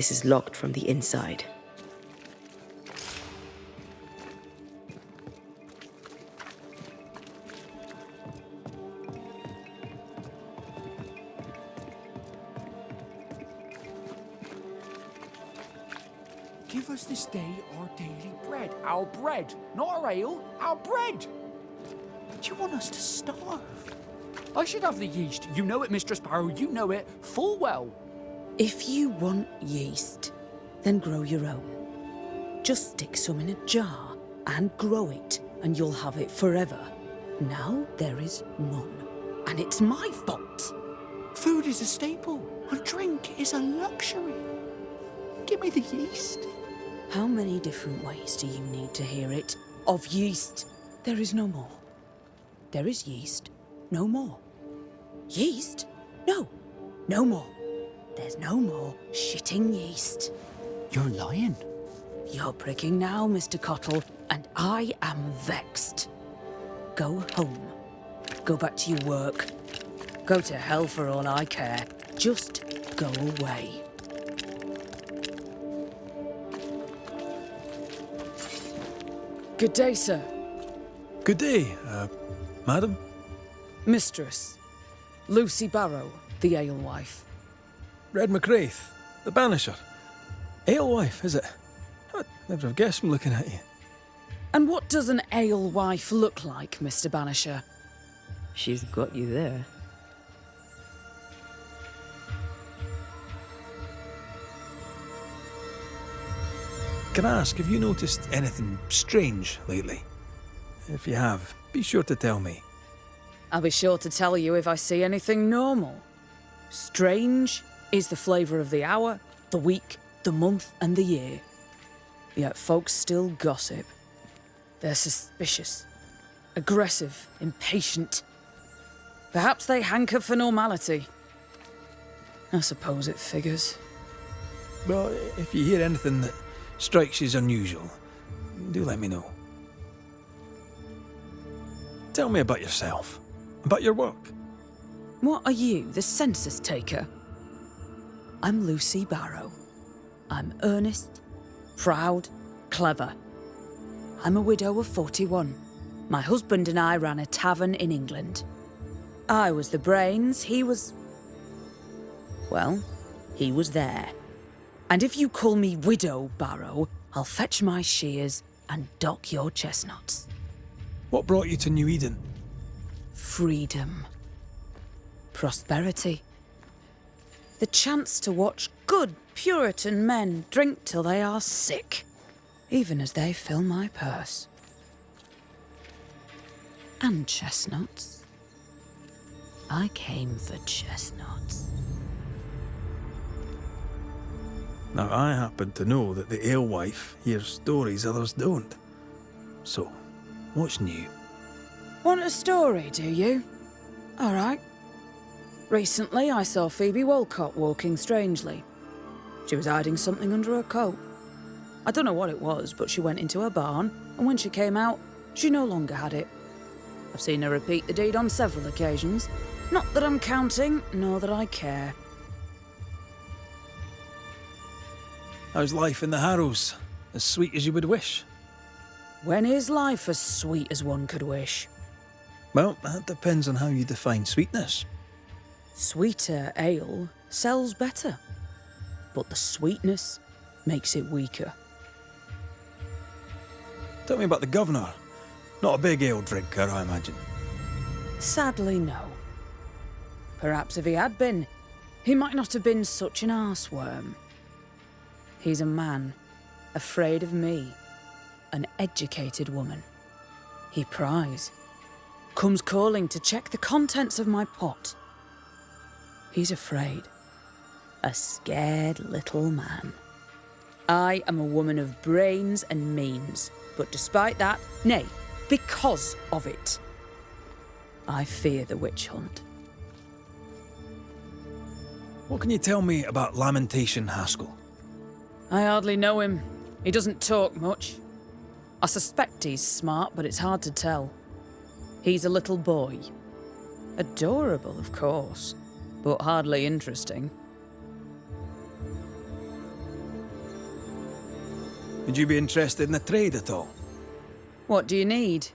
This is locked from the inside. Give us this day our daily bread. Our bread, not our ale, our bread. Do you want us to starve? I should have the yeast. You know it, Mistress Barrow, you know it full well. If you want yeast, then grow your own. Just stick some in a jar and grow it, and you'll have it forever. Now there is none, and it's my fault. Food is a staple, and drink is a luxury. Give me the yeast. How many different ways do you need to hear it? Of yeast, there is no more. There is yeast, no more. Yeast? No, no more. There's no more shitting yeast. You're lying. You're pricking now, Mr. Cottle, and I am vexed. Go home. Go back to your work. Go to hell for all I care. Just go away. Good day, sir. Good day, madam. Mistress. Lucy Barrow, the alewife. Red McGrath, the Banisher. Alewife, is it? I'd never have guessed from looking at you. And what does an alewife look like, Mr. Banisher? She's got you there. Can I ask, have you noticed anything strange lately? If you have, be sure to tell me. I'll be sure to tell you if I see anything normal. Strange is the flavour of the hour, the week, the month, and the year. Yet folks still gossip. They're suspicious, aggressive, impatient. Perhaps they hanker for normality. I suppose it figures. Well, if you hear anything that strikes you as unusual, do let me know. Tell me about yourself, about your work. What are you, the census taker? I'm Lucy Barrow. I'm earnest, proud, clever. I'm a widow of 41. My husband and I ran a tavern in England. I was the brains, he was... well, he was there. And if you call me Widow Barrow, I'll fetch my shears and dock your chestnuts. What brought you to New Eden? Freedom. Prosperity. The chance to watch good Puritan men drink till they are sick, even as they fill my purse. And chestnuts. I came for chestnuts. Now, I happen to know that the alewife hears stories others don't. So, what's new? Want a story, do you? All right. Recently, I saw Phoebe Walcott walking strangely. She was hiding something under her coat. I don't know what it was, but she went into her barn, and when she came out, she no longer had it. I've seen her repeat the deed on several occasions. Not that I'm counting, nor that I care. How's life in the Harrows? As sweet as you would wish? When is life as sweet as one could wish? Well, that depends on how you define sweetness. Sweeter ale sells better, but the sweetness makes it weaker. Tell me about the governor. Not a big ale drinker, I imagine. Sadly, no. Perhaps if he had been, he might not have been such an arseworm. He's a man, afraid of me, an educated woman. He pries, comes calling to check the contents of my pot. He's afraid, a scared little man. I am a woman of brains and means, but despite that, nay, because of it, I fear the witch hunt. What can you tell me about Lamentation Haskell? I hardly know him. He doesn't talk much. I suspect he's smart, but it's hard to tell. He's a little boy. Adorable, of course, but hardly interesting. Would you be interested in a trade at all? What do you need?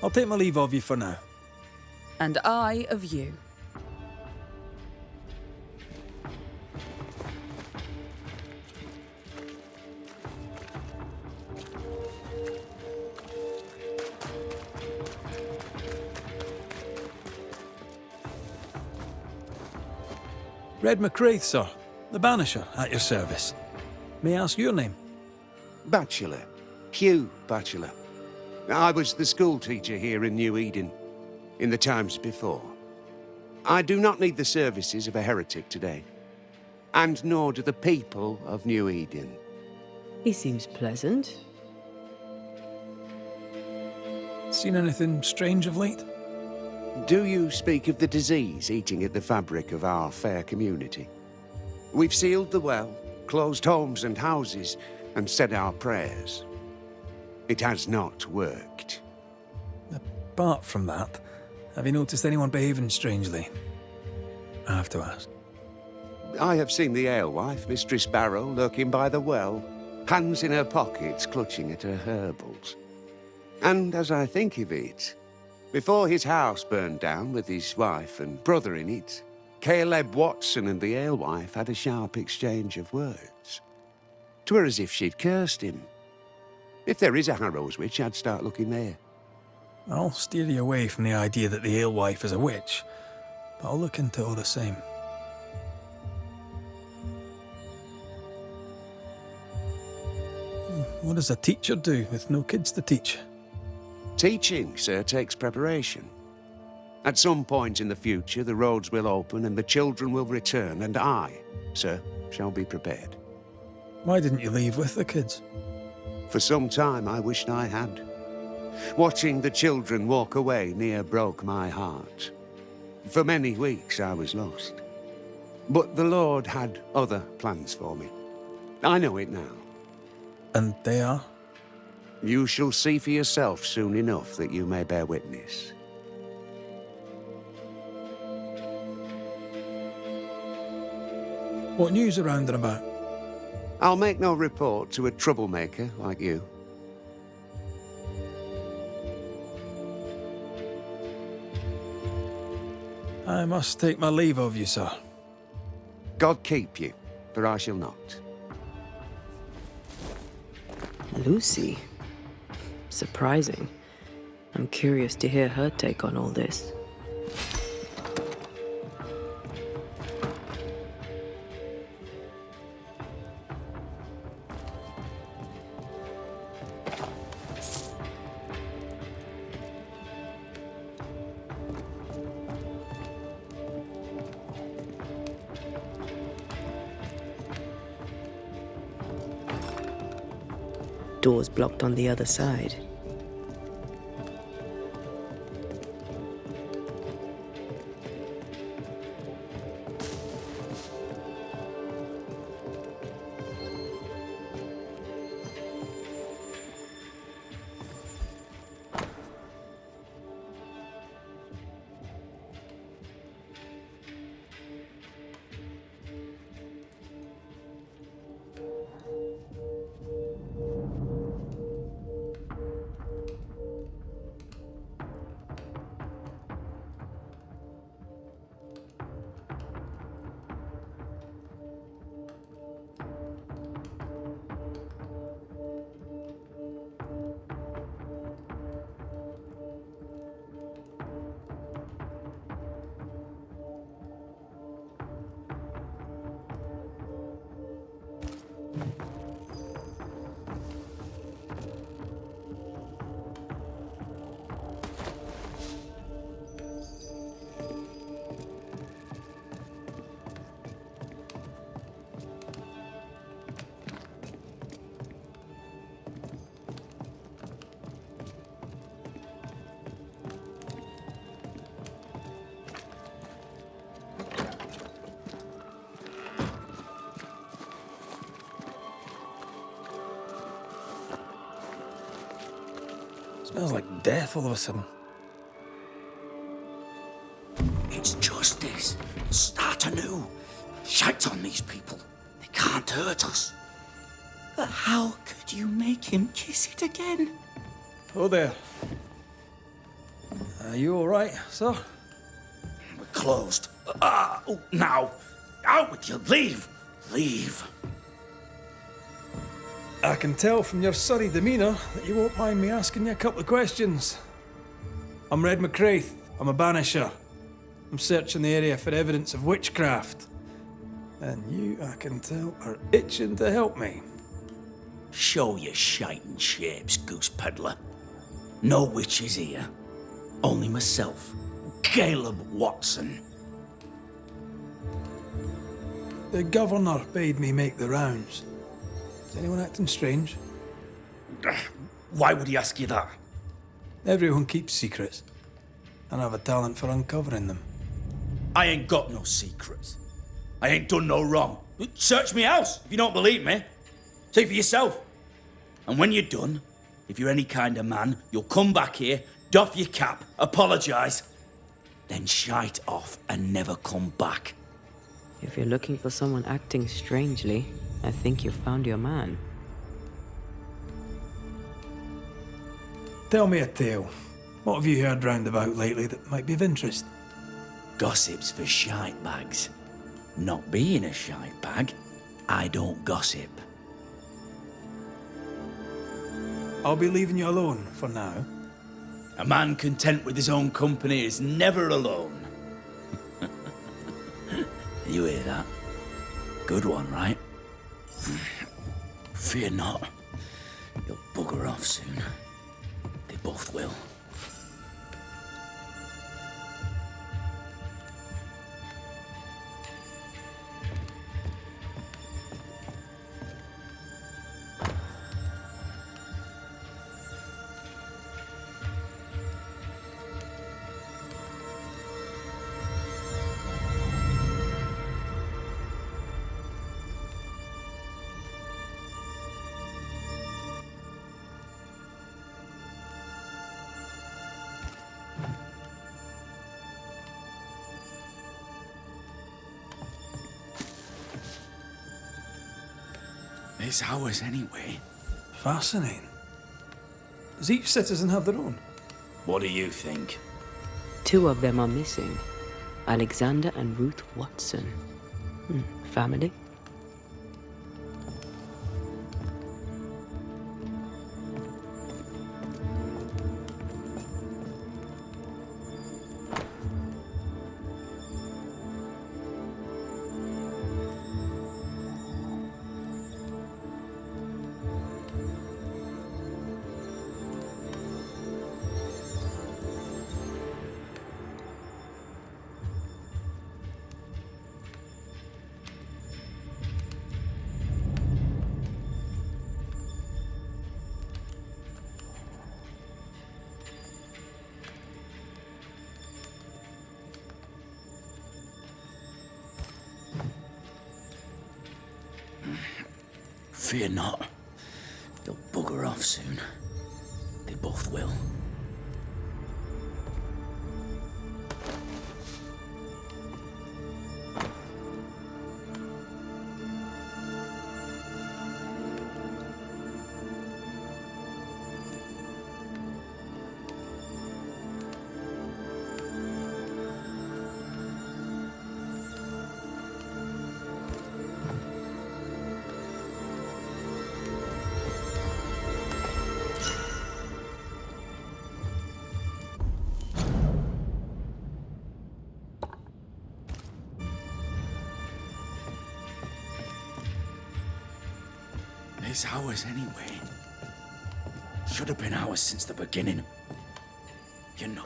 I'll take my leave of you for now. And I of you. Red McCraith, sir. The Banisher, at your service. May I ask your name? Bachelor. Hugh Bachelor. I was the school teacher here in New Eden, in the times before. I do not need the services of a heretic today, and nor do the people of New Eden. He seems pleasant. Seen anything strange of late? Do you speak of the disease eating at the fabric of our fair community? We've sealed the well, closed homes and houses, and said our prayers. It has not worked. Apart from that, have you noticed anyone behaving strangely? I have to ask. I have seen the alewife, Mistress Barrow, lurking by the well, hands in her pockets, clutching at her herbals. And as I think of it, before his house burned down with his wife and brother in it, Caleb Watson and the alewife had a sharp exchange of words. 'Twere as if she'd cursed him. If there is a Harrow's witch, I'd start looking there. I'll steer you away from the idea that the alewife is a witch, but I'll look into it all the same. What does a teacher do with no kids to teach? Teaching, sir, takes preparation. At some point in the future, the roads will open and the children will return, and I, sir, shall be prepared. Why didn't you leave with the kids? For some time, I wished I had. Watching the children walk away near broke my heart. For many weeks, I was lost. But the Lord had other plans for me. I know it now. And they are? You shall see for yourself soon enough that you may bear witness. What news around and about? I'll make no report to a troublemaker like you. I must take my leave of you, sir. God keep you, for I shall not. Lucy. Surprising. I'm curious to hear her take on all this. Doors blocked on the other side. Smells like death all of a sudden. It's justice. Start anew. Shite on these people. They can't hurt us. But how could you make him kiss it again? Oh there. Are you all right, sir? We're closed. Now. Out with you. Leave. Leave. I can tell from your surly demeanour that you won't mind me asking you a couple of questions. I'm Red McCraith. I'm a Banisher. I'm searching the area for evidence of witchcraft. And you, I can tell, are itching to help me. Show your shiting shapes, goose peddler. No witches here. Only myself, Caleb Watson. The governor bade me make the rounds. Is anyone acting strange? Why would he ask you that? Everyone keeps secrets, and I have a talent for uncovering them. I ain't got no secrets. I ain't done no wrong. Search me house if you don't believe me. See for yourself. And when you're done, if you're any kind of man, you'll come back here, doff your cap, apologise, then shite off and never come back. If you're looking for someone acting strangely, I think you've found your man. Tell me a tale. What have you heard round about lately that might be of interest? Gossip's for shite bags. Not being a shite bag, I don't gossip. I'll be leaving you alone for now. A man content with his own company is never alone. You hear that? Good one, right? Fear not. You'll bugger off soon. They both will. It's ours anyway. Fascinating. Does each citizen have their own? What do you think? 2 of them are missing. Alexander and Ruth Watson. Family? Fear not. They'll bugger off soon. They both will. It's ours anyway. Should have been ours since the beginning. You know.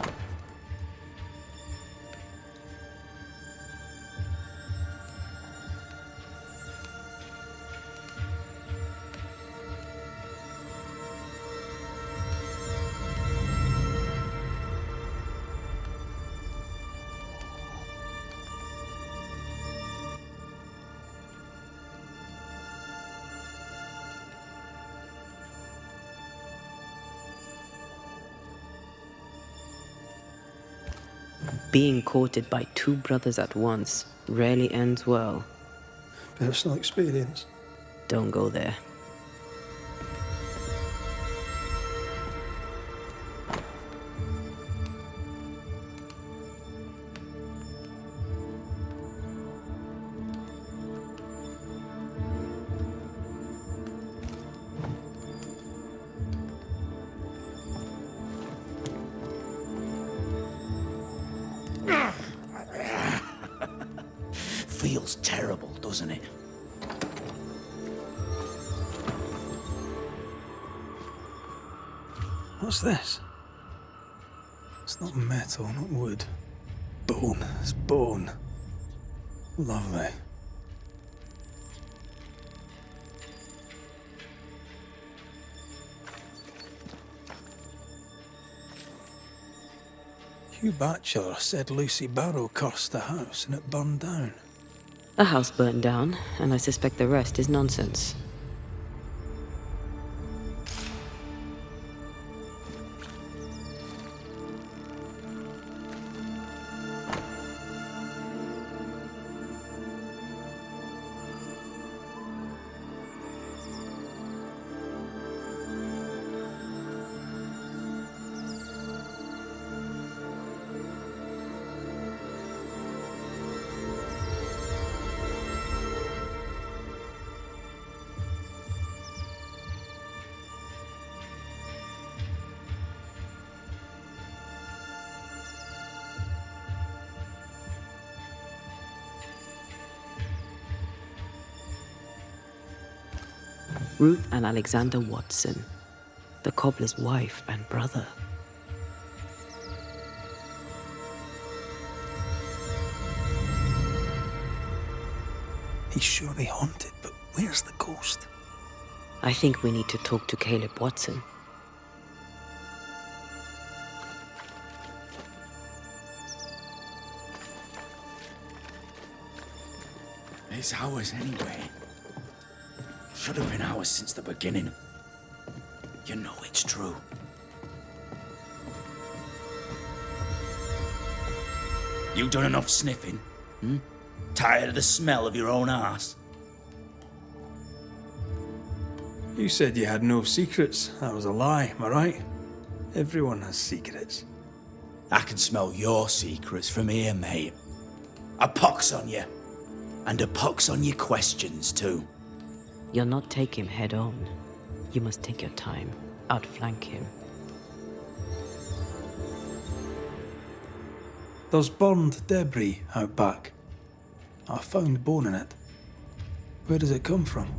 Being courted by two brothers at once rarely ends well. Personal experience. Don't go there. Feels terrible, doesn't it? What's this? It's not metal, not wood. Bone. It's bone. Lovely. Hugh Batchelor said Lucy Barrow cursed the house and it burned down. The house burned down, and I suspect the rest is nonsense. Ruth and Alexander Watson, the cobbler's wife and brother. He's surely haunted, but where's the ghost? I think we need to talk to Caleb Watson. It's ours anyway. Should have been ours since the beginning. You know it's true. You done enough sniffing? Tired of the smell of your own arse? You said you had no secrets. That was a lie, am I right? Everyone has secrets. I can smell your secrets from here, mate. A pox on you. And a pox on your questions, too. You'll not take him head on. You must take your time, outflank him. There's burned debris out back. I found bone in it. Where does it come from?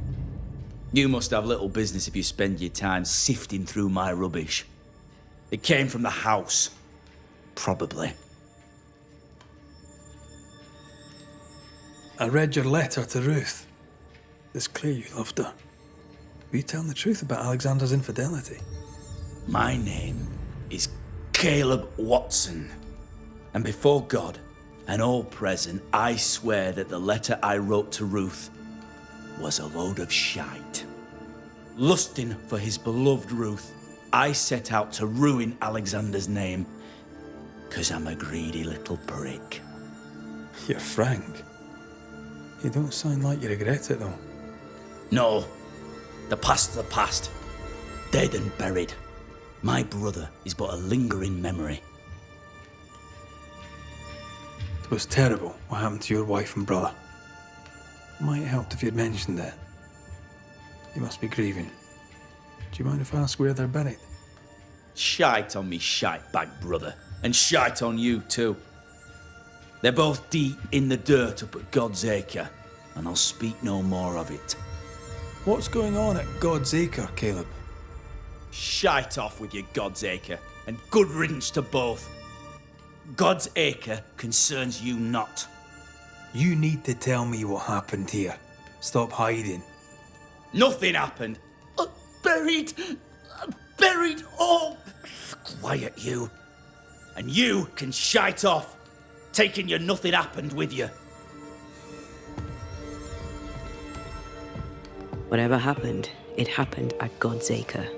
You must have little business if you spend your time sifting through my rubbish. It came from the house. Probably. I read your letter to Ruth. It's clear you loved her. Were you telling the truth about Alexander's infidelity? My name is Caleb Watson. And before God and all present, I swear that the letter I wrote to Ruth was a load of shite. Lusting for his beloved Ruth, I set out to ruin Alexander's name, 'cause I'm a greedy little prick. You're frank. You don't sound like you regret it, though. No, the past's the past. Dead and buried. My brother is but a lingering memory. It was terrible what happened to your wife and brother. Might have helped if you'd mentioned it. You must be grieving. Do you mind if I ask where they're buried? Shite on me shite bag brother, and shite on you too. They're both deep in the dirt up at God's Acre, and I'll speak no more of it. What's going on at God's Acre, Caleb? Shite off with your God's Acre, and good riddance to both. God's Acre concerns you not. You need to tell me what happened here. Stop hiding. Nothing happened. Buried. Buried all. Quiet, you. And you can shite off, taking your nothing happened with you. Whatever happened, it happened at God's Acre.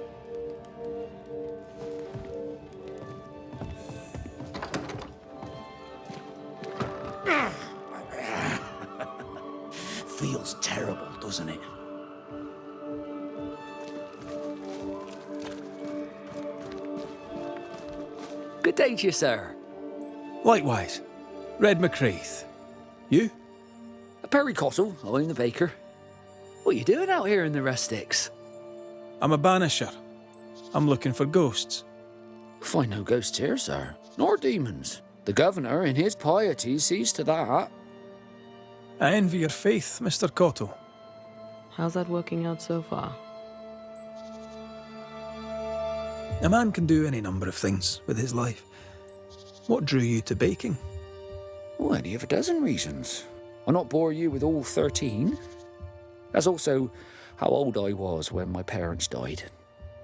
doesn't it? Good day to you, sir. Likewise. Red McCraith. You? Perry Cottle, I'm the baker. What are you doing out here in the rustics? I'm a banisher. I'm looking for ghosts. Find no ghosts here, sir, nor demons. The governor, in his piety, sees to that. I envy your faith, Mr. Cotto. How's that working out so far? A man can do any number of things with his life. What drew you to baking? Oh, any of a dozen reasons. I'll not bore you with all 13. That's also how old I was when my parents died.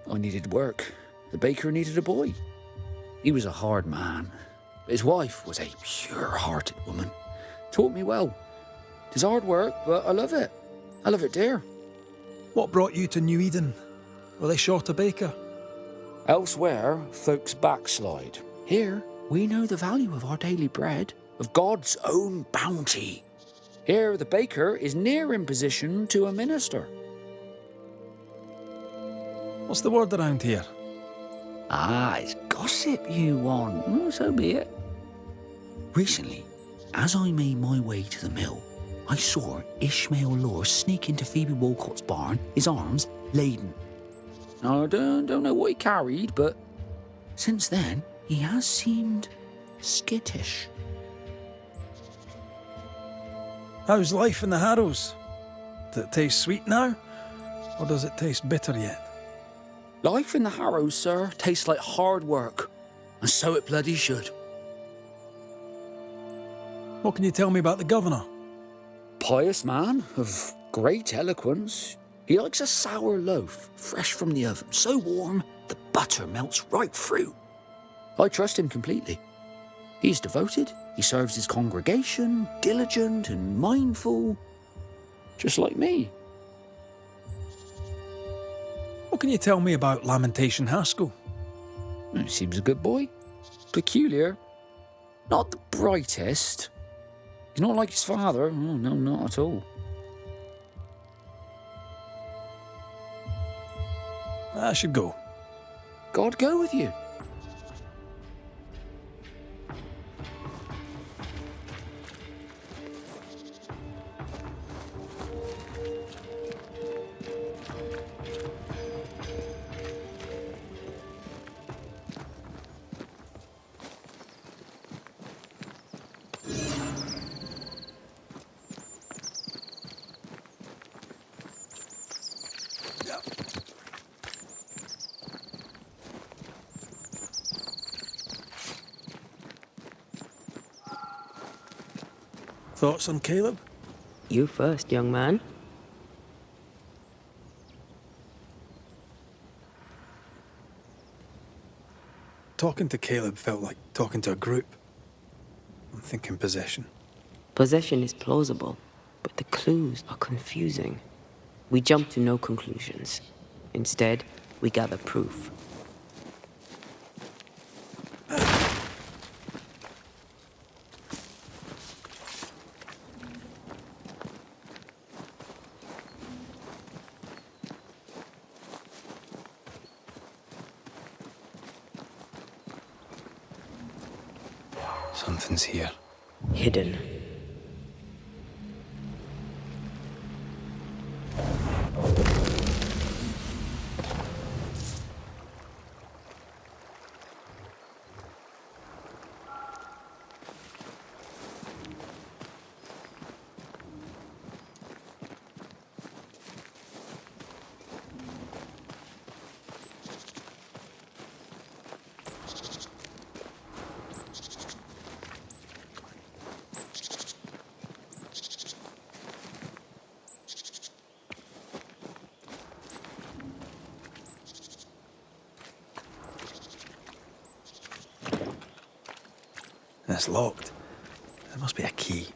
I needed work. The baker needed a boy. He was a hard man. His wife was a pure-hearted woman. Taught me well. It's hard work, but I love it. I love it, dear. What brought you to New Eden? Were they short a baker? Elsewhere, folks backslide. Here, we know the value of our daily bread, of God's own bounty. Here, the baker is near in position to a minister. What's the word around here? Ah, it's gossip you want. So be it. Recently, as I made my way to the mill, I saw Ishmael Lore sneak into Phoebe Walcott's barn, his arms laden. Now, I don't know what he carried, but since then, he has seemed skittish. How's life in the Harrows? Does it taste sweet now? Or does it taste bitter yet? Life in the Harrows, sir, tastes like hard work, and so it bloody should. What can you tell me about the governor? Pious man of great eloquence. He likes a sour loaf, fresh from the oven, so warm the butter melts right through. I trust him completely. He's devoted, he serves his congregation, diligent and mindful, just like me. What can you tell me about Lamentation Haskell? He seems a good boy. Peculiar. Not the brightest. He's not like his father. Oh, no, not at all. I should go. God go with you. Thoughts on Caleb? You first, young man. Talking to Caleb felt like talking to a group. I'm thinking possession. Possession is plausible, but the clues are confusing. We jump to no conclusions. Instead, we gather proof. Something's here. Hidden. It's locked. There must be a key.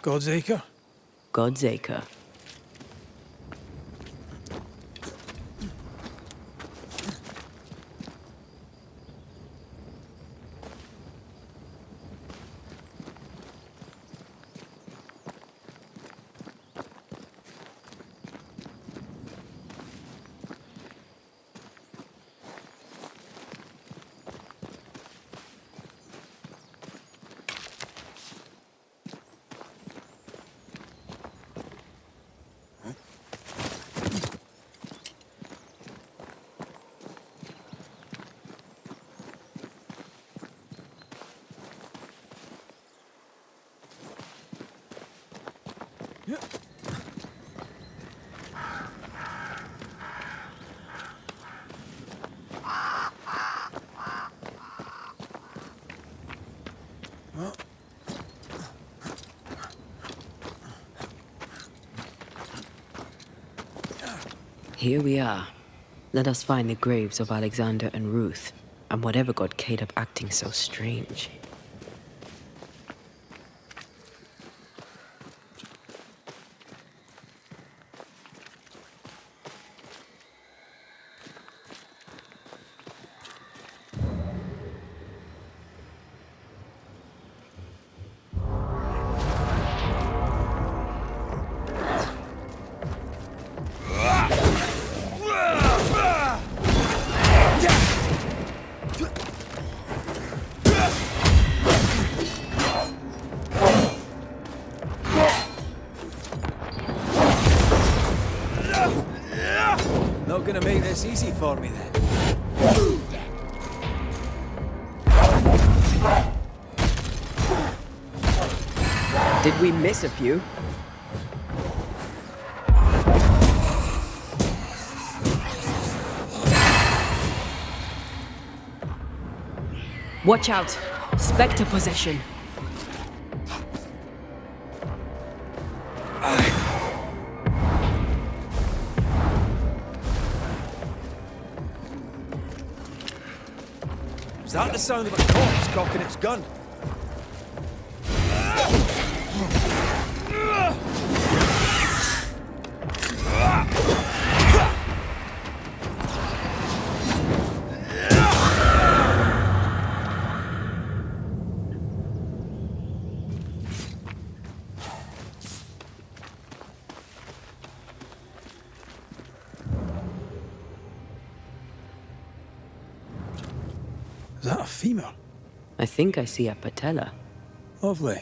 God's Acre? God's Acre. Here we are. Let us find the graves of Alexander and Ruth, and whatever got Caleb acting so strange. Not gonna make this easy for me then. Did we miss a few? Watch out! Spectre possession! Is that the sound of a corpse cocking its gun? Is that a femur? I think I see a patella. Lovely.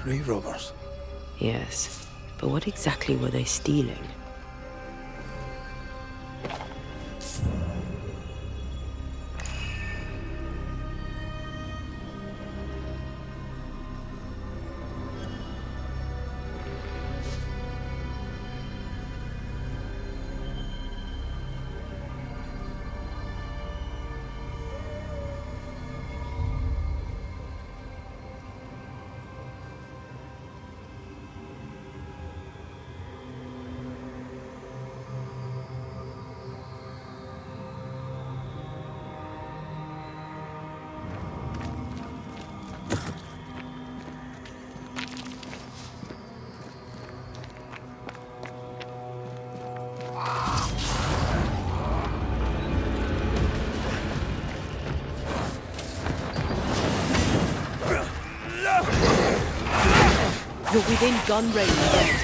Grave robbers. Yes, but what exactly were they stealing? You're within gun range, Red.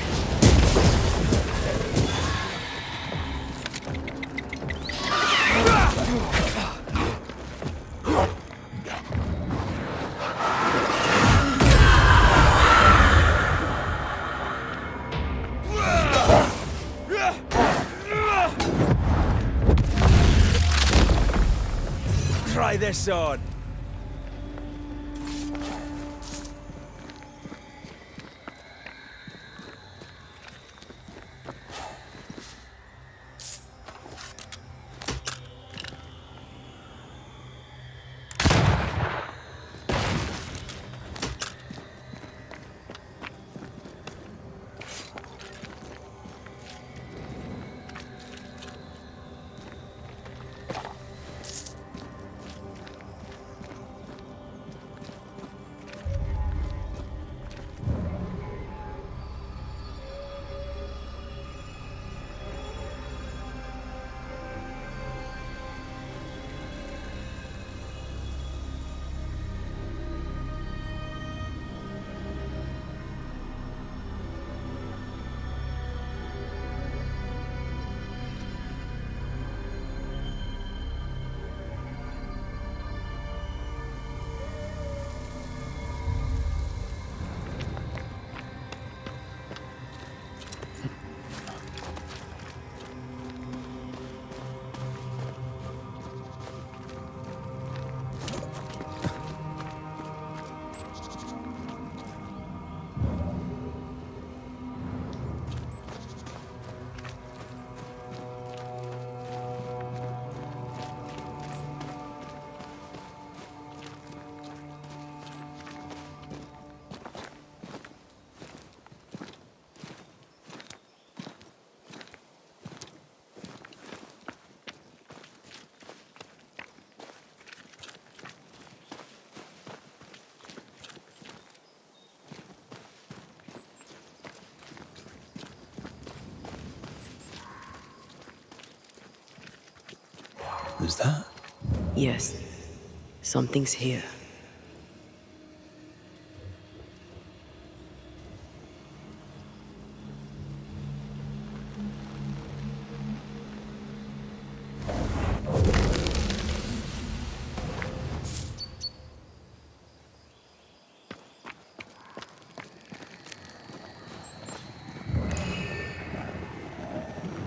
Try this on. Who's that? Yes, something's here.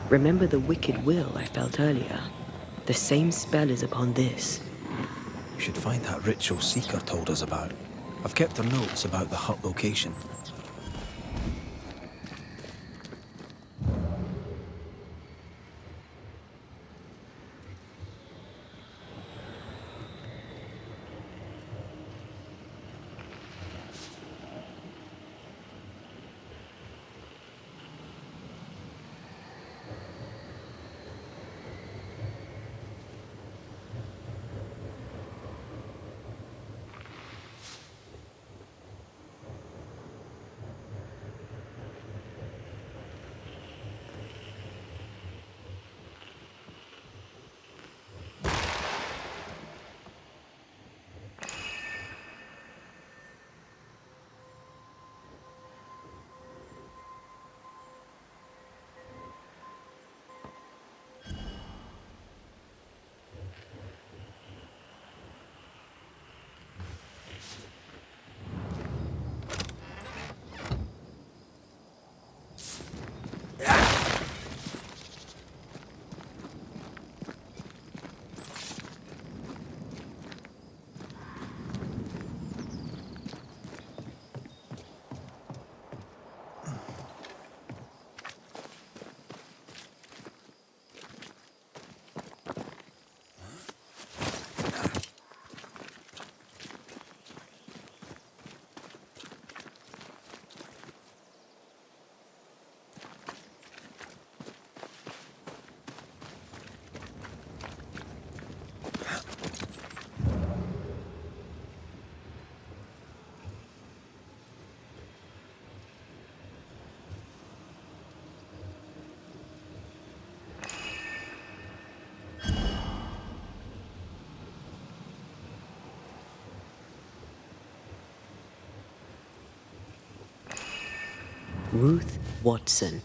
Remember the wicked will I felt earlier? The same spell is upon this. We should find that ritual Seeker told us about. I've kept her notes about the hut location. Ruth Watson.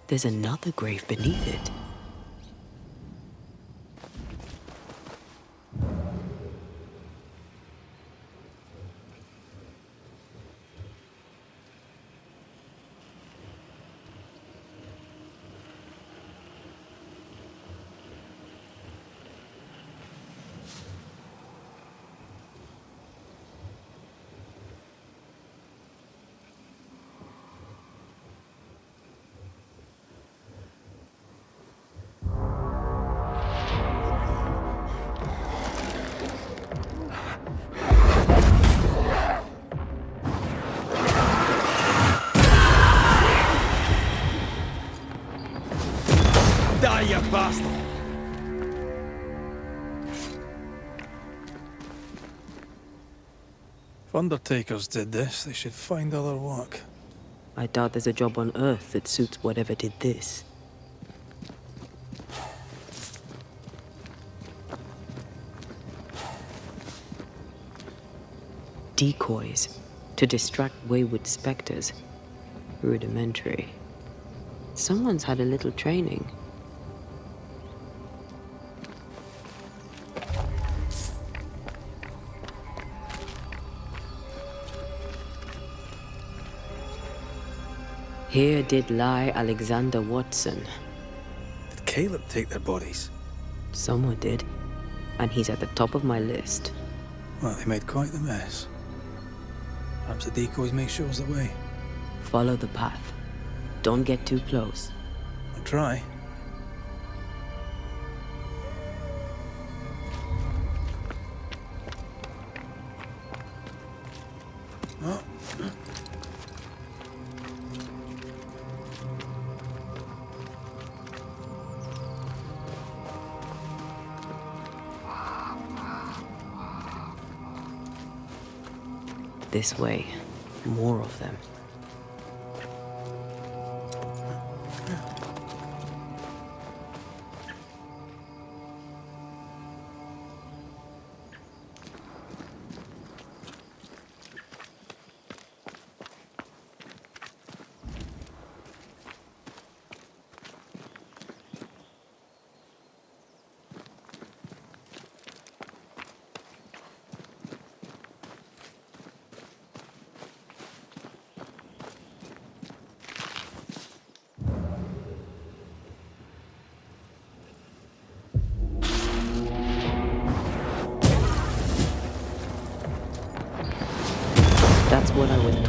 There's another grave beneath it. Die, you bastard! If undertakers did this, they should find other work. I doubt there's a job on Earth that suits whatever did this. Decoys to distract wayward specters. Rudimentary. Someone's had a little training. Here did lie Alexander Watson. Did Caleb take their bodies? Someone did, and he's at the top of my list. Well, they made quite the mess. Perhaps the decoys may show us the way. Follow the path. Don't get too close. I'll try. Oh. This way. More of them.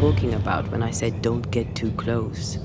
talking about when I said don't get too close.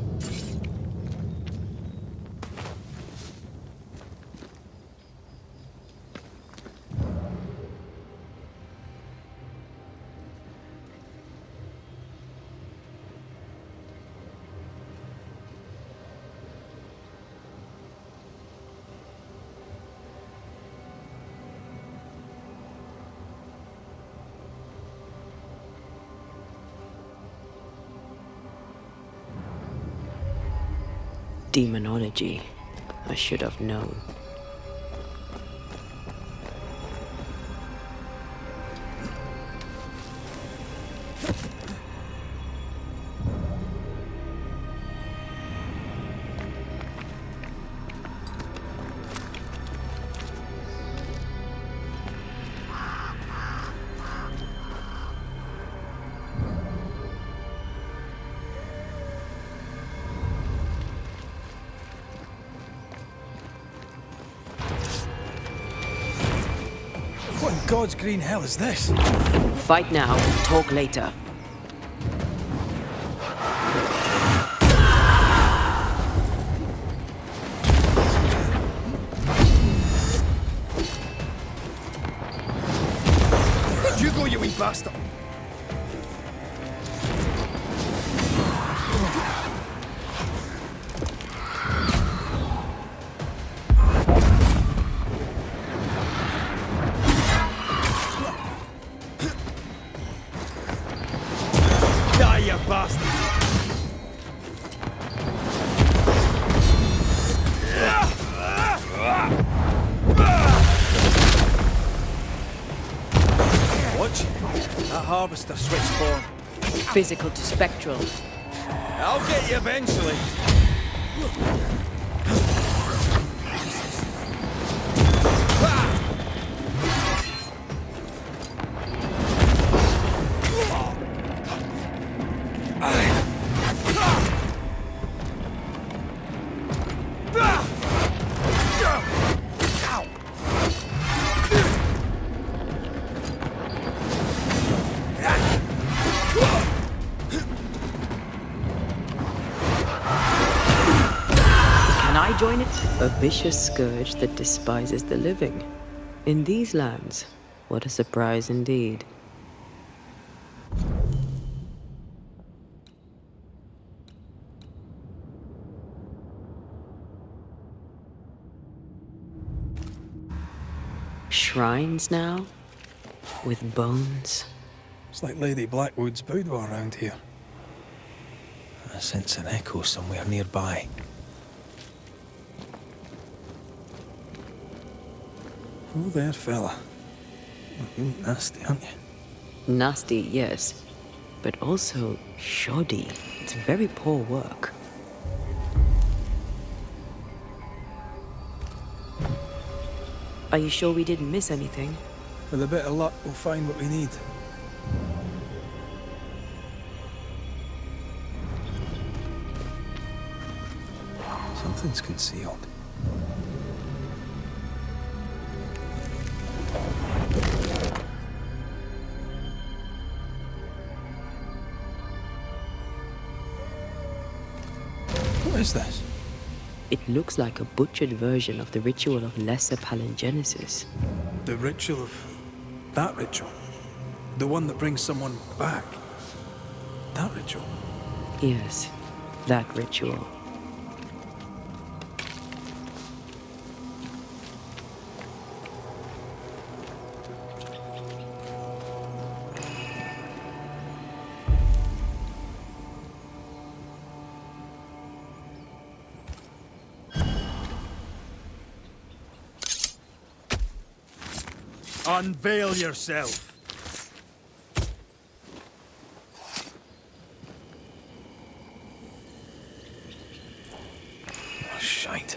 Demonology. I should have known. What in God's green hell is this? Fight now, talk later. Where'd you go, you wee bastard? Die, you bastard! Watch. That harvester switched form. Physical to spectral. I'll get you eventually. Can I join it? A vicious scourge that despises the living. In these lands, what a surprise indeed. Shrines now? With bones? It's like Lady Blackwood's boudoir around here. I sense an echo somewhere nearby. Oh there, fella. You're nasty, aren't you? Nasty, yes. But also shoddy. It's very poor work. Are you sure we didn't miss anything? With a bit of luck, we'll find what we need. Something's concealed. What is this? It looks like a butchered version of the ritual of Lesser Palingenesis. The ritual of... that ritual? The one that brings someone back? That ritual? Yes, that ritual. Unveil yourself. Oh, shite.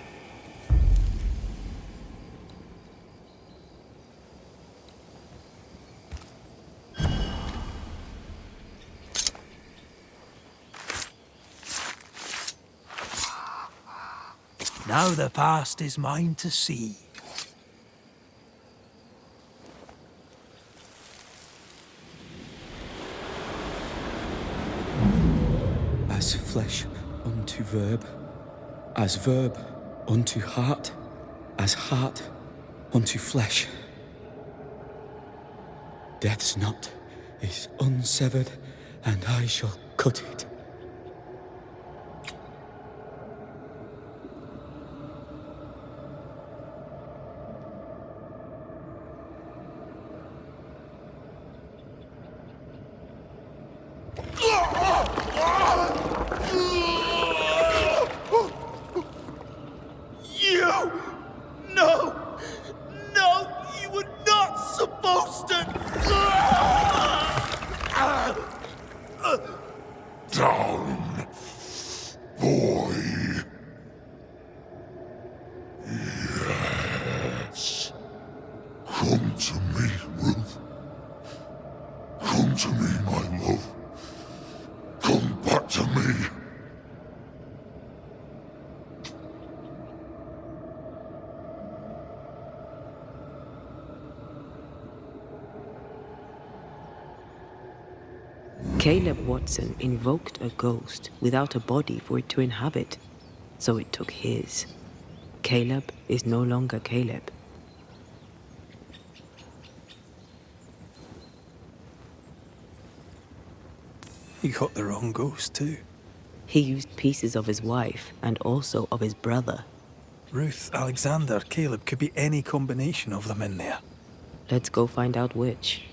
Now the past is mine to see. flesh unto verb, as verb unto heart, as heart unto flesh. Death's knot is unsevered, and I shall cut it. Down, boy. Yes. Come to me, Ruth. Come to me, my love. Come back to me. Caleb Watson invoked a ghost without a body for it to inhabit, so it took his. Caleb is no longer Caleb. He got the wrong ghost too. He used pieces of his wife and also of his brother. Ruth, Alexander, Caleb, could be any combination of them in there. Let's go find out which.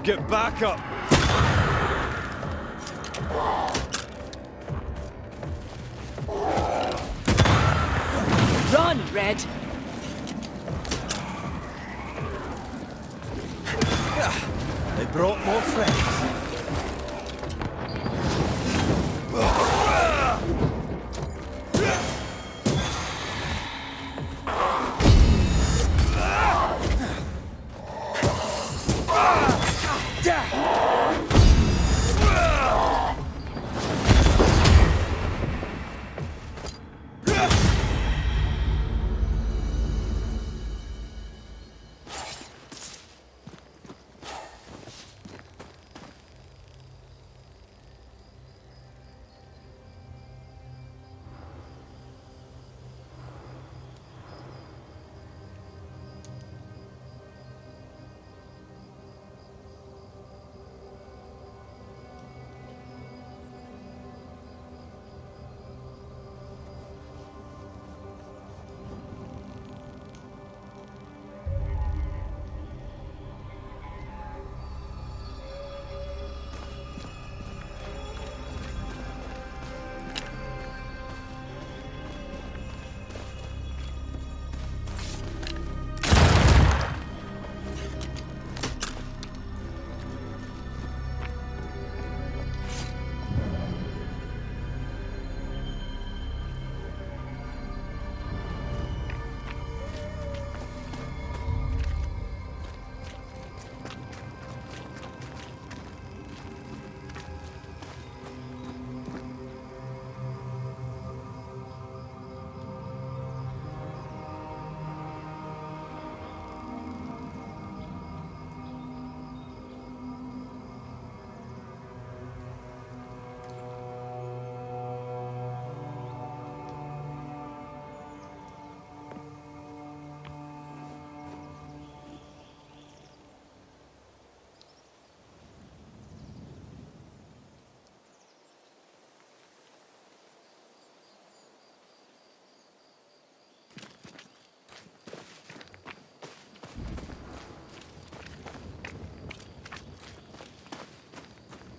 Get back up! Run, Red! They brought more friends.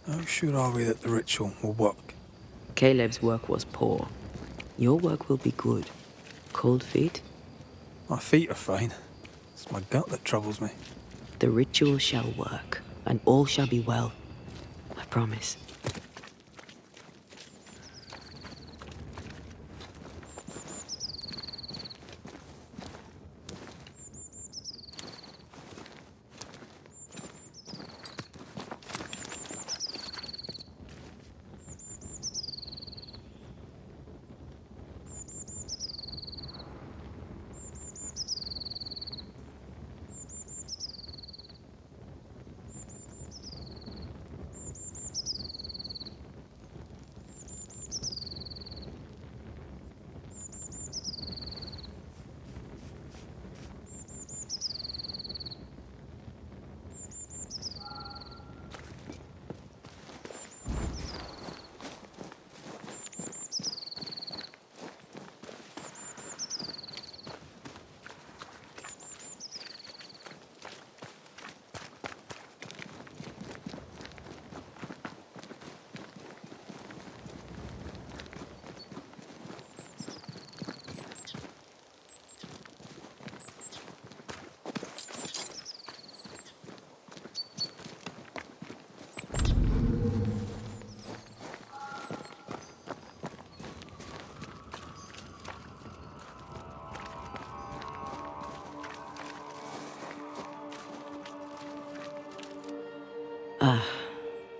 How sure are we that the ritual will work? Caleb's work was poor. Your work will be good. Cold feet? My feet are fine. It's my gut that troubles me. The ritual shall work, and all shall be well. I promise.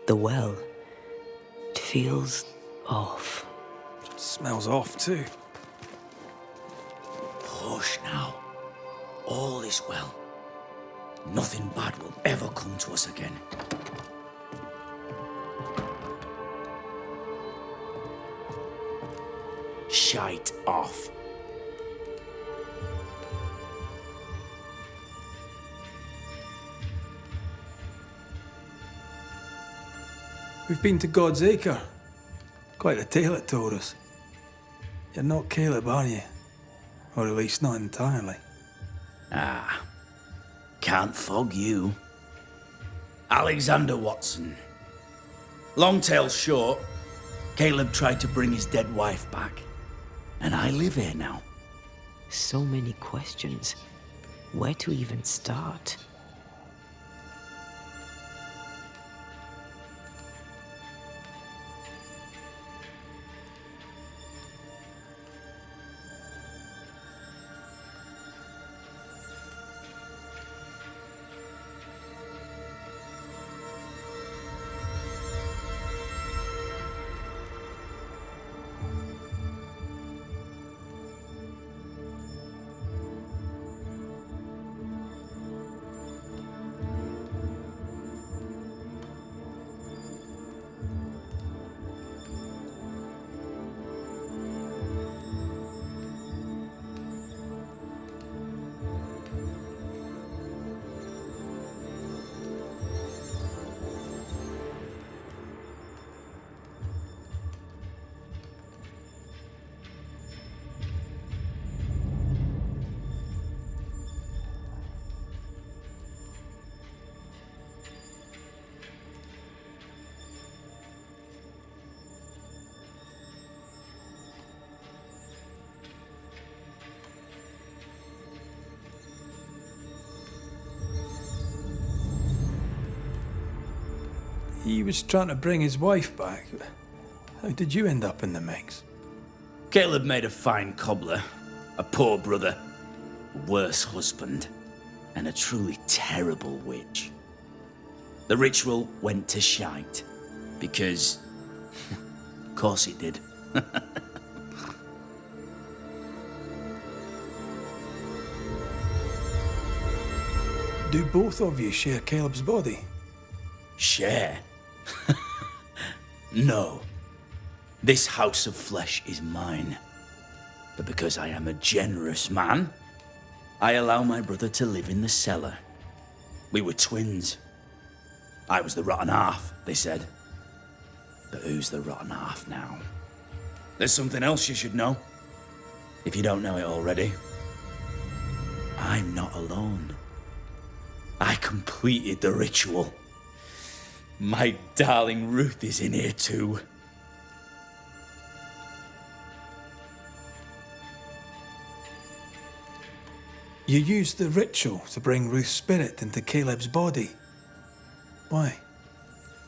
The well. It feels off. Smells off too. Hush now. All is well. Nothing bad will ever come to us again. Shite off. We've been to God's Acre. Quite a tale it told us. You're not Caleb, are you? Or at least not entirely. Ah, can't fog you. Alexander Watson. Long tale short, Caleb tried to bring his dead wife back. And I live here now. So many questions. Where to even start? He was trying to bring his wife back. How did you end up in the mix? Caleb made a fine cobbler, a poor brother, a worse husband, and a truly terrible witch. The ritual went to shite, because... of course it did. Do both of you share Caleb's body? Share? No. This house of flesh is mine. But because I am a generous man, I allow my brother to live in the cellar. We were twins. I was the rotten half, they said. But who's the rotten half now? There's something else you should know. If you don't know it already. I'm not alone. I completed the ritual. My darling Ruth is in here too. You used the ritual to bring Ruth's spirit into Caleb's body. Why?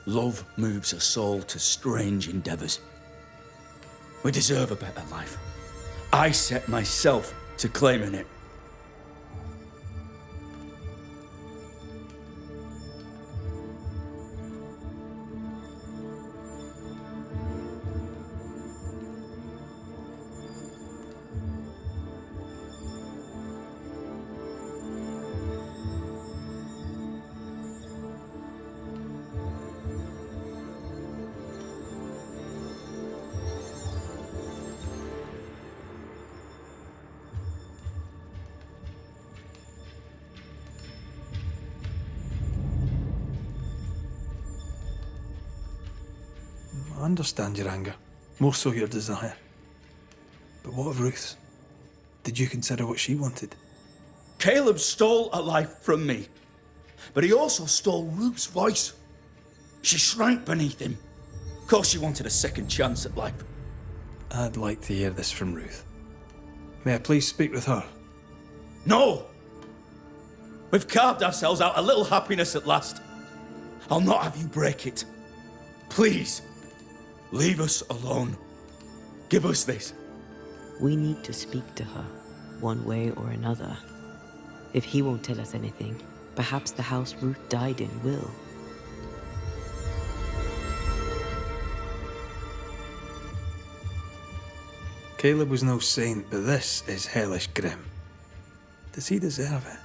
Love moves a soul to strange endeavours. We deserve a better life. I set myself to claiming it. I understand your anger, more so your desire. But what of Ruth's? Did you consider what she wanted? Caleb stole a life from me, but he also stole Ruth's voice. She shrank beneath him. Of course she wanted a second chance at life. I'd like to hear this from Ruth. May I please speak with her? No! We've carved ourselves out a little happiness at last. I'll not have you break it. Please, leave us alone. Give us this. We need to speak to her, one way or another. If he won't tell us anything, perhaps the house Ruth died in will. Caleb was no saint, but this is hellish grim. Does he deserve it?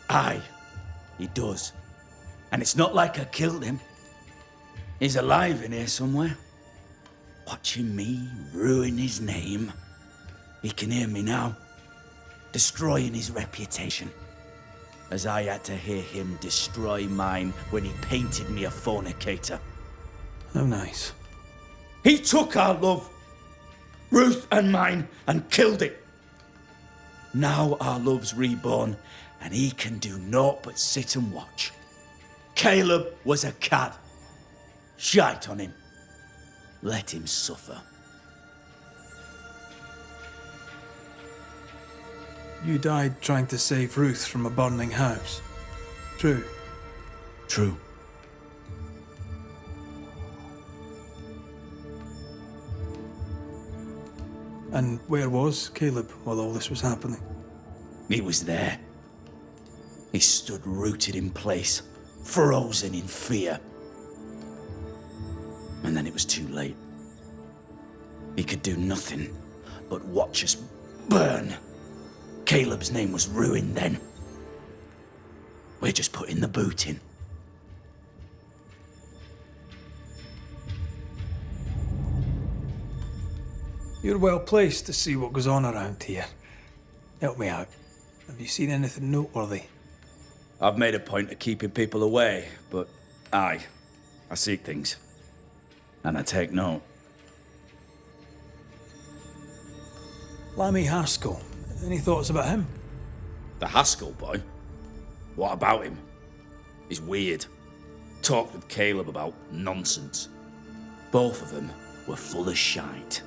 Aye, he does. And it's not like I killed him. He's alive in here somewhere, watching me ruin his name. He can hear me now, destroying his reputation, as I had to hear him destroy mine when he painted me a fornicator. How nice. He took our love, Ruth and mine, and killed it. Now our love's reborn, and he can do naught but sit and watch. Caleb was a cad. Shite on him. Let him suffer. You died trying to save Ruth from a burning house. True. True. And where was Caleb while all this was happening? He was there. He stood rooted in place, frozen in fear. And then it was too late. He could do nothing but watch us burn. Caleb's name was ruined then. We're just putting the boot in. You're well placed to see what goes on around here. Help me out. Have you seen anything noteworthy? I've made a point of keeping people away, but I see things. And I take note. Lammy Haskell. Any thoughts about him? The Haskell boy? What about him? He's weird. Talked with Caleb about nonsense. Both of them were full of shite.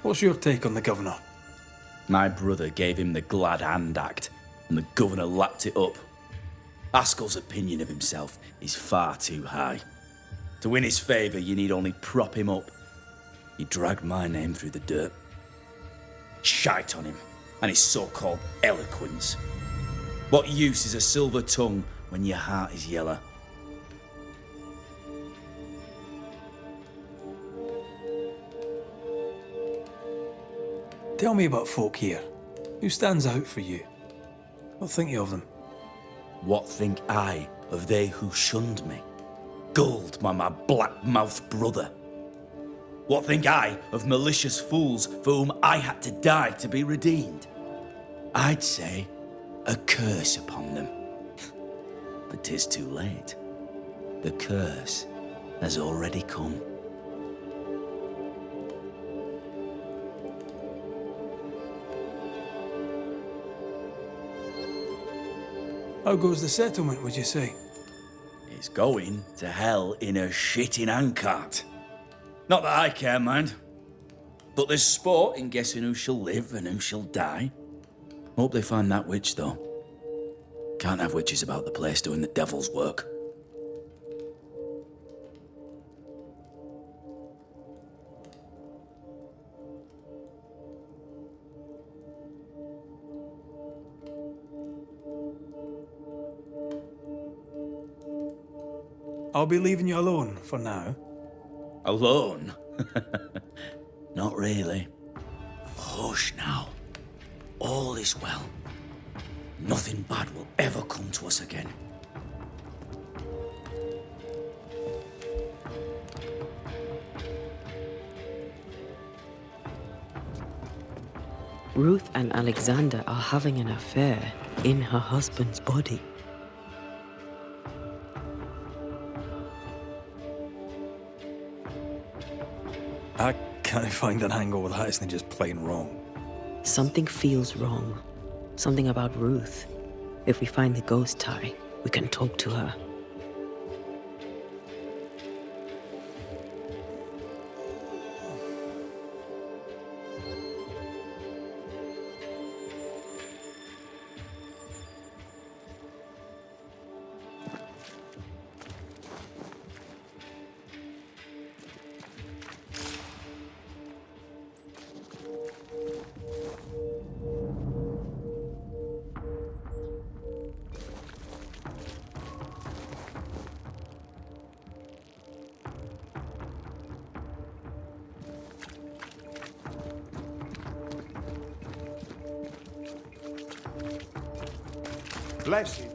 What's your take on the governor? My brother gave him the glad hand act, and the governor lapped it up. Haskell's opinion of himself is far too high. To win his favour, you need only prop him up. He dragged my name through the dirt. Shite on him, and his so-called eloquence. What use is a silver tongue when your heart is yellow? Tell me about folk here. Who stands out for you? What think you of them? What think I of they who shunned me? Gulled by my black-mouthed brother. What think I of malicious fools for whom I had to die to be redeemed? I'd say a curse upon them. But 'tis too late. The curse has already come. How goes the settlement, would you say? It's going to hell in a shitting handcart. Not that I care, mind. But there's sport in guessing who shall live and who shall die. Hope they find that witch, though. Can't have witches about the place doing the devil's work. I'll be leaving you alone for now. Alone? Not really. Hush now. All is well. Nothing bad will ever come to us again. Ruth and Alexander are having an affair in her husband's body. I can't find an angle with that isn't just plain wrong. Something feels wrong. Something about Ruth. If we find the ghost tie, we can talk to her. Blessed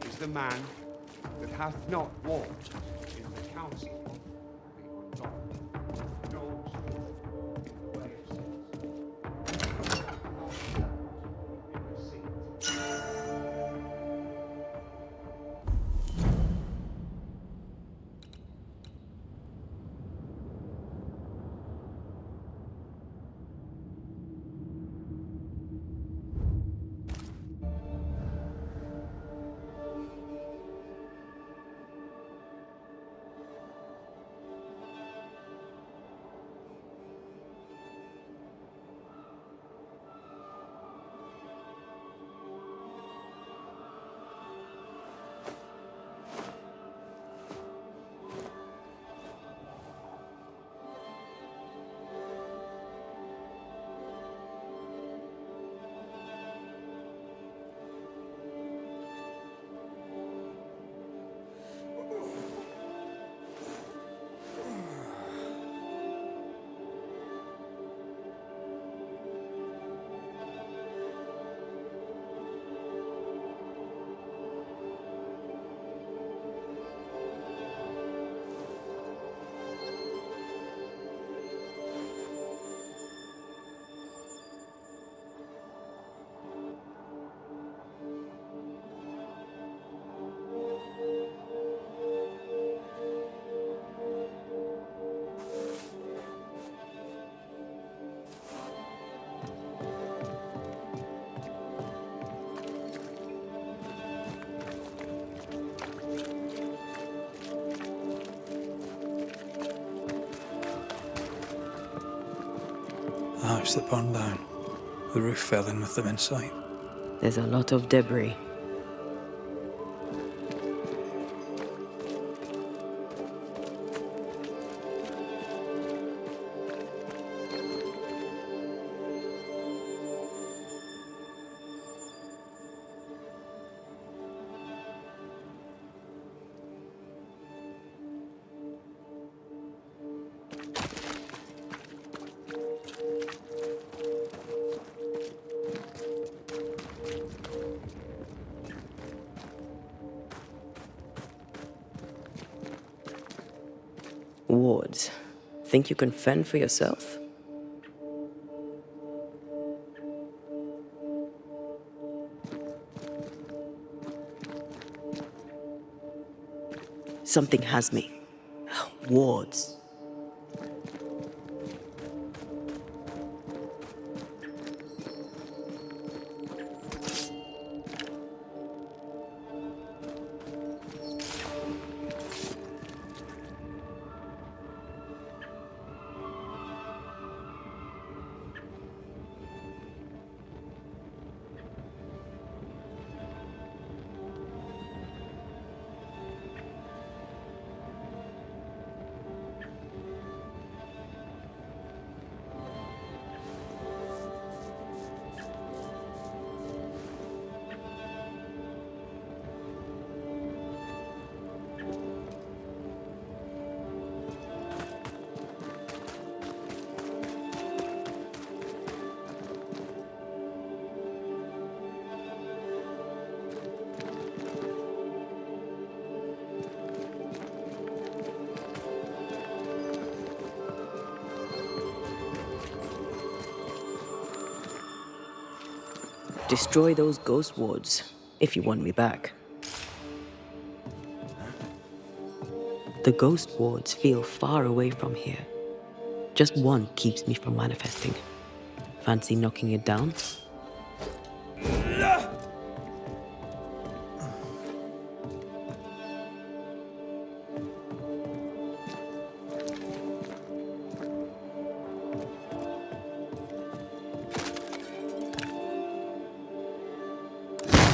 is the man that hath not walked in the counsel of the ungodly, nor stood in the way of sinners, nor sat in the seat. The house that burned down. The roof fell in with them inside. There's a lot of debris. Wards. Think you can fend for yourself? Something has me. Wards. Destroy those ghost wards, if you want me back. The ghost wards feel far away from here. Just one keeps me from manifesting. Fancy knocking it down?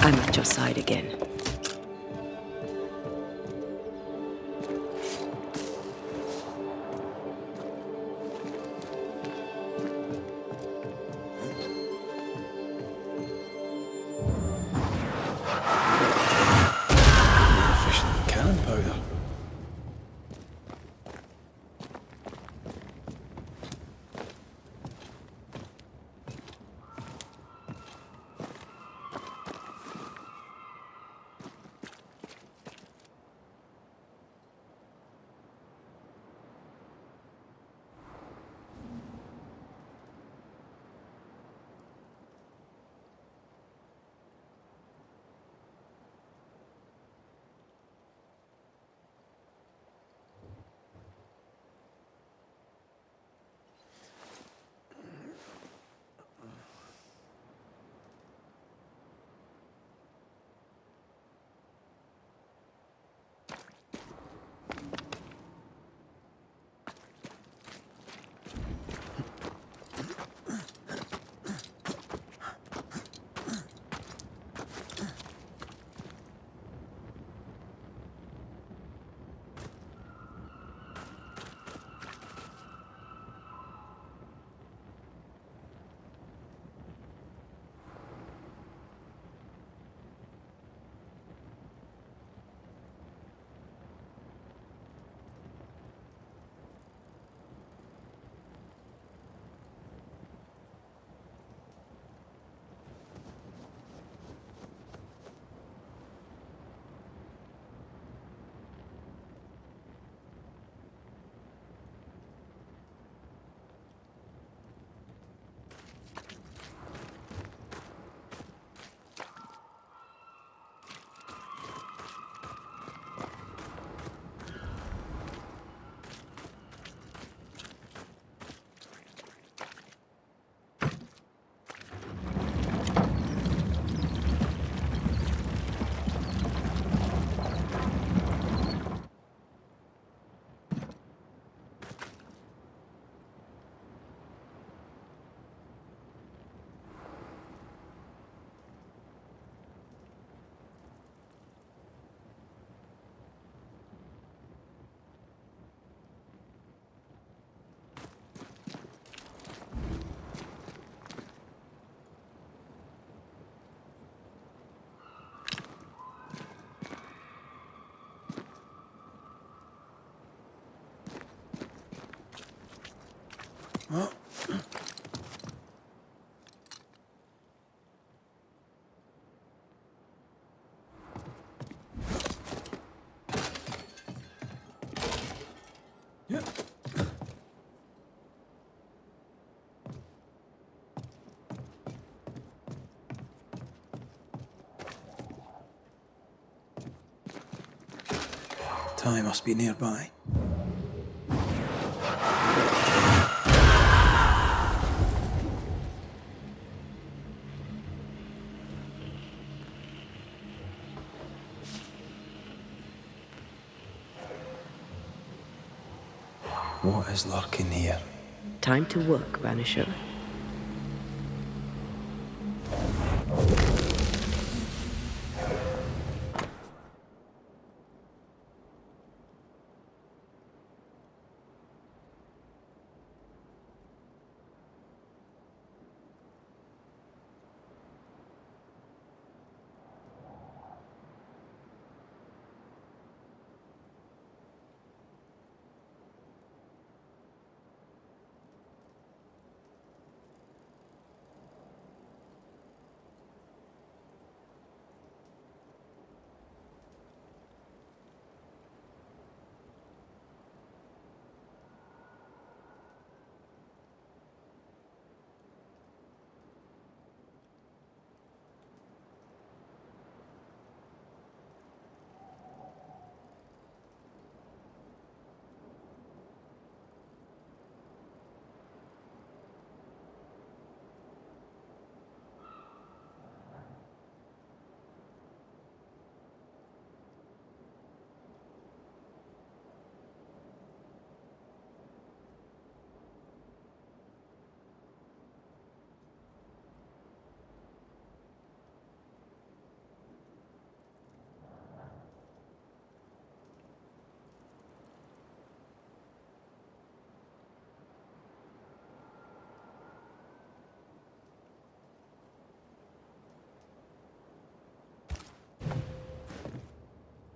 I'm at your side again. More efficient than cannon powder. Ty must be nearby. What is lurking here? Time to work, Banisher.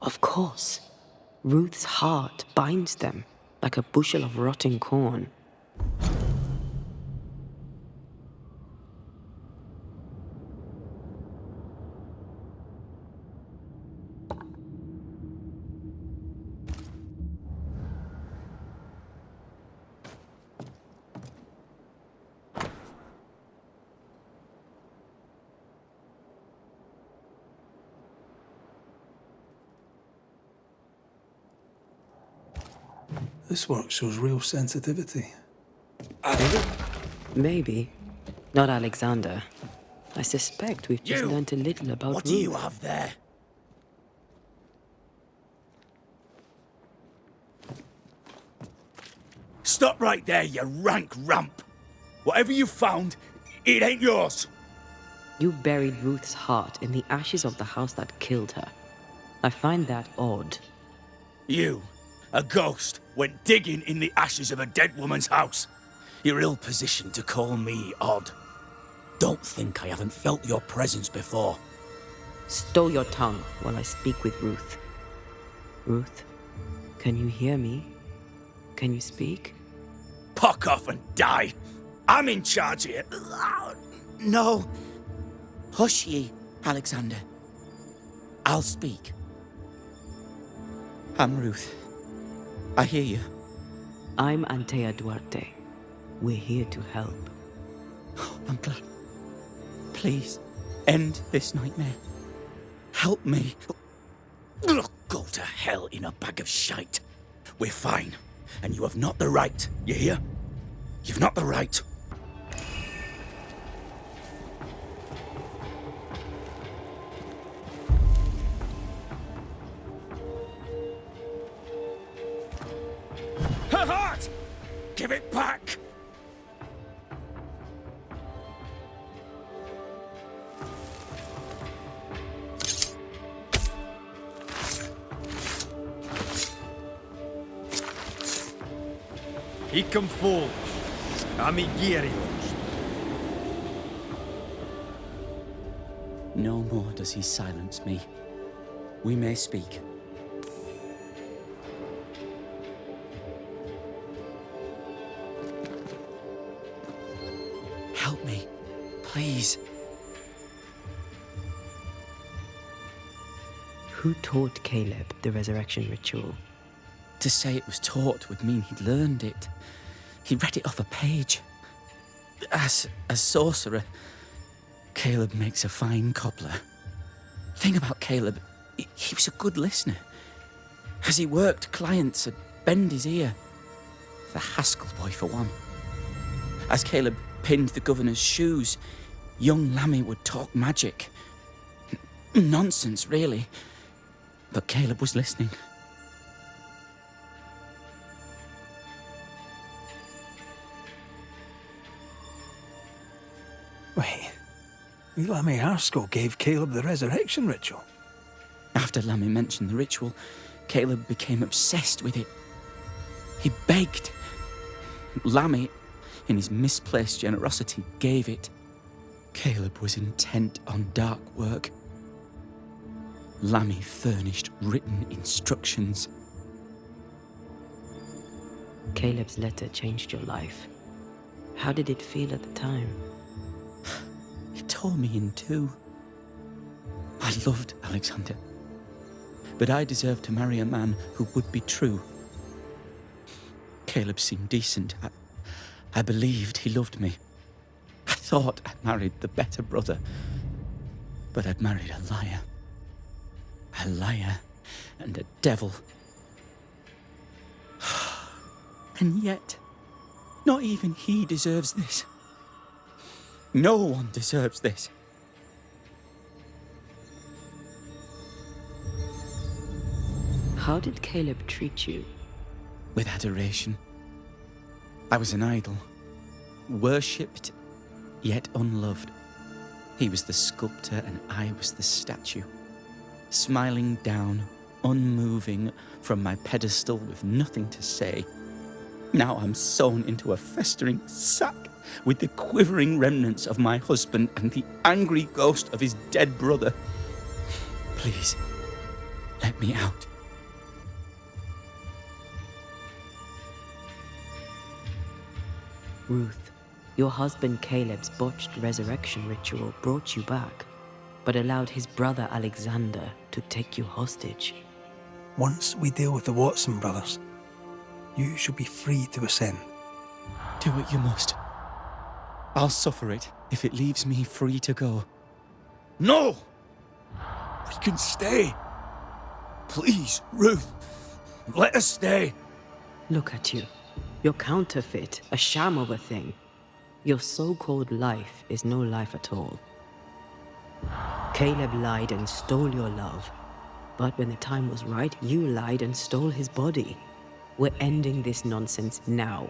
Of course. Ruth's heart binds them like a bushel of rotting corn. This work shows real sensitivity. Maybe. Not Alexander. I suspect we've just learnt a little about What Ruth. do you have there? Stop right there, you rank ramp. Whatever you found, it ain't yours. You buried Ruth's heart in the ashes of the house that killed her. I find that odd. You, a ghost, went digging in the ashes of a dead woman's house. You're ill-positioned to call me odd. Don't think I haven't felt your presence before. Stow your tongue while I speak with Ruth. Ruth, can you hear me? Can you speak? Pock off and die. I'm in charge here. No. Hush ye, Alexander. I'll speak. I'm Ruth. I hear you. I'm Antea Duarte. We're here to help. I'm glad. Please, end this nightmare. Help me. Ugh, go to hell in a bag of shite. We're fine, and you have not the right, you hear? You've not the right. Her heart! Give it back! Icum fools, amigirios. No more does he silence me. We may speak. Help me, please. Who taught Caleb the resurrection ritual? To say it was taught would mean he'd learned it. He read it off a page. As a sorcerer, Caleb makes a fine cobbler. Thing about Caleb, he was a good listener. As he worked, clients had bent his ear. The Haskell boy, for one. As Caleb pinned the governor's shoes, young Lammy would talk magic. Nonsense, really. But Caleb was listening. Wait, Lammy Haskell gave Caleb the resurrection ritual? After Lammy mentioned the ritual, Caleb became obsessed with it. He begged. Lammy, in his misplaced generosity, gave it. Caleb was intent on dark work. Lammy furnished written instructions. Caleb's letter changed your life. How did it feel at the time? It tore me in two. I loved Alexander, but I deserved to marry a man who would be true. Caleb seemed decent. I believed he loved me. I thought I'd married the better brother, but I'd married a liar. A liar and a devil. And yet, not even he deserves this. No one deserves this. How did Caleb treat you? With adoration. I was an idol, worshipped, yet unloved. He was the sculptor and I was the statue, smiling down, unmoving from my pedestal with nothing to say. Now I'm sewn into a festering sack with the quivering remnants of my husband and the angry ghost of his dead brother. Please, let me out. Ruth, your husband Caleb's botched resurrection ritual brought you back, but allowed his brother Alexander to take you hostage. Once we deal with the Watson brothers, you shall be free to ascend. Do what you must. I'll suffer it if it leaves me free to go. No! We can stay. Please, Ruth, let us stay. Look at you. You're counterfeit, a sham of a thing. Your so-called life is no life at all. Caleb lied and stole your love. But when the time was right, you lied and stole his body. We're ending this nonsense now.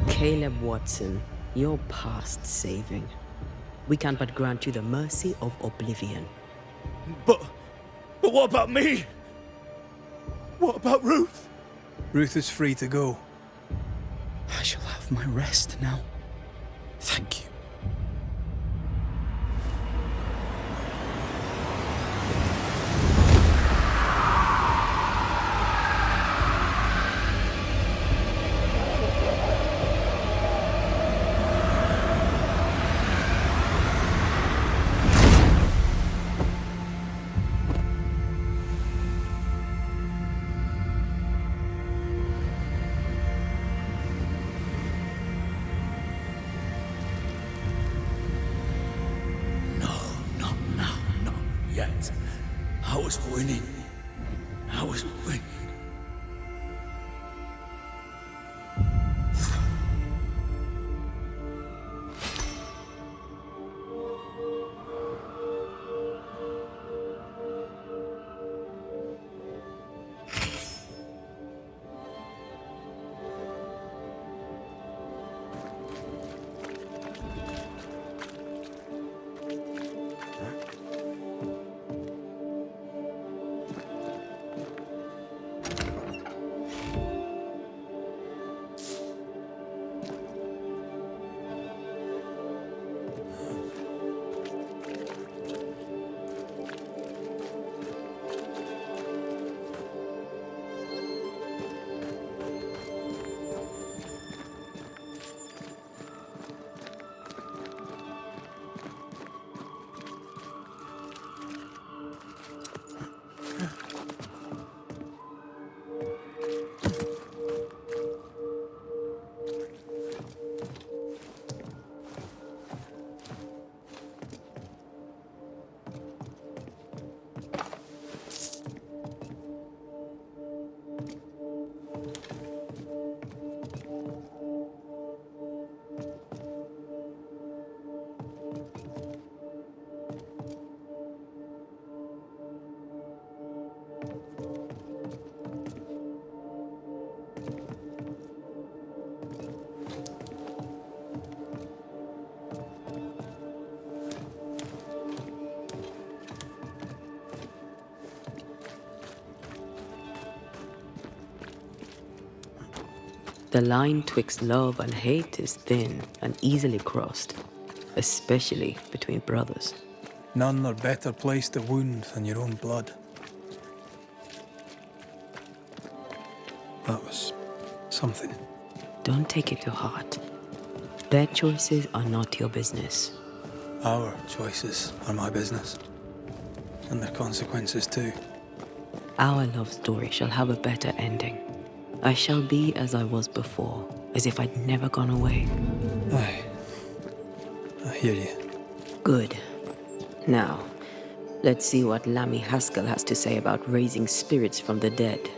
Caleb Watson, you're past saving. We can but grant you the mercy of oblivion. But what about me? What about Ruth? Ruth is free to go. I shall have my rest now. Thank you. Yet. I was winning. I was winning. The line twixt love and hate is thin and easily crossed, especially between brothers. None are better placed to wound than your own blood. That was something. Don't take it to heart. Their choices are not your business. Our choices are my business. And their consequences too. Our love story shall have a better ending. I shall be as I was before, as if I'd never gone away. Aye. I hear you. Good. Now, let's see what Lammy Haskell has to say about raising spirits from the dead.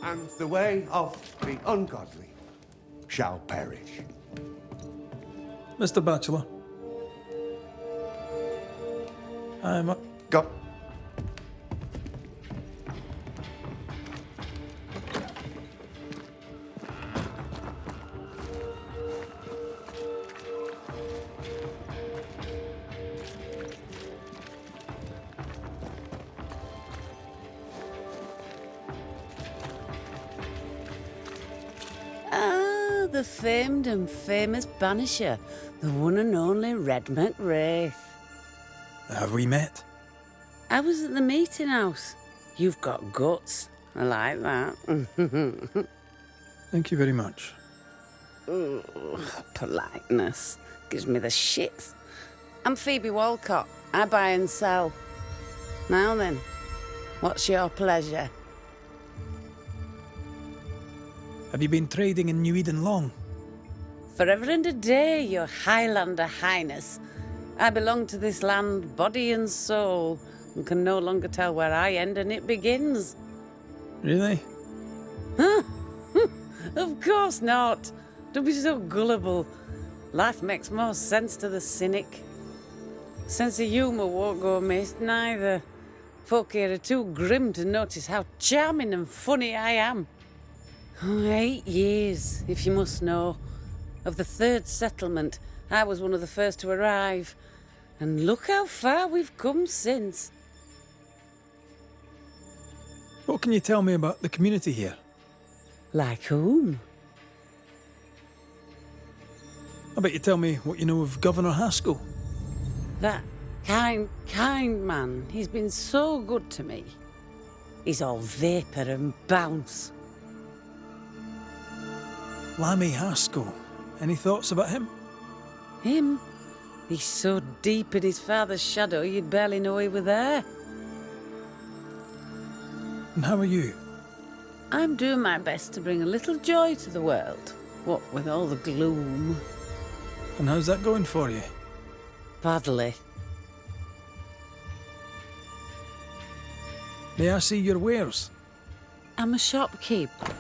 and the way of the ungodly shall perish. Mr. Bachelor. I'm... Go. Ah, the famed and famous Banisher, the one and only Red McWraith. Have we met? I was at the meeting house. You've got guts. I like that. Thank you very much. Ugh, politeness gives me the shits. I'm Phoebe Walcott. I buy and sell. Now then, what's your pleasure? Have you been trading in New Eden long? Forever and a day, your Highlander Highness. I belong to this land, body and soul, and can no longer tell where I end and it begins. Really? Huh? Of course not. Don't be so gullible. Life makes more sense to the cynic. Sense of humour won't go amiss, neither. Folk here are too grim to notice how charming and funny I am. 8 years, if you must know. Of the third settlement, I was one of the first to arrive. And look how far we've come since. What can you tell me about the community here? Like whom? I bet you tell me what you know of Governor Haskell. That kind man. He's been so good to me. He's all vapour and bounce. Lammy Haskell. Any thoughts about him? Him? He's so deep in his father's shadow you'd barely know he were there. And how are you? I'm doing my best to bring a little joy to the world. What with all the gloom. And how's that going for you? Badly. May I see your wares? I'm a shopkeeper.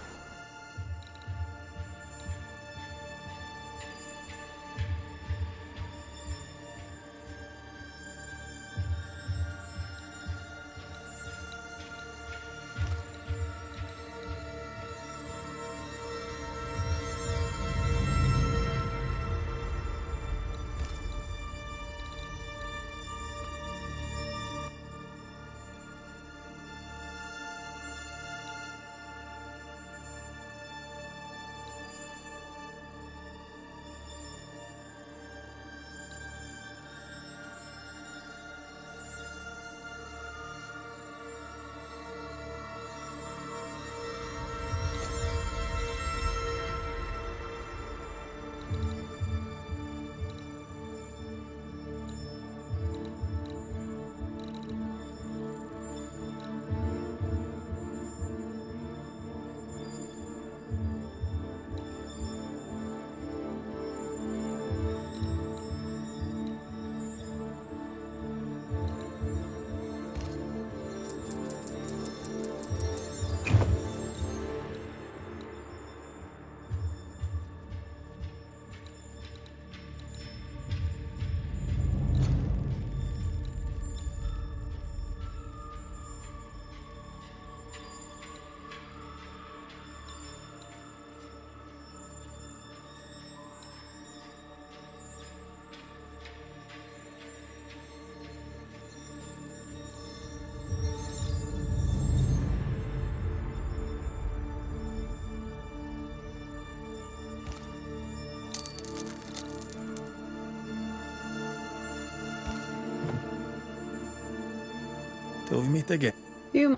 Till we meet again. You...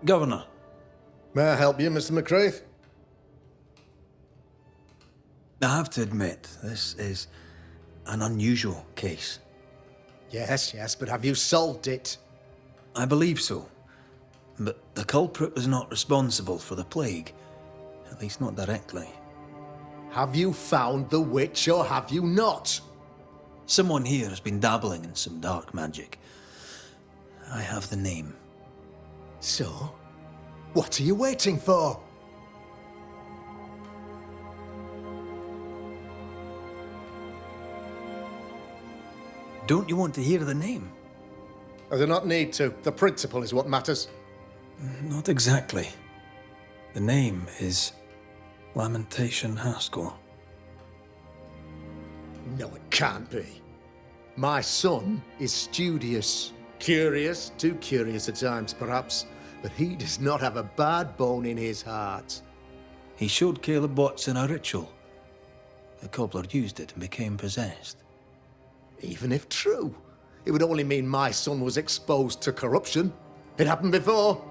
Governor. May I help you, Mr. McCraith? I have to admit, this is an unusual case. Yes, but have you solved it? I believe so. But the culprit was not responsible for the plague. At least not directly. Have you found the witch or have you not? Someone here has been dabbling in some dark magic. I have the name. So? What are you waiting for? Don't you want to hear the name? I do not need to. The principle is what matters. Not exactly. The name is Lamentation Haskell. No, it can't be. My son is studious. Curious, too curious at times, perhaps. But he does not have a bad bone in his heart. He showed Caleb Watson a ritual. The cobbler used it and became possessed. Even if true, it would only mean my son was exposed to corruption. It happened before.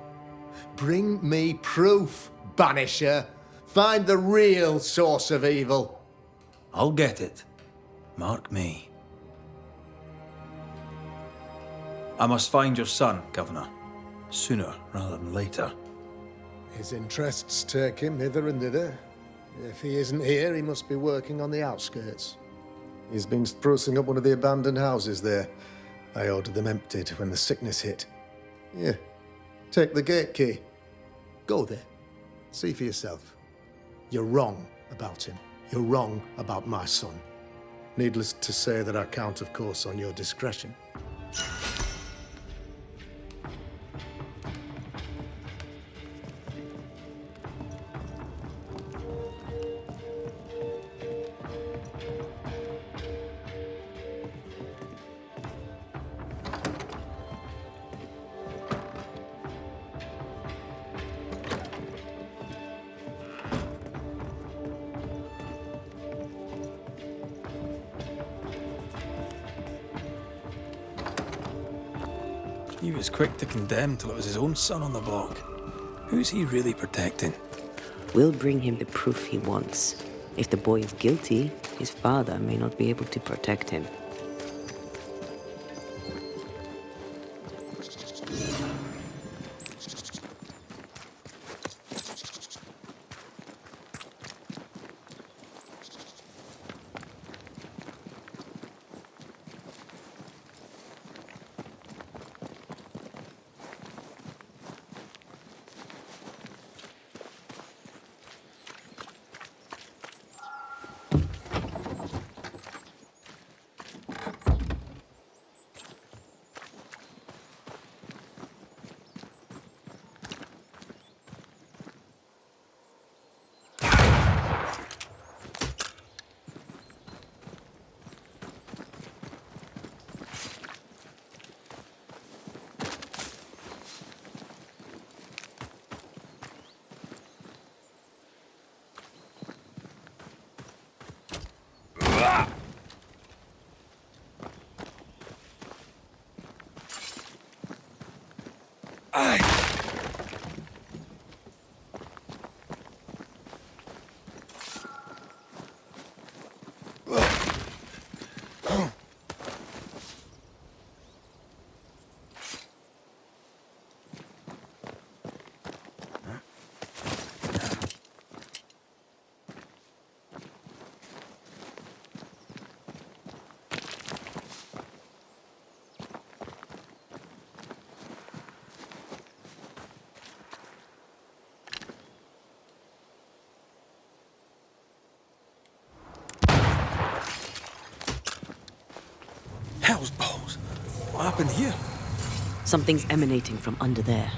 Bring me proof, Banisher. Find the real source of evil. I'll get it. Mark me. I must find your son, Governor. Sooner rather than later. His interests take him hither and thither. If he isn't here, he must be working on the outskirts. He's been sprucing up one of the abandoned houses there. I ordered them emptied when the sickness hit. Here, take the gate key. Go there. See for yourself. You're wrong about him. You're wrong about my son. Needless to say that I count, of course, on your discretion. He was quick to condemn till it was his own son on the block. Who's he really protecting? We'll bring him the proof he wants. If the boy is guilty, his father may not be able to protect him. Hell's balls! What happened here? Something's emanating from under there.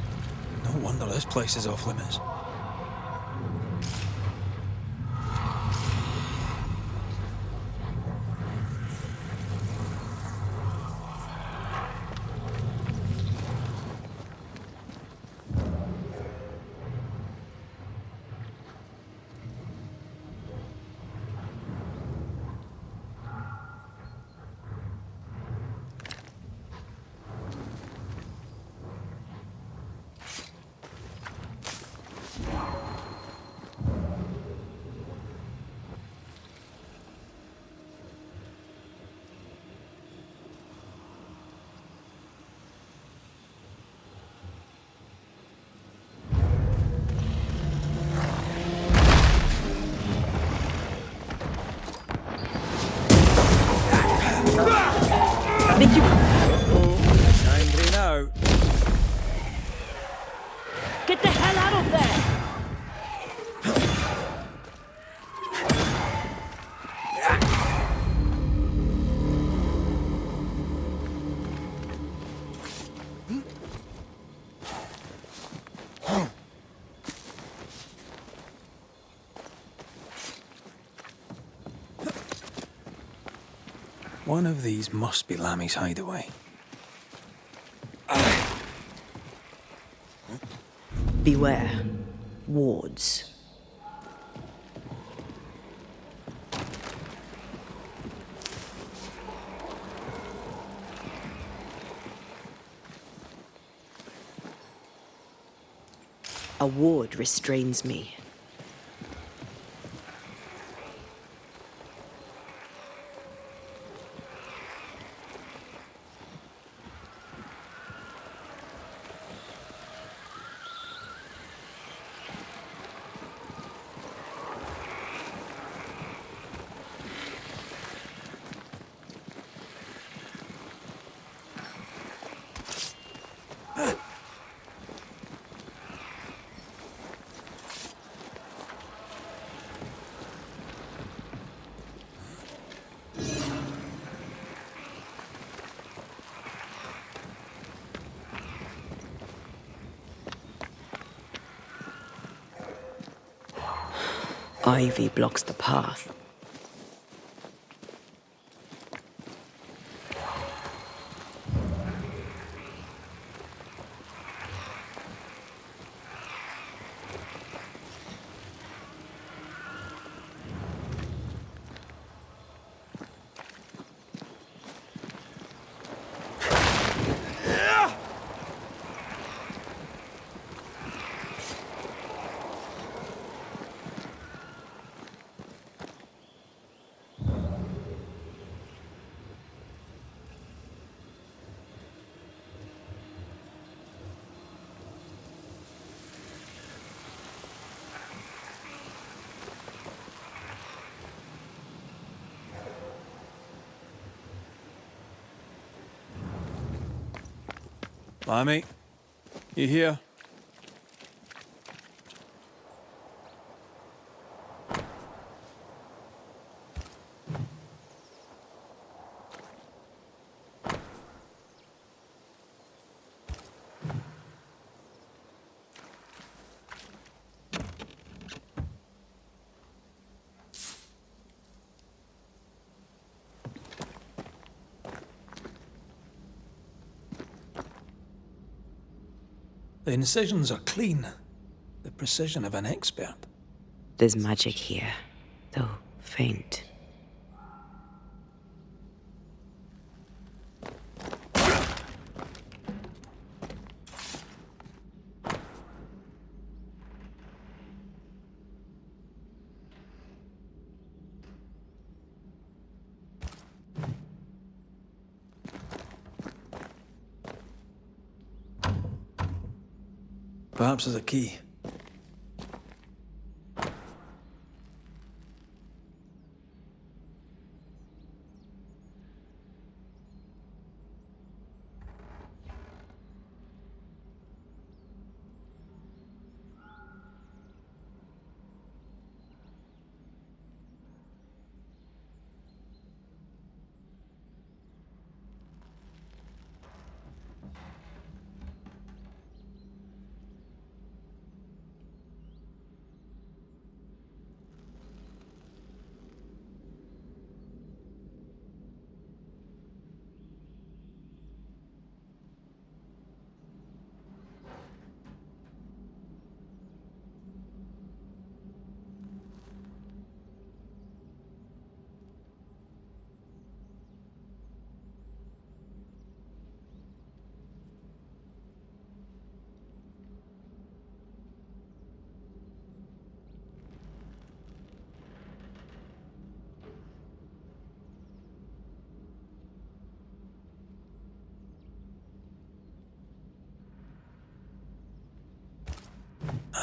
No wonder this place is off limits. One of these must be Lammy's hideaway. Beware. Wards. A ward restrains me. Ivy blocks the path. Lammy, you here? The incisions are clean. The precision of an expert. There's magic here, though faint. Perhaps there's a key.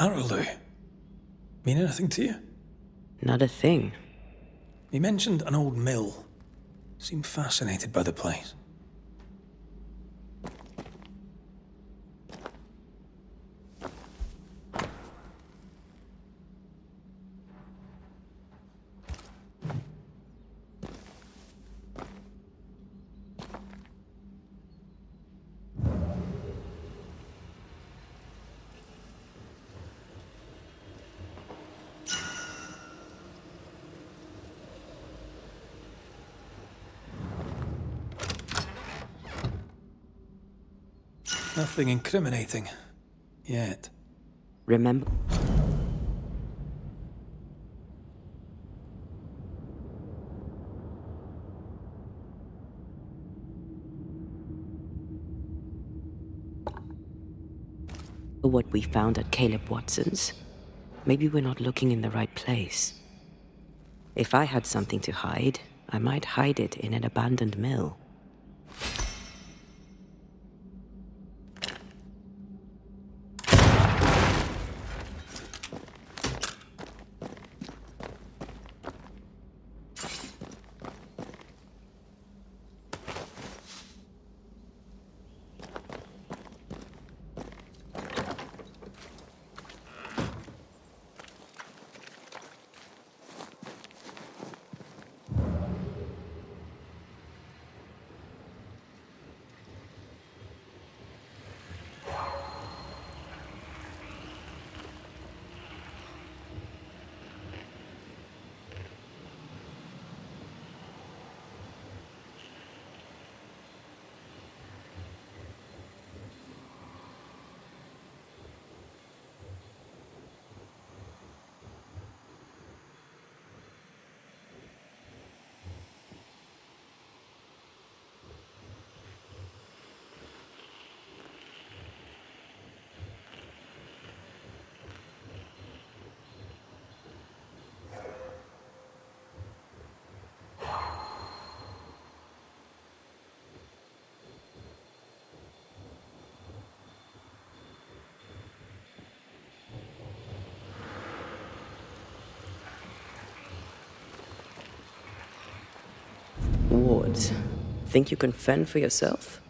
Harrowloo. Mean anything to you? Not a thing. He mentioned an old mill. Seemed fascinated by the place. Nothing incriminating. Yet. Remember... what we found at Caleb Watson's? Maybe we're not looking in the right place. If I had something to hide, I might hide it in an abandoned mill. Wards, think you can fend for yourself?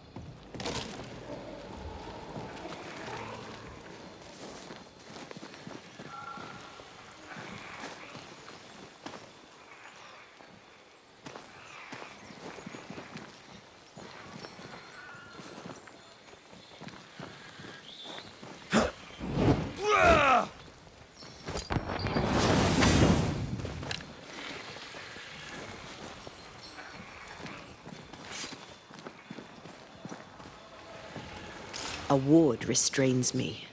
A ward restrains me.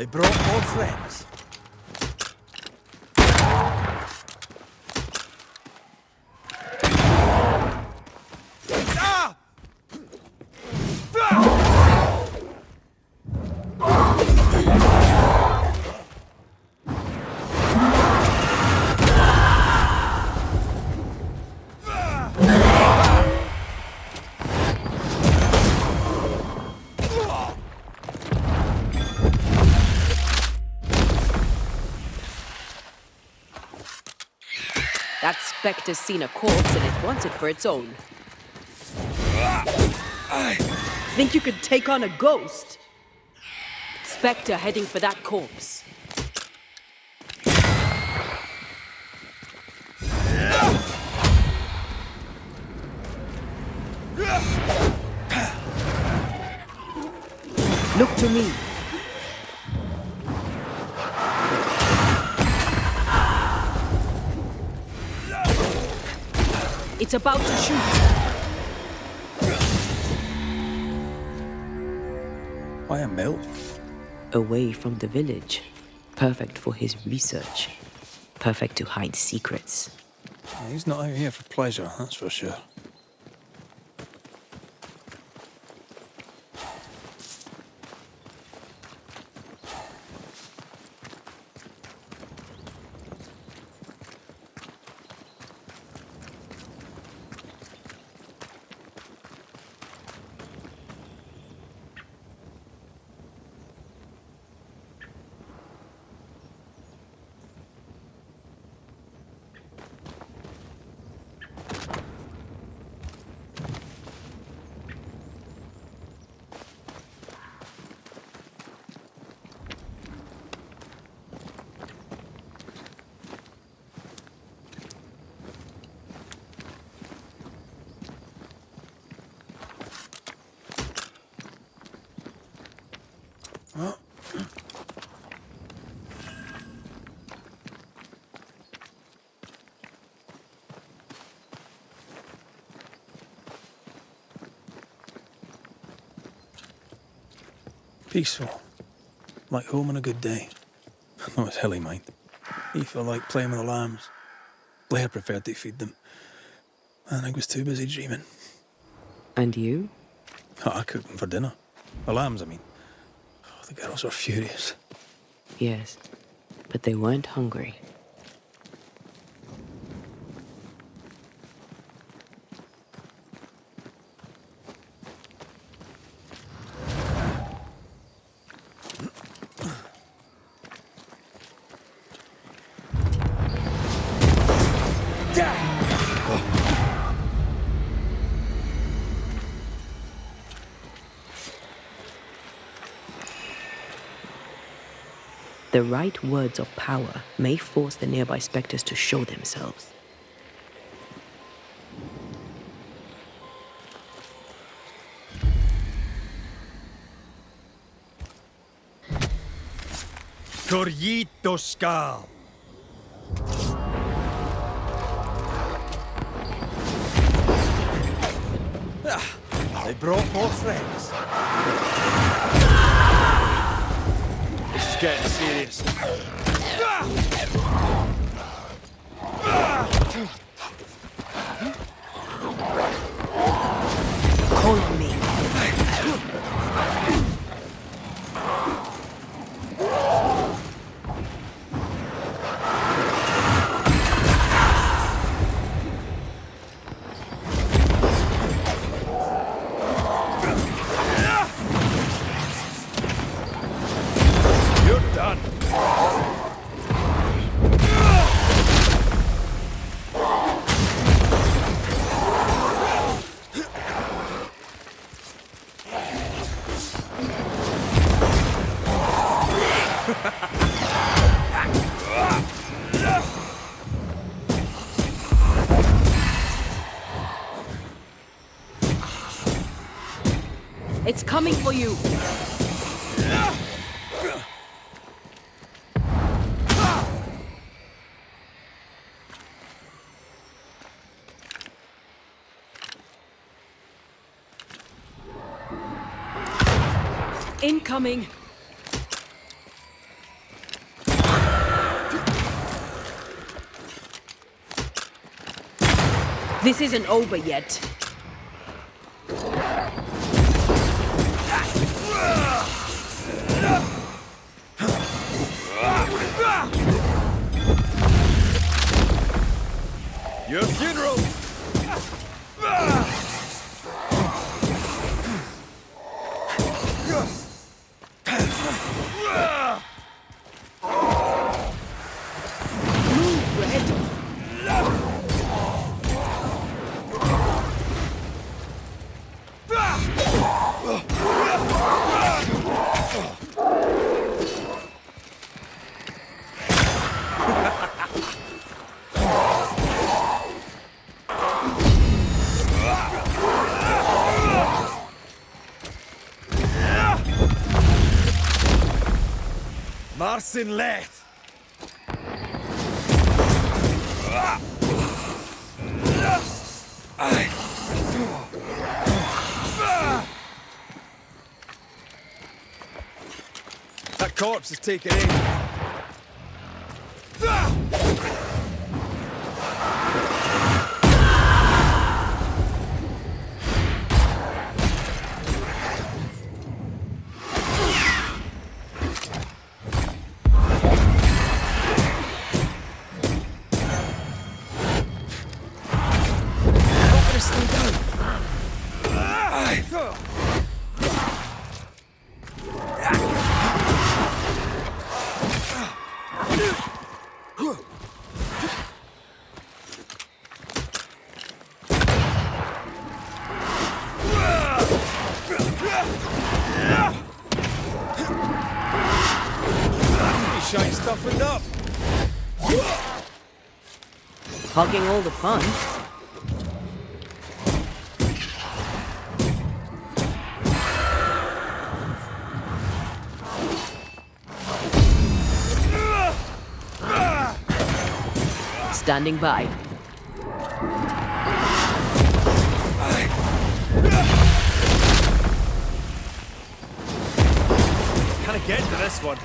They brought more friends. That specter's seen a corpse and it wants it for its own. Think you could take on a ghost? Spectre heading for that corpse. Look to me. It's about to shoot. Why a mill? Away from the village. Perfect for his research. Perfect to hide secrets. He's not out here for pleasure, that's for sure. Peaceful. Like home on a good day. No, it's hilly, mind. He felt like playing with the lambs. Blair preferred to feed them. And I was too busy dreaming. And you? Oh, I cooked them for dinner. The lambs, I mean. Oh, the girls were furious. Yes, but they weren't hungry. The right words of power may force the nearby specters to show themselves. Corrito Skal. They brought more friends. This is getting serious. Call on me. It's coming for you. Incoming. This isn't over yet. Your funeral! Move, Red. Larsen let! That corpse is taken in. Shite stuffened up. Hogging all the fun. Standing by. Can I get to this one?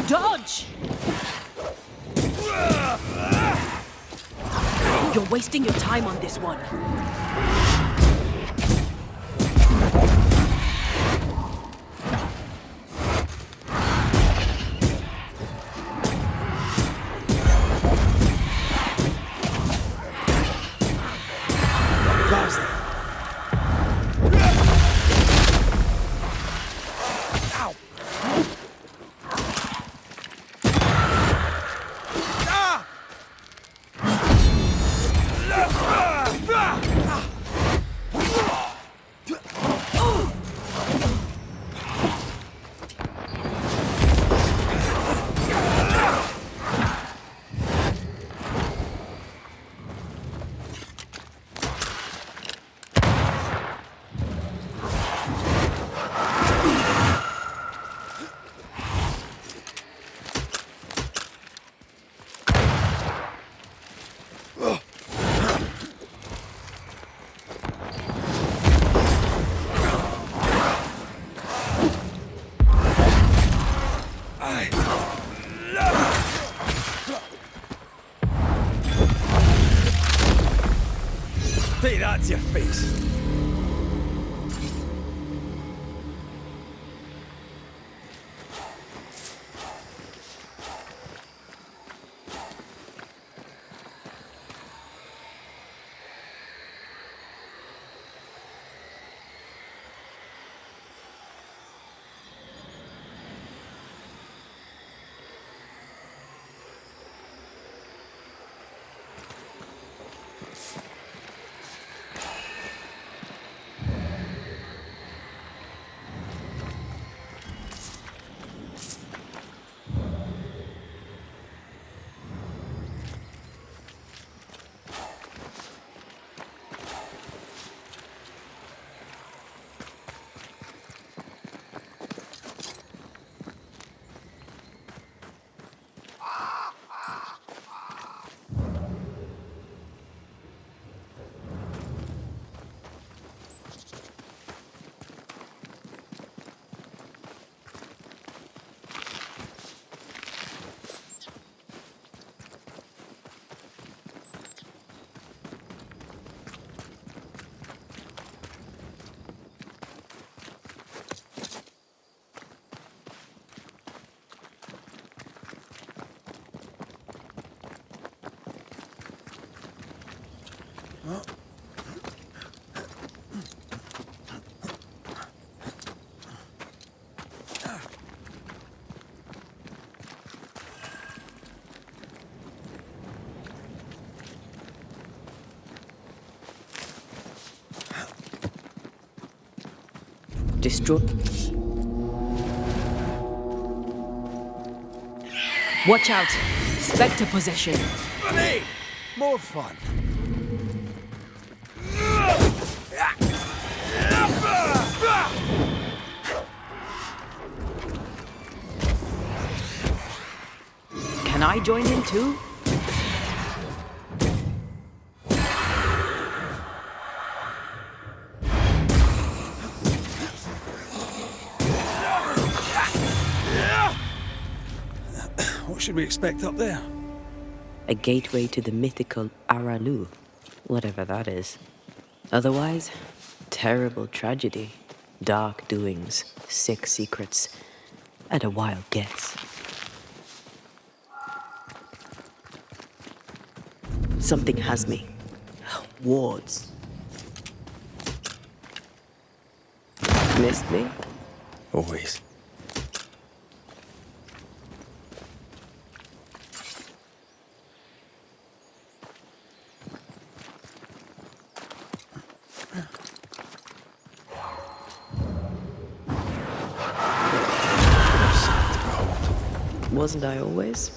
Dodge! You're wasting your time on this one. Take that to your face. Destroy. Watch out! Spectre possession. Funny! More fun. Can I join in too? What should we expect up there? A gateway to the mythical Aralu, whatever that is. Otherwise, terrible tragedy, dark doings, sick secrets, and a wild guess. Something has me. Wards. Missed me? Always. Wasn't I always?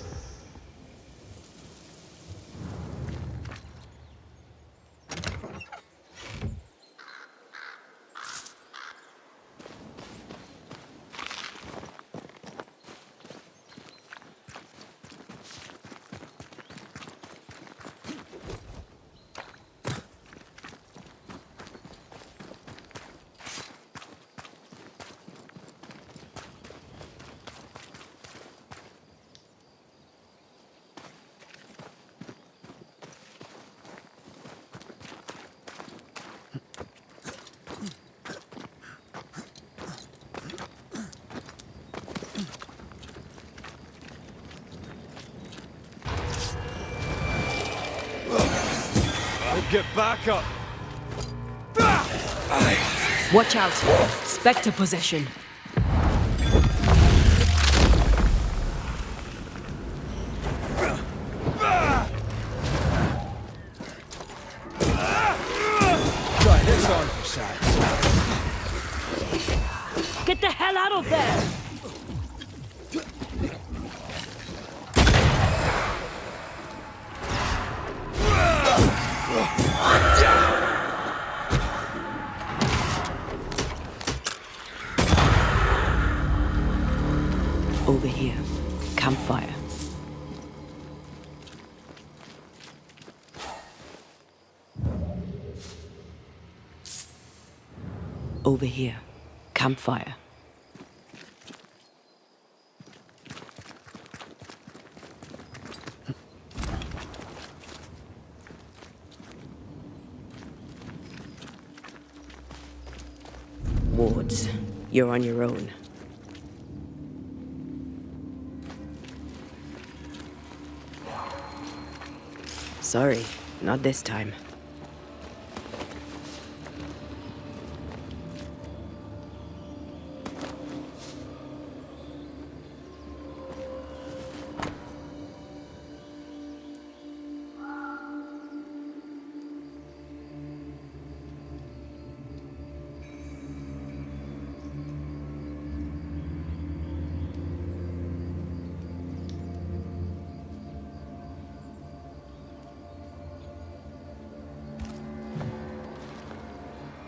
Get back up. Watch out! Spectre possession. Try this on for size. Get the hell out of there! Over here. Campfire. Over here. Campfire. Wards, you're on your own. Sorry, not this time.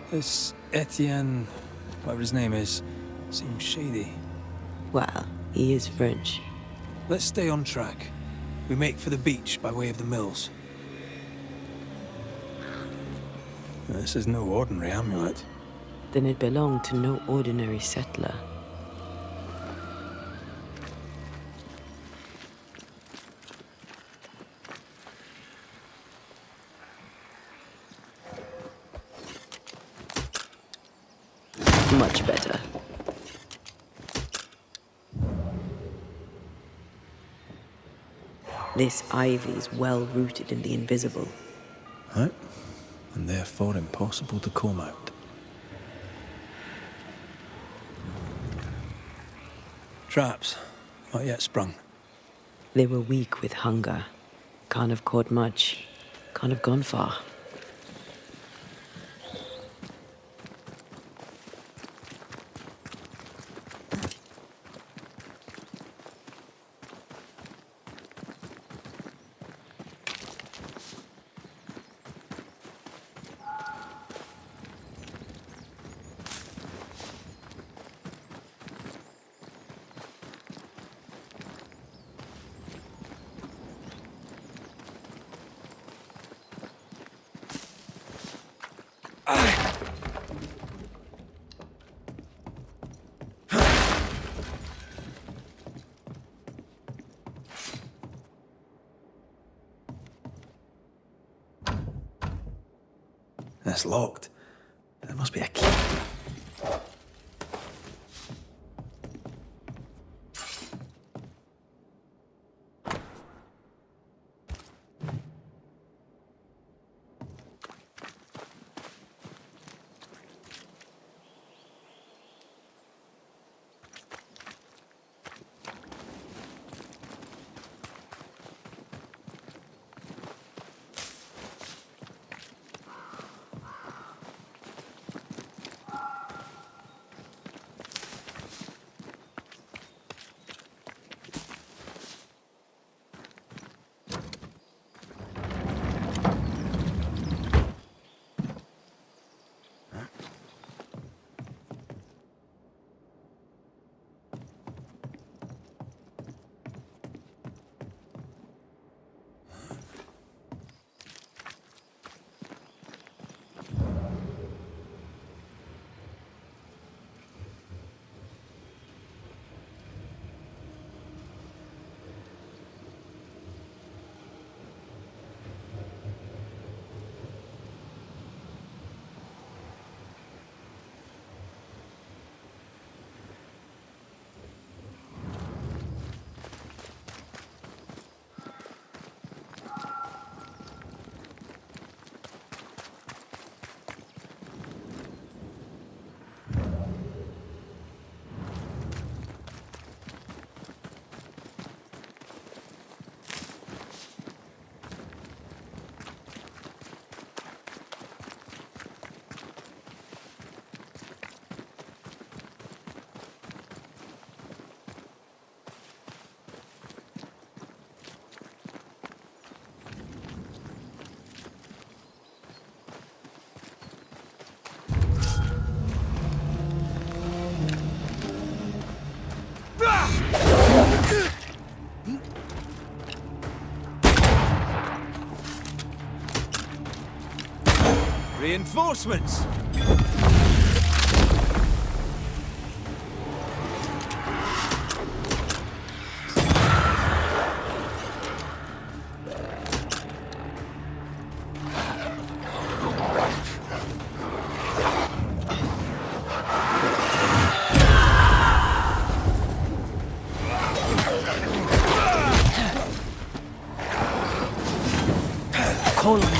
This Etienne, whatever his name is, seems shady. Well, he is French. Let's stay on track. We make for the beach by way of the mills. This is no ordinary amulet. Then it belonged to no ordinary settler. Much better. This ivy is well rooted in the invisible. Right. And therefore impossible to comb out. Traps. Not yet sprung. They were weak with hunger. Can't have caught much. Can't have gone far. It's locked. There must be a key. Reinforcements! Call on me.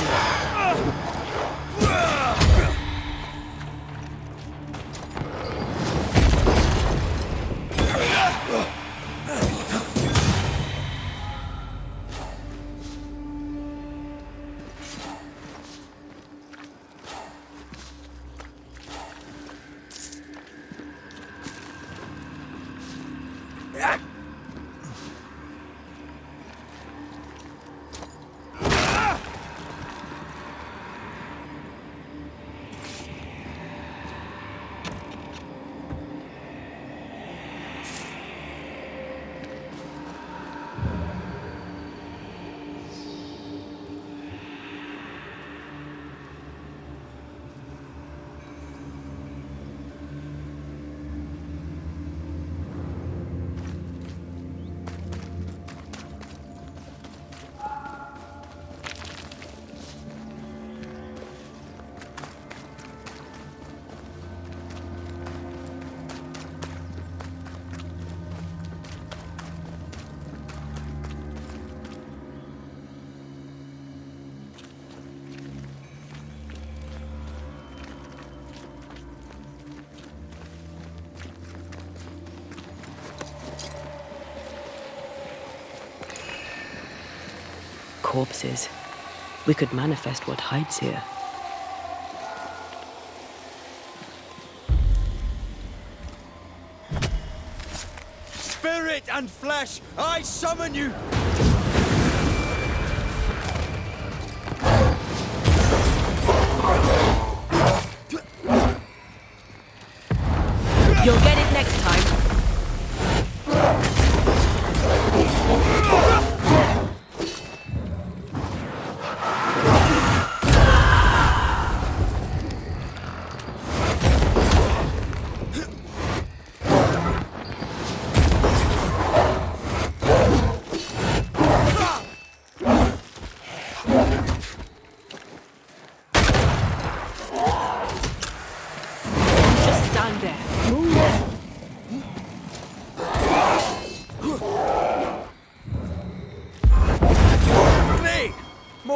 Corpses. We could manifest what hides here. Spirit and flesh, I summon you! You'll get it next time.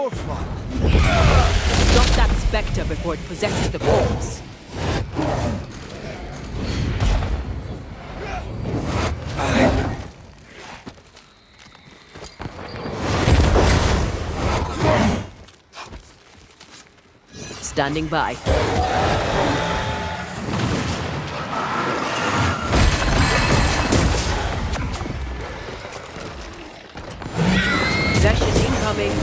your fun. Stop that spectre before it possesses the corpse. Standing by. Possession incoming.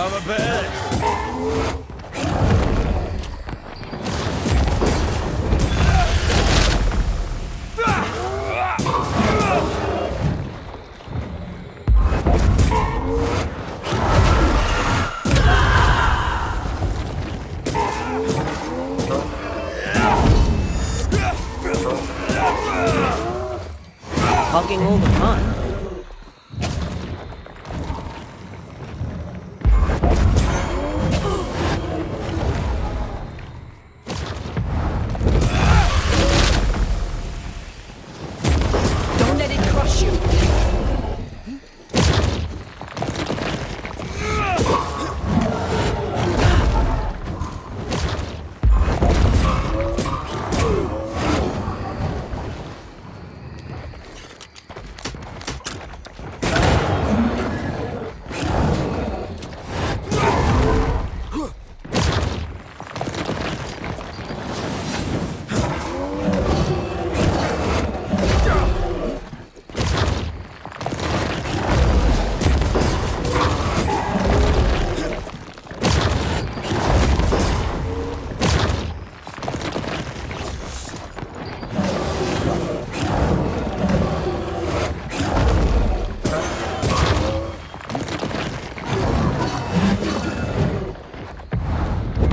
I'm a bird. Hogging all the fun. Don't let it crush you.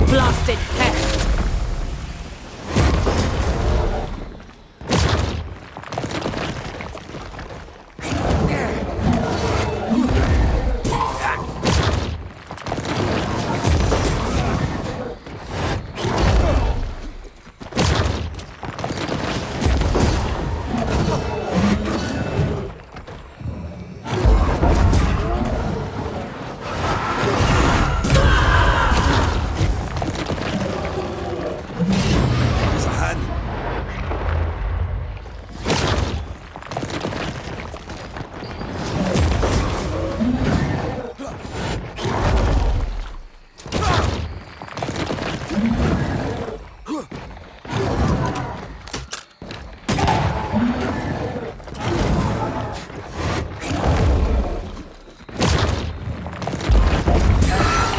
Blasted pest!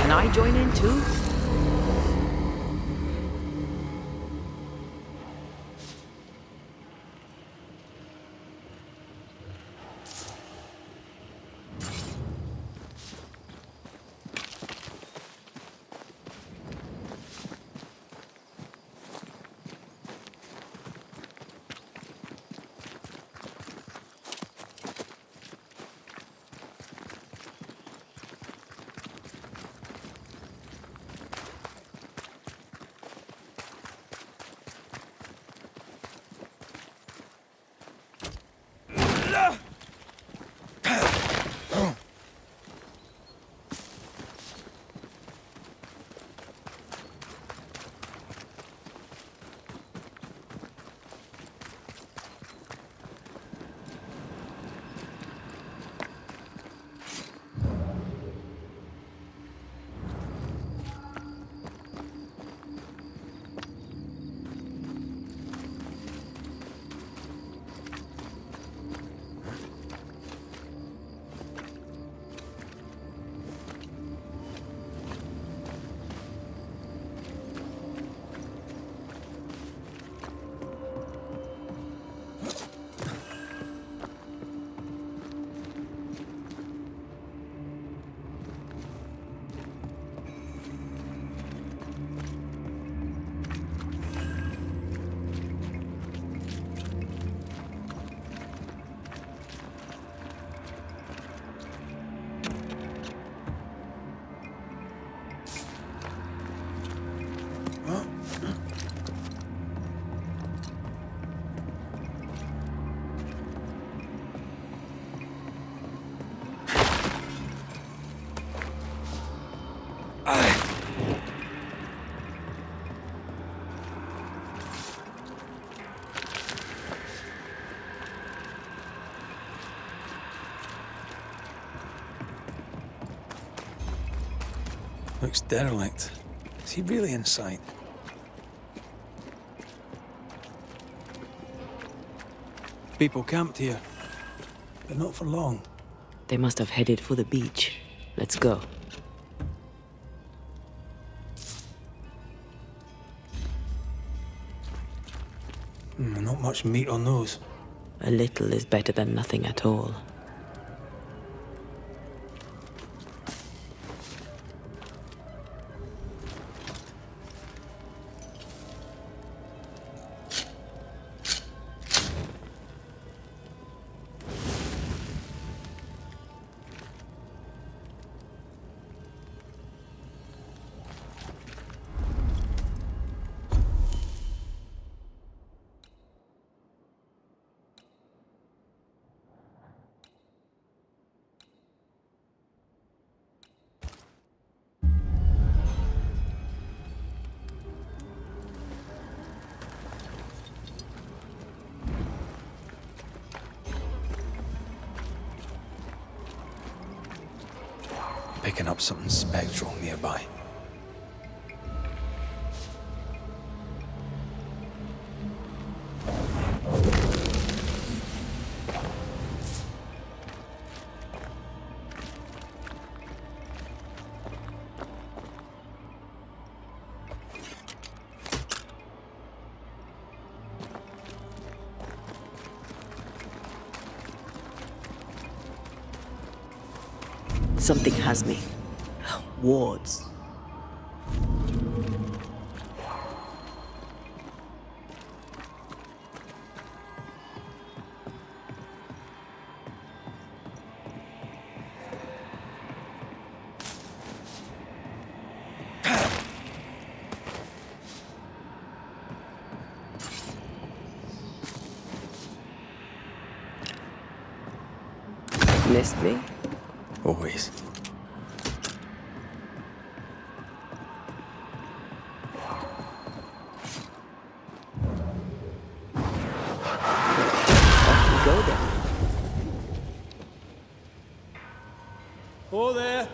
Can I join in too? Looks derelict. Is he really inside? People camped here, but not for long. They must have headed for the beach. Let's go. Not much meat on those. A little is better than nothing at all. Picking up something spectral nearby. Something has me. Wards. Missed me? Always. Go then. Oh there!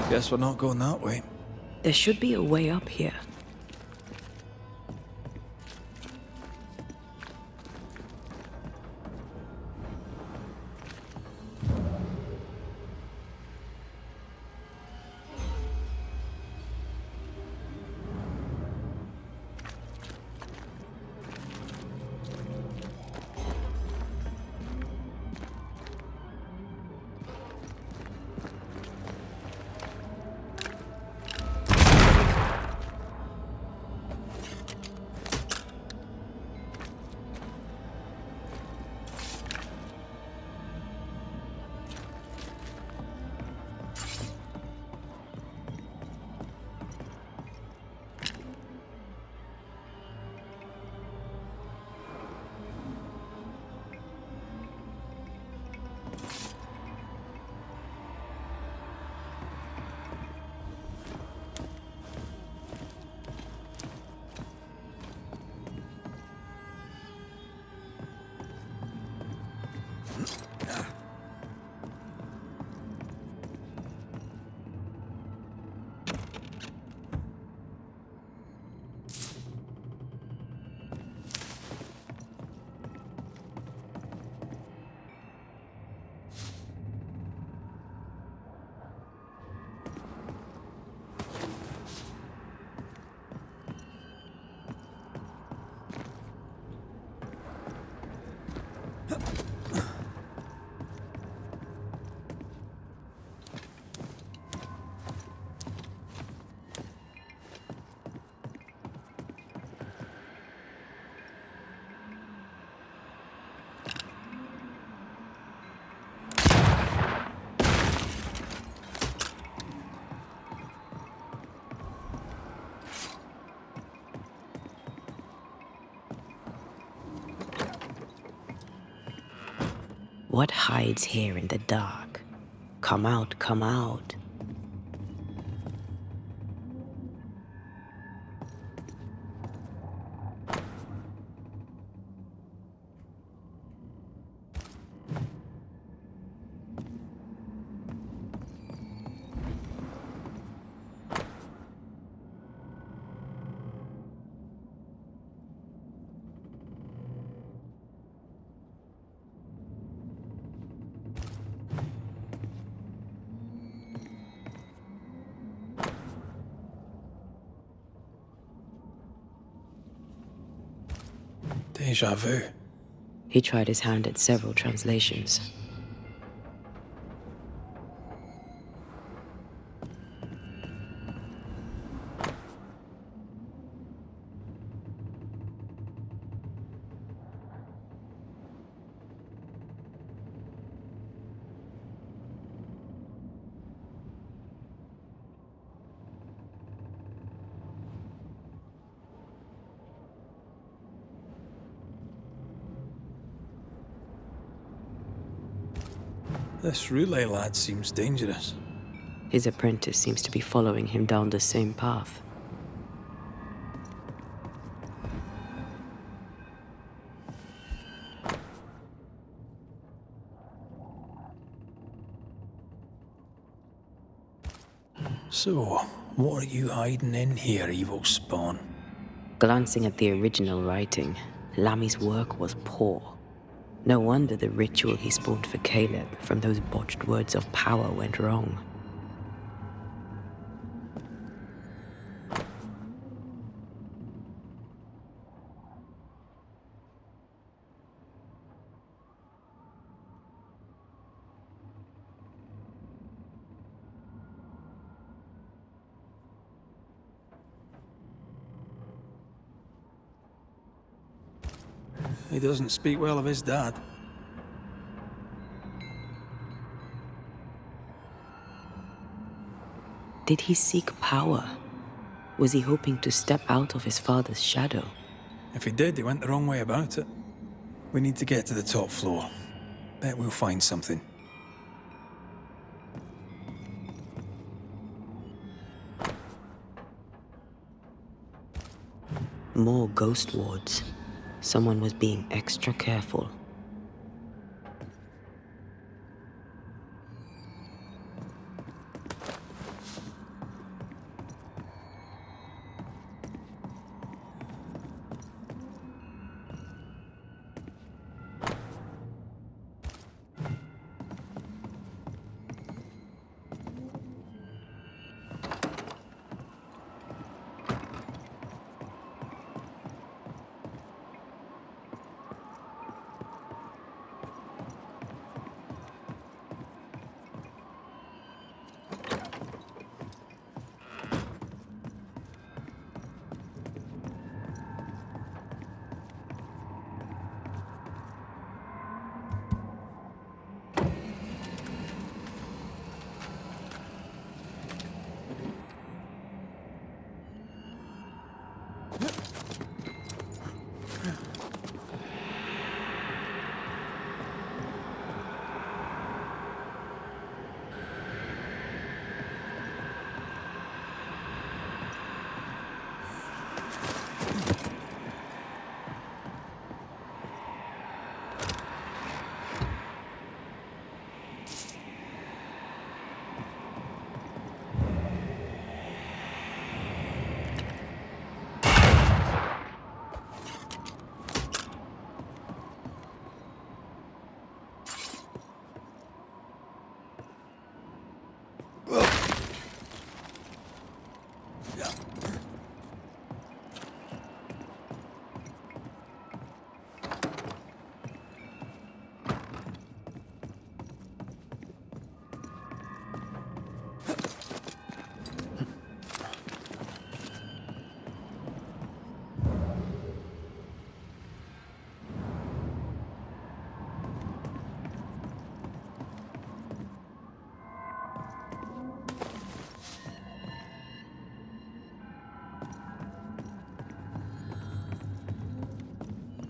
Guess we're not going that way. There should be a way up here. What hides here in the dark? Come out, come out. Deja vu. He tried his hand at several translations. This relay lad seems dangerous. His apprentice seems to be following him down the same path. So, what are you hiding in here, evil spawn? Glancing at the original writing, Lami's work was poor. No wonder the ritual he spawned for Caleb from those botched words of power went wrong. He doesn't speak well of his dad. Did he seek power? Was he hoping to step out of his father's shadow? If he did, he went the wrong way about it. We need to get to the top floor. Bet we'll find something. More ghost wards. Someone was being extra careful.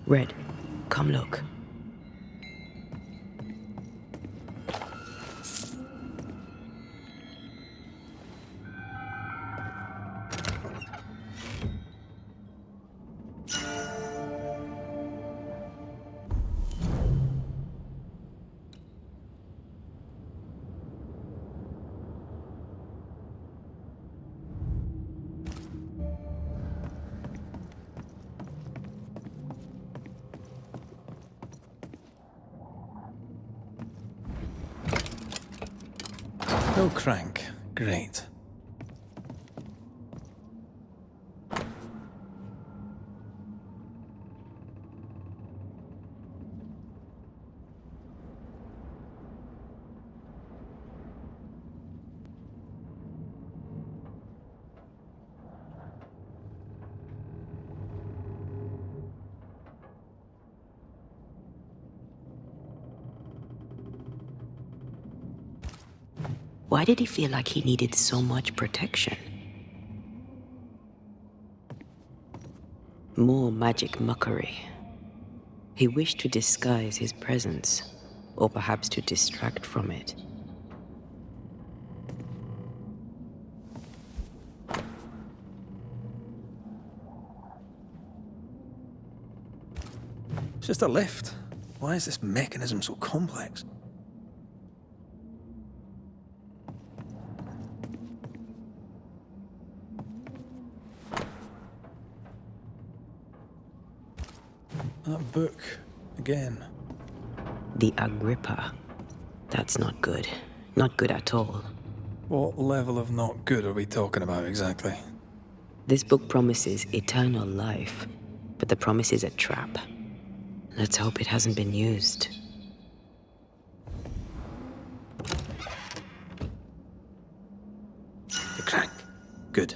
Red, come look. No crank. Great. Why did he feel like he needed so much protection? More magic muckery. He wished to disguise his presence, or perhaps to distract from it. It's just a lift. Why is this mechanism so complex? That book, again. The Agrippa. That's not good. Not good at all. What level of not good are we talking about exactly? This book promises eternal life, but the promise is a trap. Let's hope it hasn't been used. The crank. Good.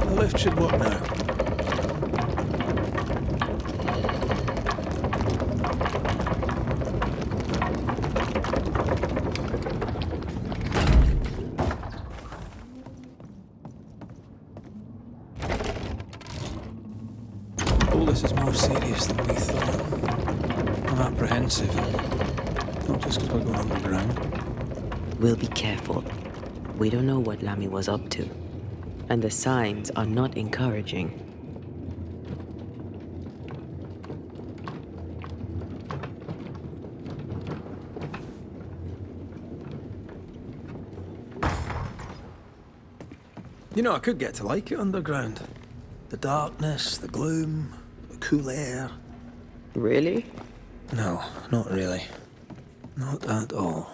The lift should work now. All this is more serious than we thought. I'm apprehensive. Not just because we're going underground. We'll be careful. We don't know what Lammy was up to. And the signs are not encouraging. You know, I could get to like it underground. The darkness, the gloom, the cool air. Really? No, not really. Not at all.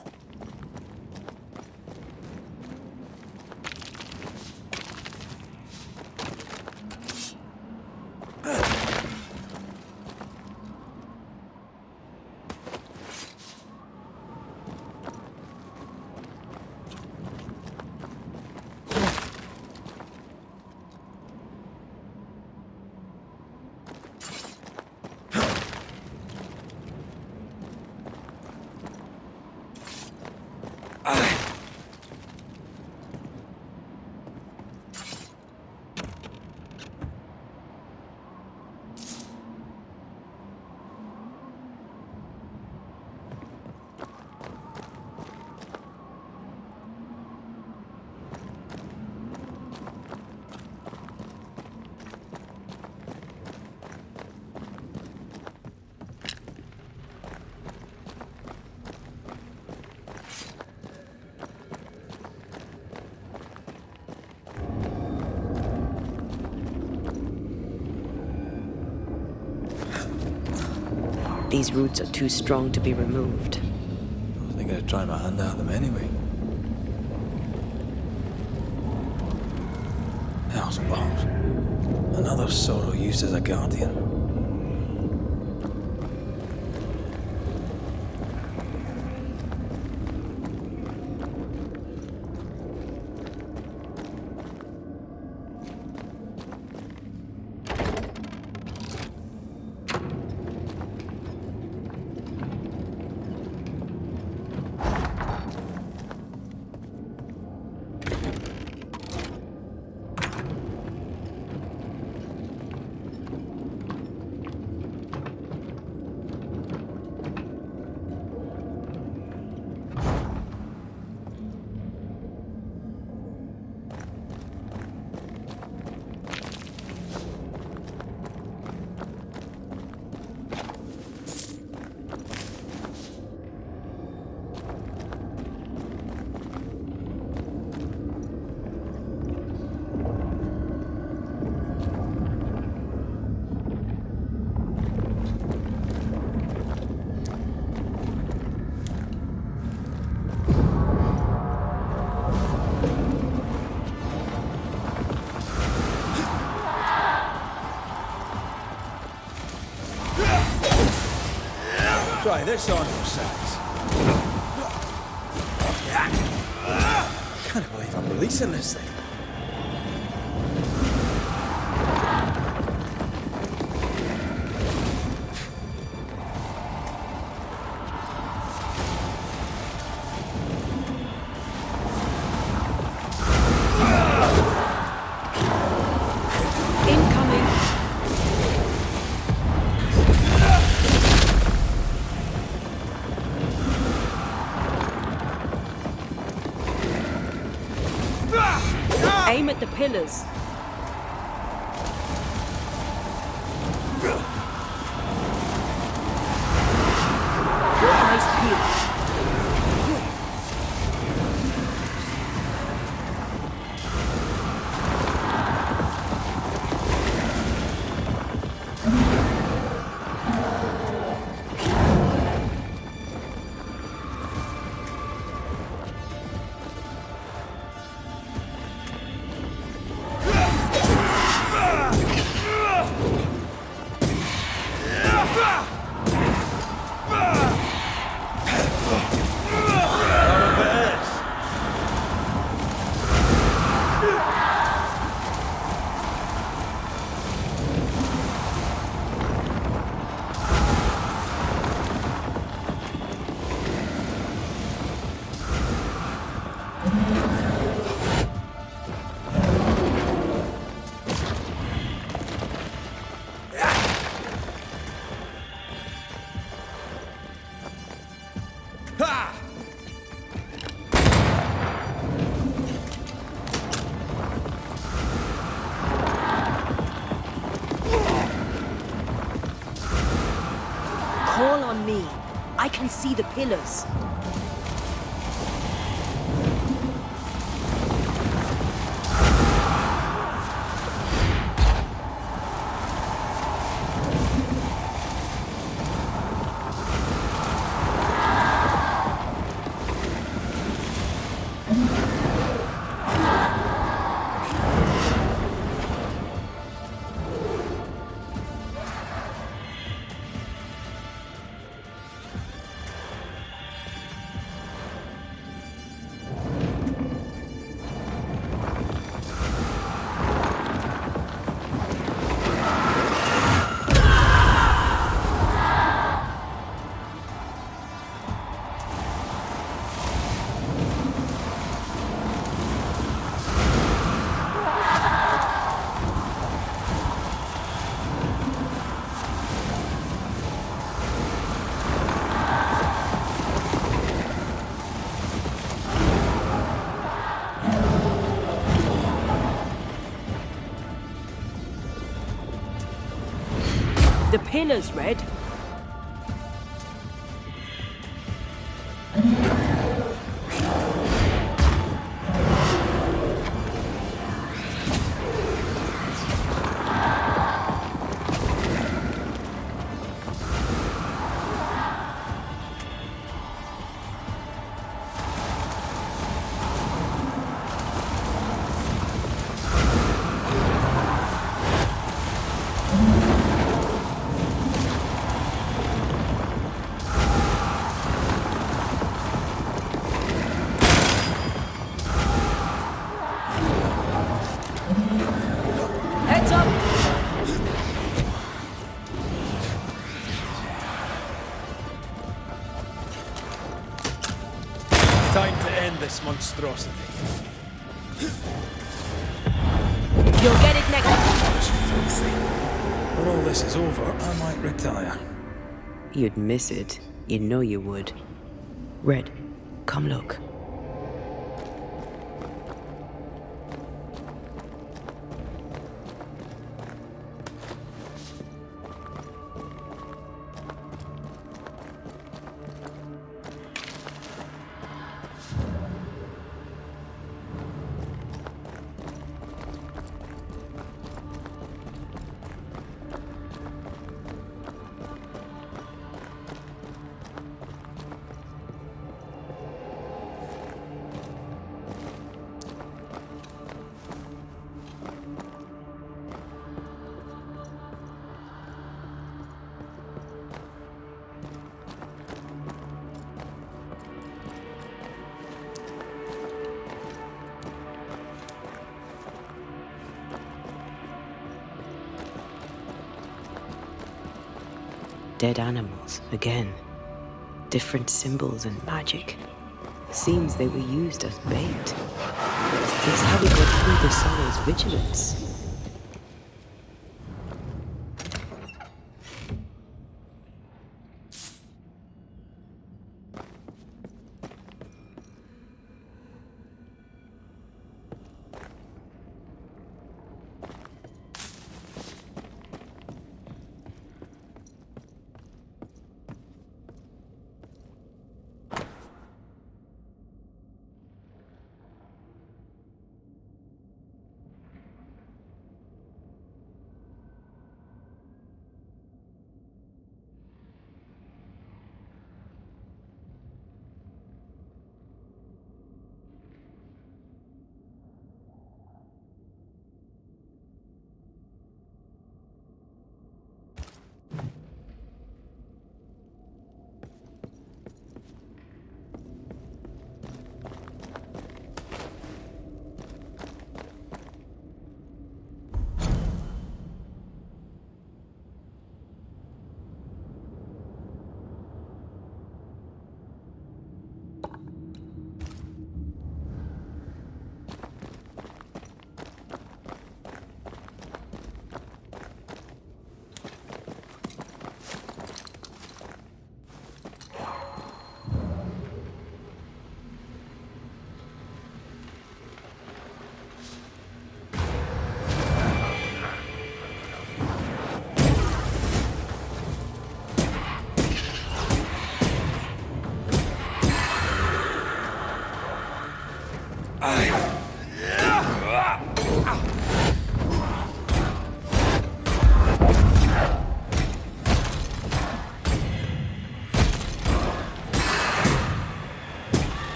These roots are too strong to be removed. I was thinking of trying my hand at them anyway. Hell's balls. Another sorrow used as a guardian. this on your sides. Can't believe I'm releasing this thing. Aim at the pillars. Eyes peeled. Call on me. I can see the pillars. The pillars, Red. Heads up! Time to end this monstrosity. You'll get it next time. When all this is over, I might retire. You'd miss it. You know you would. Red, come look. Dead animals, again. Different symbols and magic. Seems they were used as bait. Is this how we got through the Sorrow's vigilance?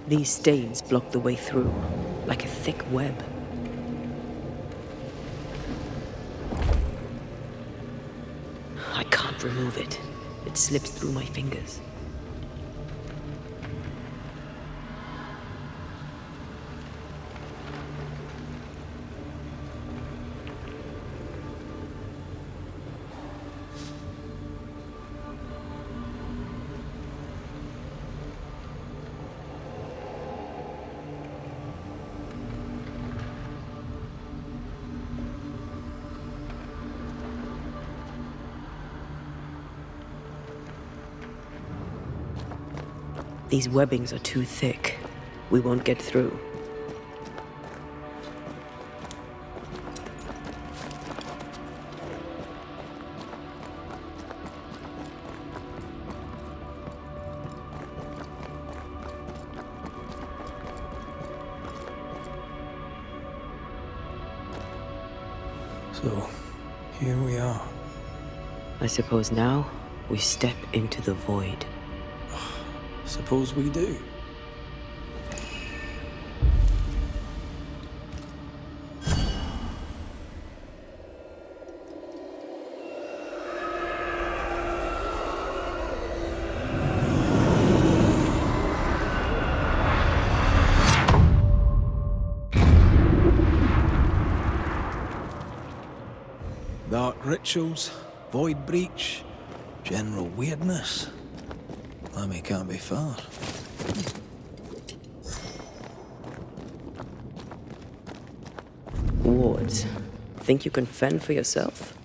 These stains block the way through, like a thick web. I can't remove it. It slips through my fingers. These webbings are too thick. We won't get through. So, here we are. I suppose now we step into the void. Suppose we do. Dark rituals, void breach, general weirdness. Lemmy can't be far. Wards, think you can fend for yourself?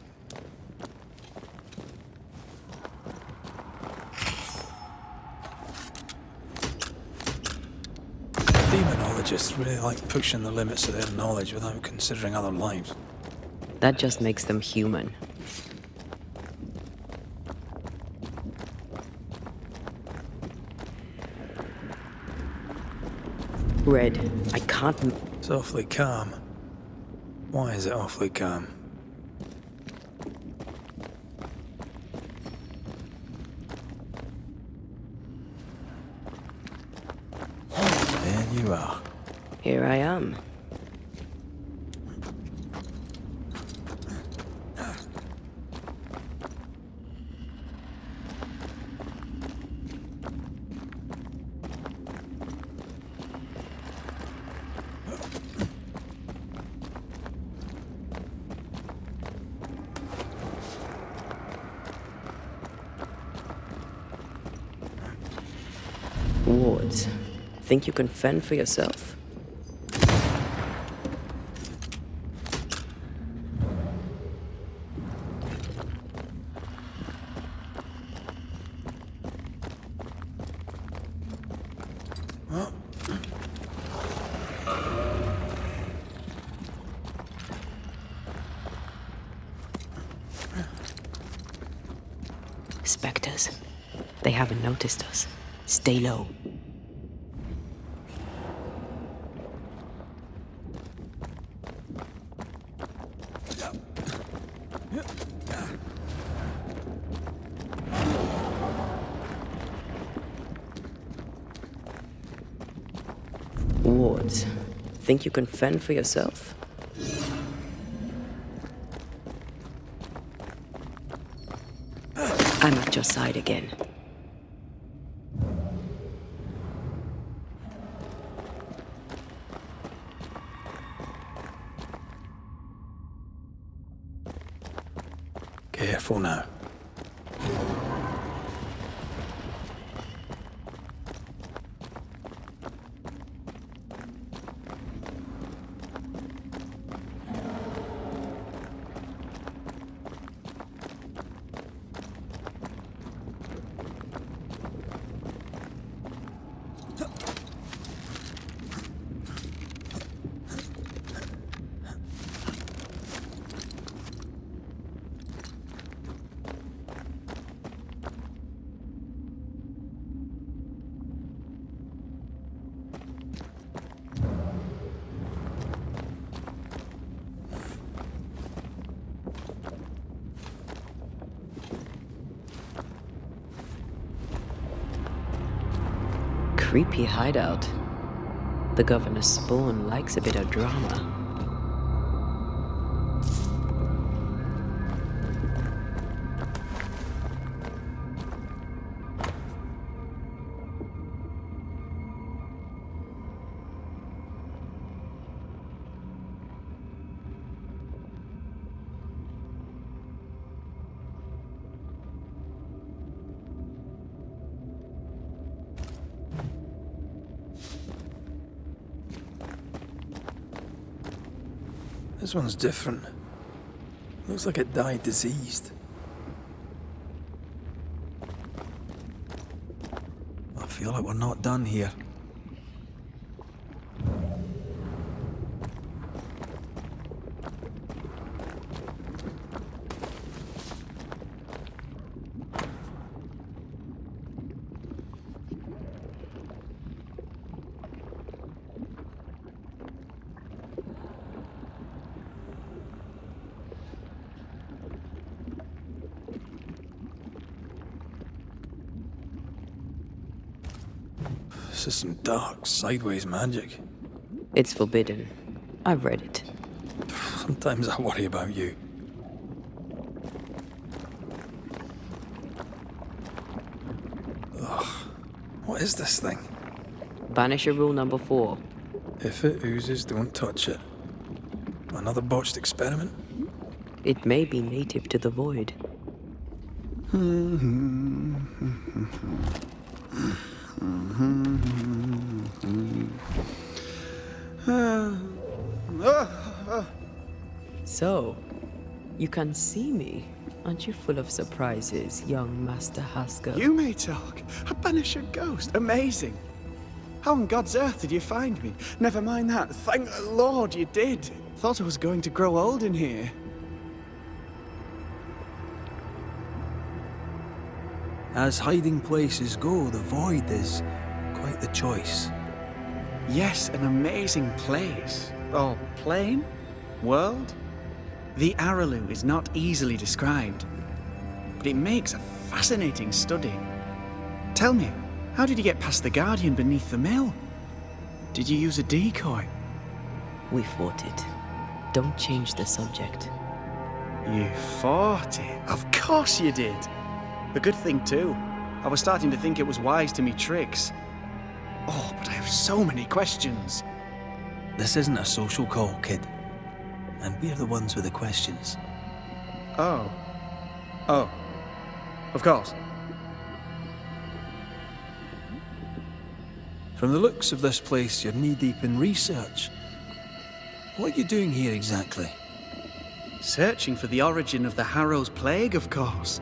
Demonologists really like pushing the limits of their knowledge without considering other lives. That just makes them human. Red, I can't... It's awfully calm. Why is it awfully calm? There you are. Here I am. Wards, think you can fend for yourself? Spectres. They haven't noticed us. Stay low. Wards, think you can fend for yourself? I'm at your side again. Careful now. Creepy hideout. The governor's spawn likes a bit of drama. This one's different. Looks like it died diseased. I feel like we're not done here. This is some dark, sideways magic. It's forbidden. I've read it. Sometimes I worry about you. Ugh. What is this thing? Banisher rule number 4. If it oozes, don't touch it. Another botched experiment? It may be native to the void. So, you can see me. Aren't you full of surprises, young Master Haskell? You may talk. A Banisher ghost. Amazing. How on God's earth did you find me? Never mind that. Thank the Lord you did. Thought I was going to grow old in here. As hiding places go, the void is quite the choice. Yes, an amazing place. Or plane? World? The Araloo is not easily described, but it makes a fascinating study. Tell me, how did you get past the Guardian beneath the mill? Did you use a decoy? We fought it. Don't change the subject. You fought it? Of course you did. A good thing too. I was starting to think it was wise to me tricks. Oh, but I have so many questions. This isn't a social call, kid. And we're the ones with the questions. Oh. Oh. Of course. From the looks of this place, you're knee-deep in research. What are you doing here exactly? Searching for the origin of the Harrow's plague, of course.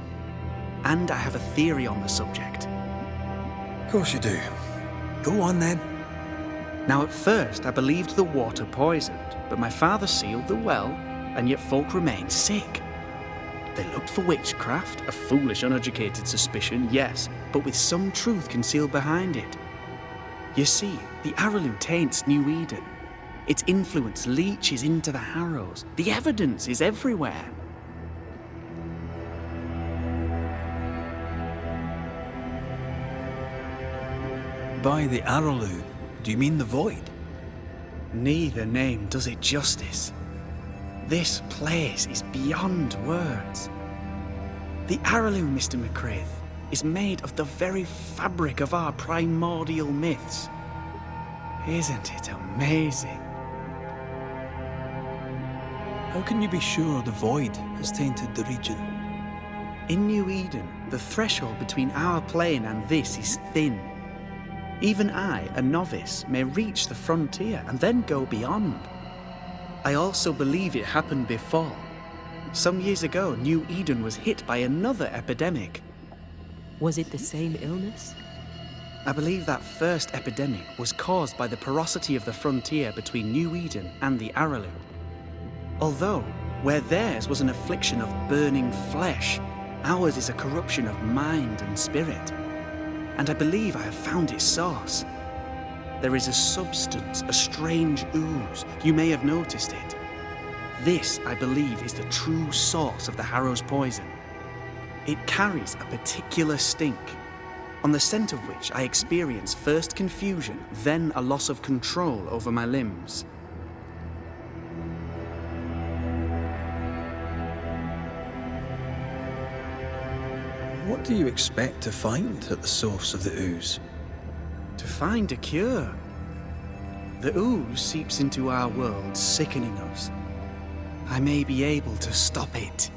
And I have a theory on the subject. Of course you do. Go on then. Now, at first, I believed the water poisoned, but my father sealed the well, and yet folk remained sick. They looked for witchcraft, a foolish, uneducated suspicion, yes, but with some truth concealed behind it. You see, the Araloo taints New Eden. Its influence leaches into the Harrows. The evidence is everywhere. By the Araloo, do you mean the Void? Neither name does it justice. This place is beyond words. The Araloo, Mr. McCraith, is made of the very fabric of our primordial myths. Isn't it amazing? How can you be sure the Void has tainted the region? In New Eden, the threshold between our plane and this is thin. Even I, a novice, may reach the frontier and then go beyond. I also believe it happened before. Some years ago, New Eden was hit by another epidemic. Was it the same illness? I believe that first epidemic was caused by the porosity of the frontier between New Eden and the Araloo. Although, where theirs was an affliction of burning flesh, ours is a corruption of mind and spirit. And I believe I have found its source. There is a substance, a strange ooze. You may have noticed it. This, I believe, is the true source of the Harrow's poison. It carries a particular stink, on the scent of which I experience first confusion, then a loss of control over my limbs. What do you expect to find at the source of the ooze? To find a cure. The ooze seeps into our world, sickening us. I may be able to stop it.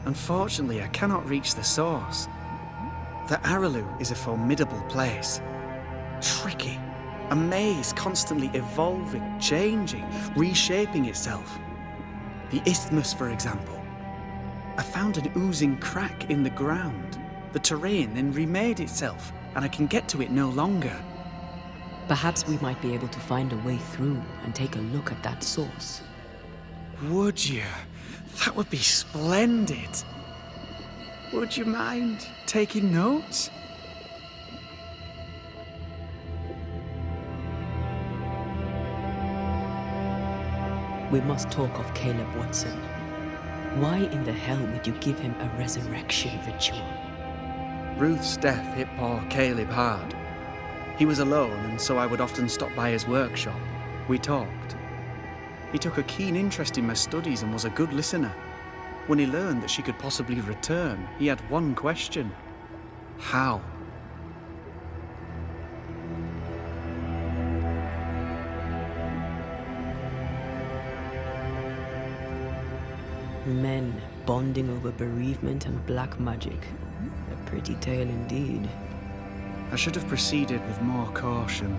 Unfortunately, I cannot reach the source. The Araloo is a formidable place. Tricky. A maze constantly evolving, changing, reshaping itself. The isthmus, for example. I found an oozing crack in the ground. The terrain then remade itself, and I can get to it no longer. Perhaps we might be able to find a way through and take a look at that source. Would you? That would be splendid. Would you mind taking notes? We must talk of Caleb Watson. Why in the hell would you give him a resurrection ritual? Ruth's death hit poor Caleb hard. He was alone, and so I would often stop by his workshop. We talked. He took a keen interest in my studies and was a good listener. When he learned that she could possibly return, he had one question. How? Men bonding over bereavement and black magic. A pretty tale indeed. I should have proceeded with more caution.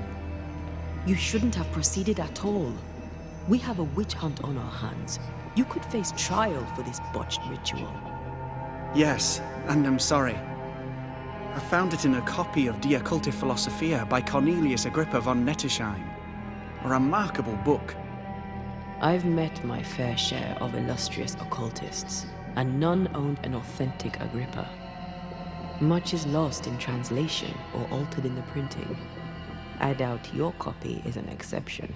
You shouldn't have proceeded at all. We have a witch hunt on our hands. You could face trial for this botched ritual. Yes, and I'm sorry. I found it in a copy of De Occulti Philosophia by Cornelius Agrippa von Nettesheim. A remarkable book. I've met my fair share of illustrious occultists, and none owned an authentic Agrippa. Much is lost in translation or altered in the printing. I doubt your copy is an exception.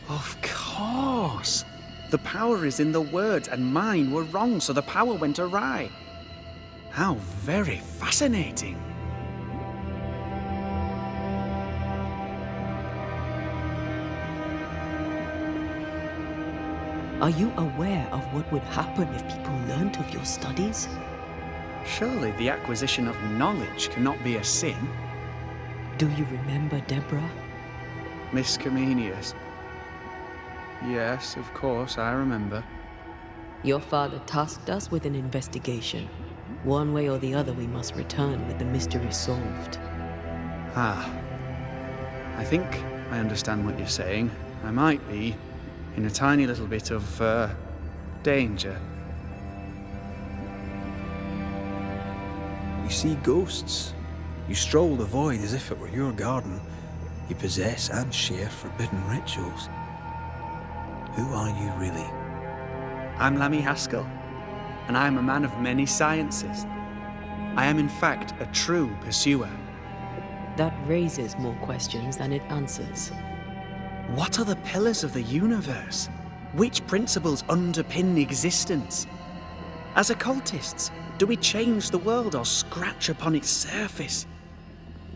Of course! The power is in the words, and mine were wrong, so the power went awry. How very fascinating! Are you aware of what would happen if people learnt of your studies? Surely the acquisition of knowledge cannot be a sin. Do you remember Deborah? Miss Comenius. Yes, of course, I remember. Your father tasked us with an investigation. One way or the other, we must return with the mystery solved. Ah. I think I understand what you're saying. I might be in a tiny little bit of, danger. You see ghosts. You stroll the void as if it were your garden. You possess and share forbidden rituals. Who are you really? I'm Lammy Haskell, and I am a man of many sciences. I am in fact a true pursuer. That raises more questions than it answers. What are the pillars of the universe? Which principles underpin existence? As occultists, do we change the world or scratch upon its surface?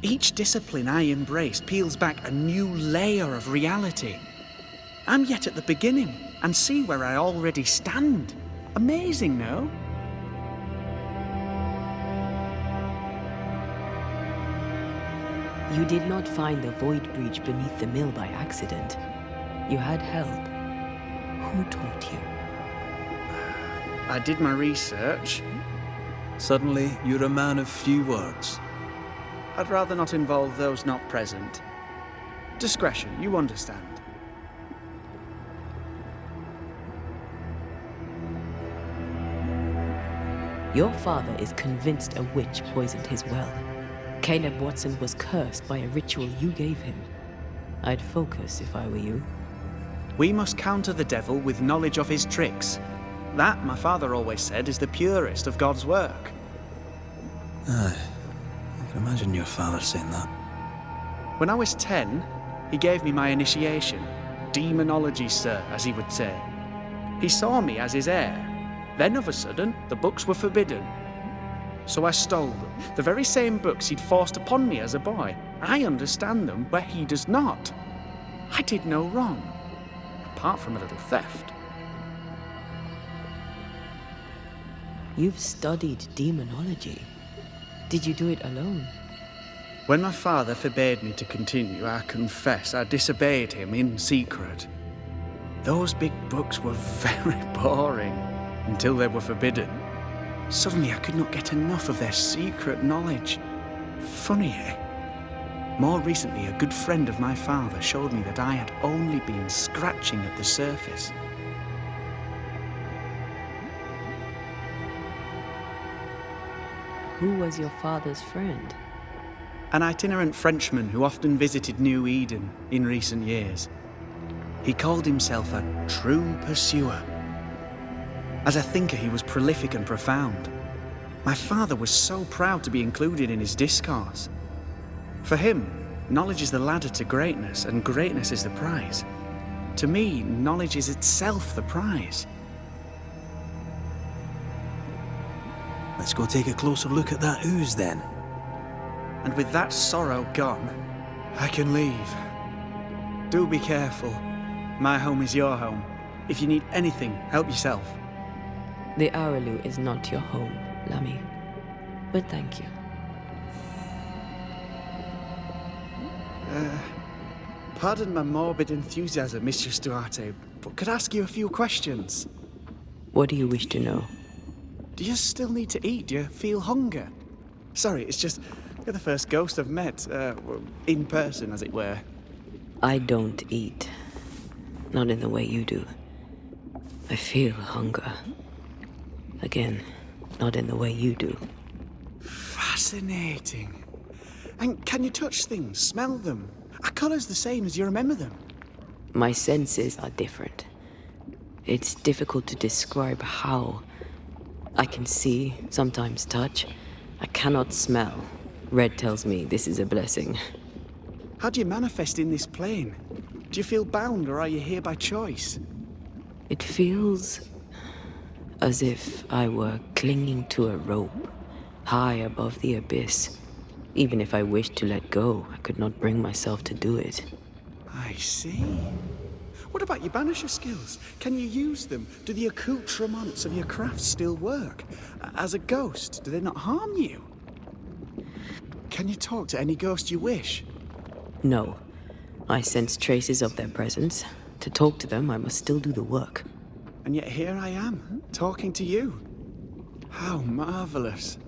Each discipline I embrace peels back a new layer of reality. I'm yet at the beginning and see where I already stand. Amazing, no? You did not find the void breach beneath the mill by accident. You had help. Who taught you? I did my research. Suddenly, you're a man of few words. I'd rather not involve those not present. Discretion, you understand. Your father is convinced a witch poisoned his well. Caleb Watson was cursed by a ritual you gave him. I'd focus if I were you. We must counter the devil with knowledge of his tricks. That, my father always said, is the purest of God's work. Aye. I can imagine your father saying that. When I was 10, he gave me my initiation. Demonology, sir, as he would say. He saw me as his heir. Then, of a sudden, the books were forbidden. So I stole them. The very same books he'd forced upon me as a boy. I understand them where he does not. I did no wrong, apart from a little theft. You've studied demonology. Did you do it alone? When my father forbade me to continue, I confess I disobeyed him in secret. Those big books were very boring until they were forbidden. Suddenly I could not get enough of their secret knowledge. Funny, eh? More recently, a good friend of my father showed me that I had only been scratching at the surface. Who was your father's friend? An itinerant Frenchman who often visited New Eden in recent years. He called himself a true pursuer. As a thinker, he was prolific and profound. My father was so proud to be included in his discourse. For him, knowledge is the ladder to greatness, and greatness is the prize. To me, knowledge is itself the prize. Let's go take a closer look at that ooze then. And with that sorrow gone, I can leave. Do be careful. My home is your home. If you need anything, help yourself. The Araloo is not your home, Lammy. But thank you. Pardon my morbid enthusiasm, Mistress Duarte, but could I ask you a few questions? What do you wish to know? Do you still need to eat? Do you feel hunger? Sorry, it's just, you're the first ghost I've met, in person, as it were. I don't eat. Not in the way you do. I feel hunger. Again, not in the way you do. Fascinating. And can you touch things, smell them? Are colours the same as you remember them? My senses are different. It's difficult to describe how. I can see, sometimes touch. I cannot smell. Red tells me this is a blessing. How do you manifest in this plane? Do you feel bound, or are you here by choice? It feels as if I were clinging to a rope, high above the abyss. Even if I wished to let go, I could not bring myself to do it. I see. What about your Banisher skills? Can you use them? Do the accoutrements of your craft still work? As a ghost, do they not harm you? Can you talk to any ghost you wish? No. I sense traces of their presence. To talk to them, I must still do the work. And yet here I am, talking to you. How marvelous.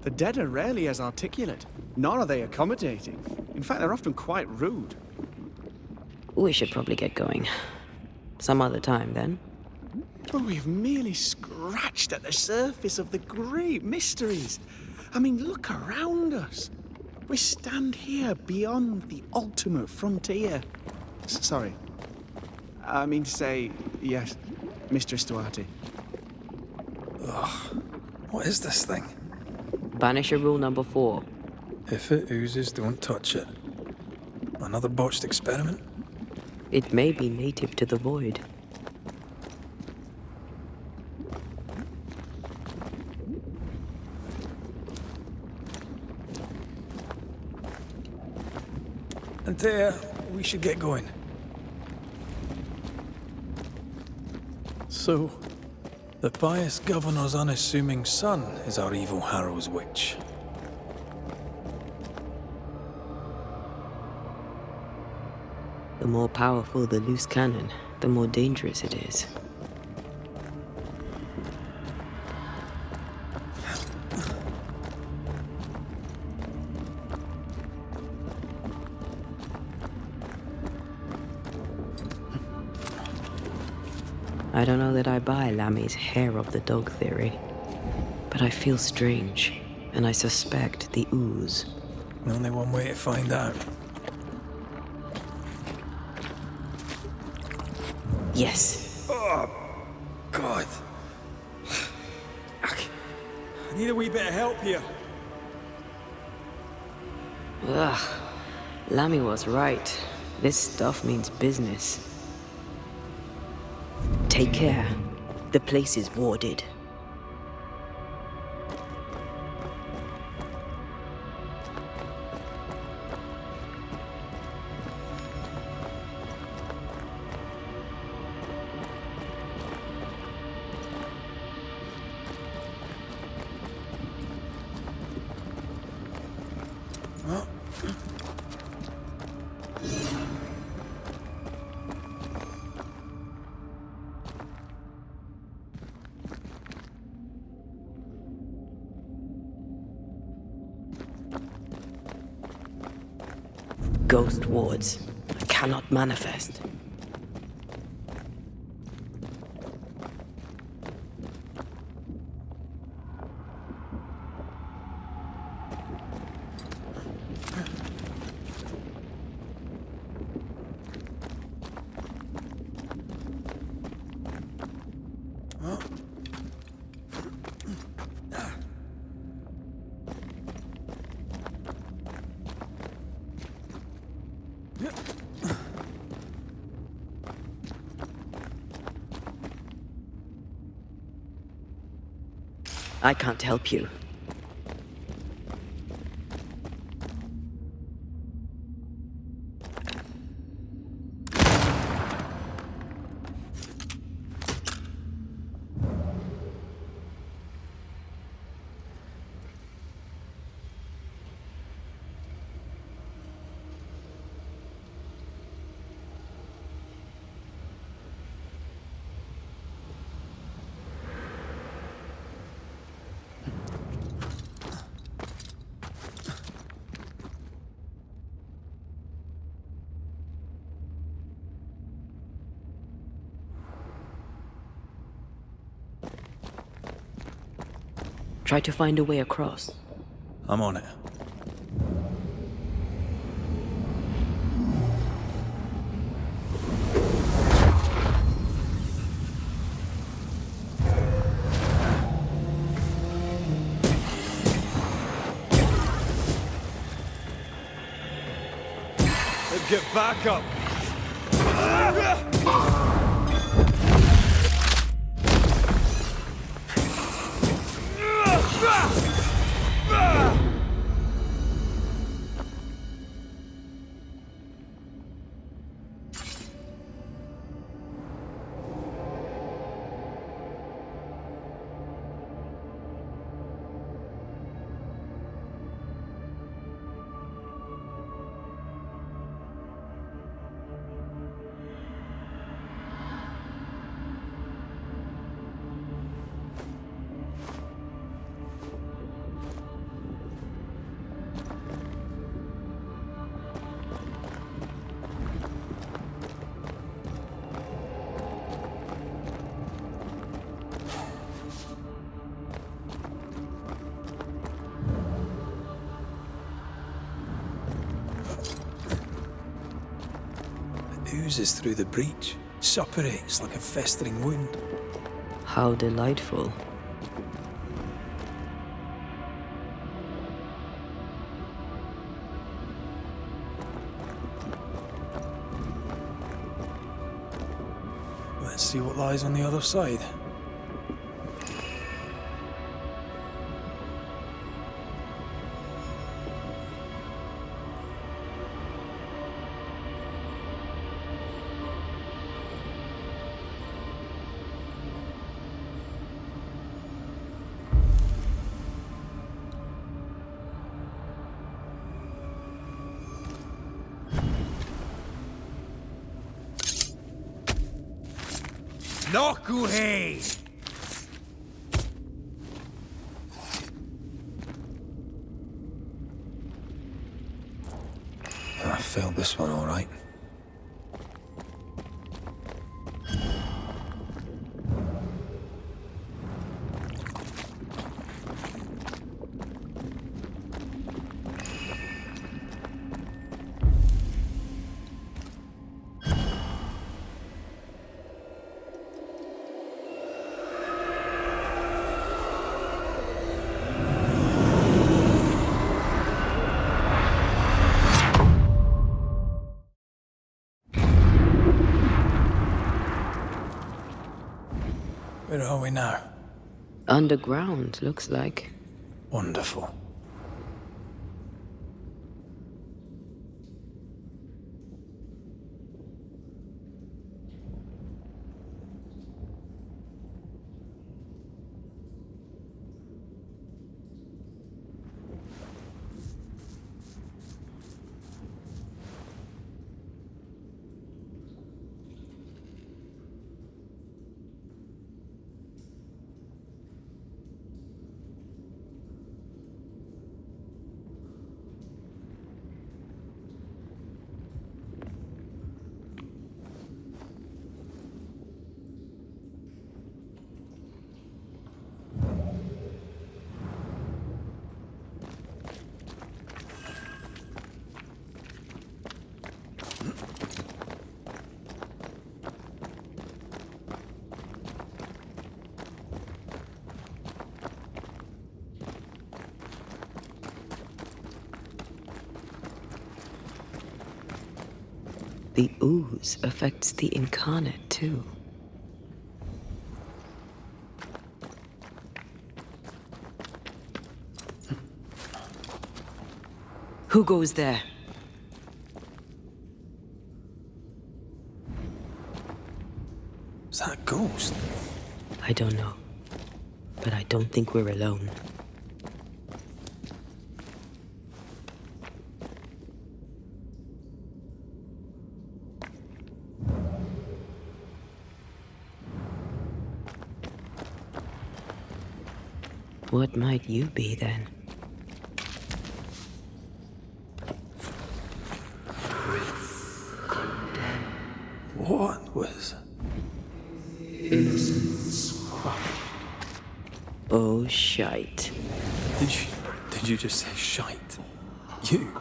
The dead are rarely as articulate, nor are they accommodating. In fact, they're often quite rude. We should probably get going. Some other time, then. But we've merely scratched at the surface of the great mysteries. I mean, look around us. We stand here beyond the ultimate frontier. Sorry. I mean to say, yes, Mistress Duarte. Ugh. What is this thing? Banisher rule number 4. If it oozes, don't touch it. Another botched experiment? It may be native to the void. Antea, we should get going. So, the pious governor's unassuming son is our evil Harrow's witch. The more powerful the loose cannon, the more dangerous it is. I don't know that I buy Lammy's hair of the dog theory, but I feel strange, and I suspect the ooze. Only one way to find out. Yes. Oh, God. I need a wee bit of help here. Ugh. Lammy was right. This stuff means business. Take care. The place is warded. Ghost wards. I cannot manifest. I can't help you. Try to find a way across. I'm on it. Let's get back up. oozes through the breach, suppurates like a festering wound. How delightful. Let's see what lies on the other side. Nokuhei! I failed this one all right. Where are we now? Underground, looks like. Wonderful. The ooze affects the incarnate too. Who goes there? Is that a ghost? I don't know. But I don't think we're alone. What might you be then? What was... Innocence crushed. Oh, shite. Did you just say shite? You?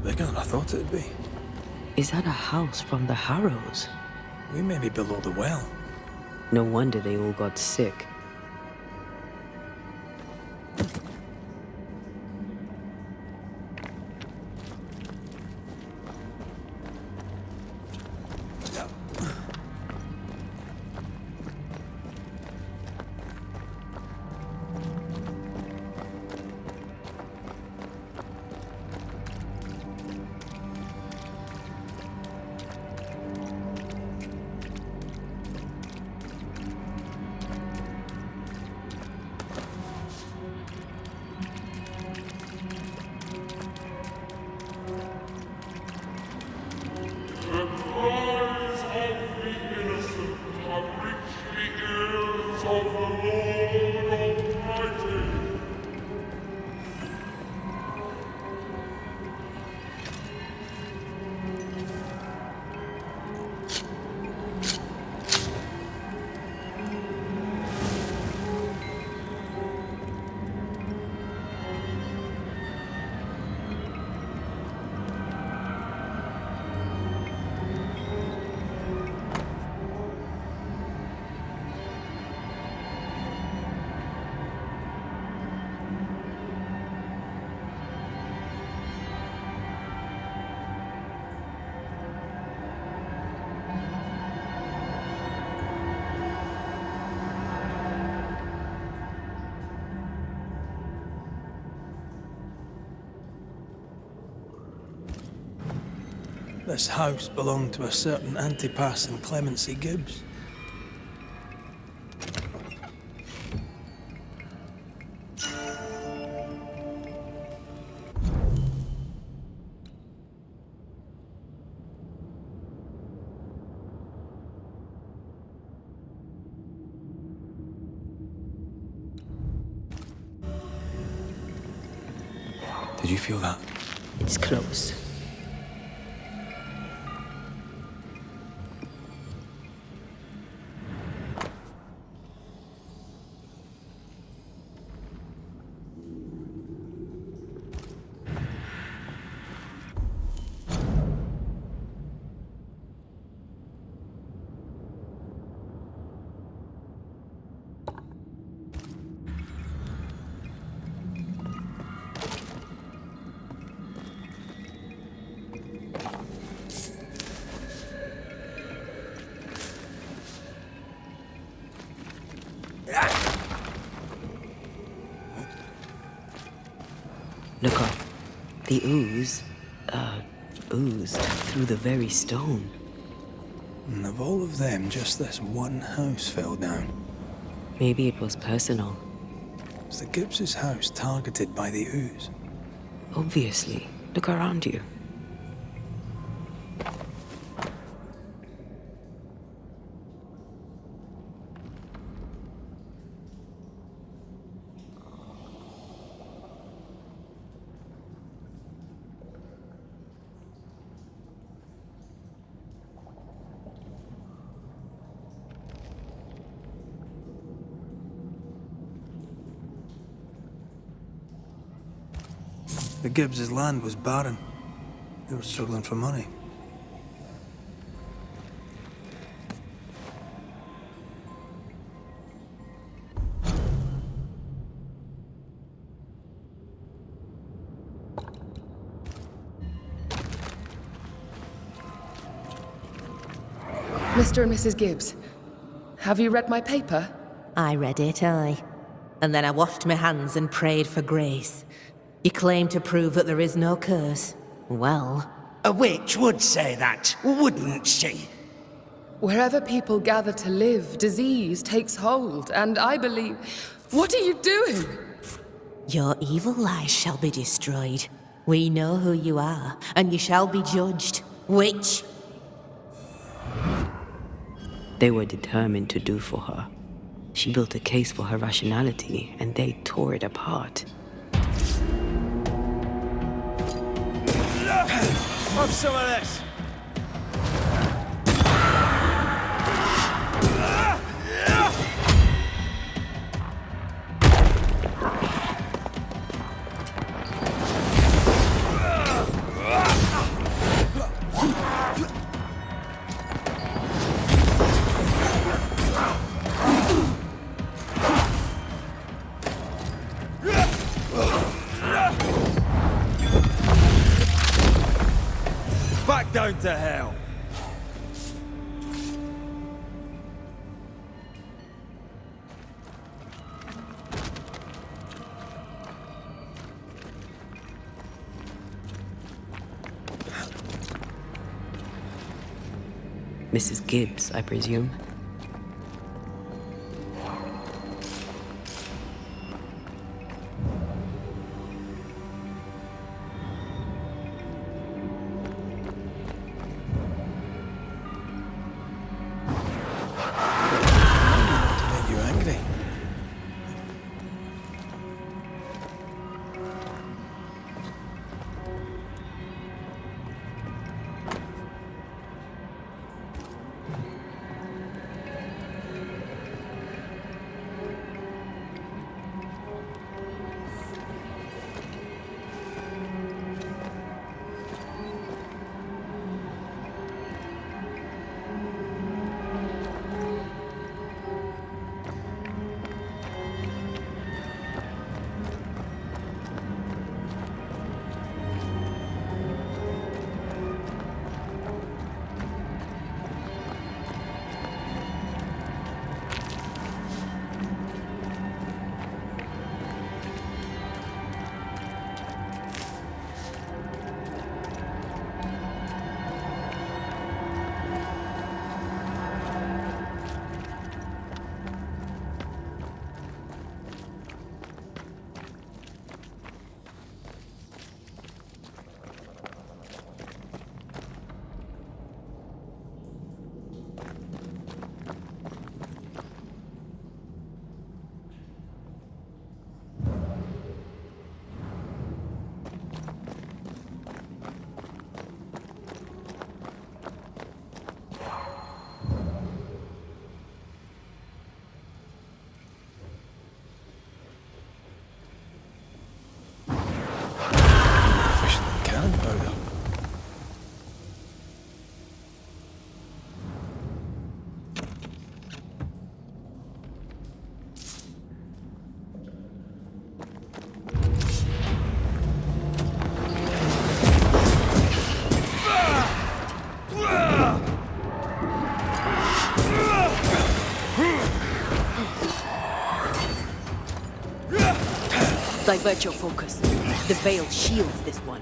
Bigger than I thought it'd be. Is that a house from the Harrows? We may be below the well. No wonder they all got sick. innocent have reached the ears of the Lord Almighty. This house belonged to a certain Antipas and Clemency Gibbs. Did you feel that? It's close. Look up. The ooze, oozed through the very stone. And of all of them, just this one house fell down. Maybe it was personal. Was the Gibbs' house targeted by the ooze? Obviously. Look around you. The Gibbs' land was barren. They were struggling for money. Mr. and Mrs. Gibbs, have you read my paper? I read it, aye. And then I washed my hands and prayed for grace. You claim to prove that there is no curse. Well... A witch would say that, wouldn't she? Wherever people gather to live, disease takes hold, and I believe... What are you doing? Your evil lies shall be destroyed. We know who you are, and you shall be judged. Witch! They were determined to do for her. She built a case for her rationality, and they tore it apart. Have some of this! Back down to hell! Mrs. Gibbs, I presume. Divert your focus. The veil shields this one.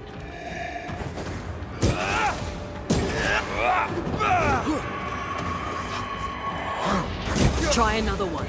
Try another one.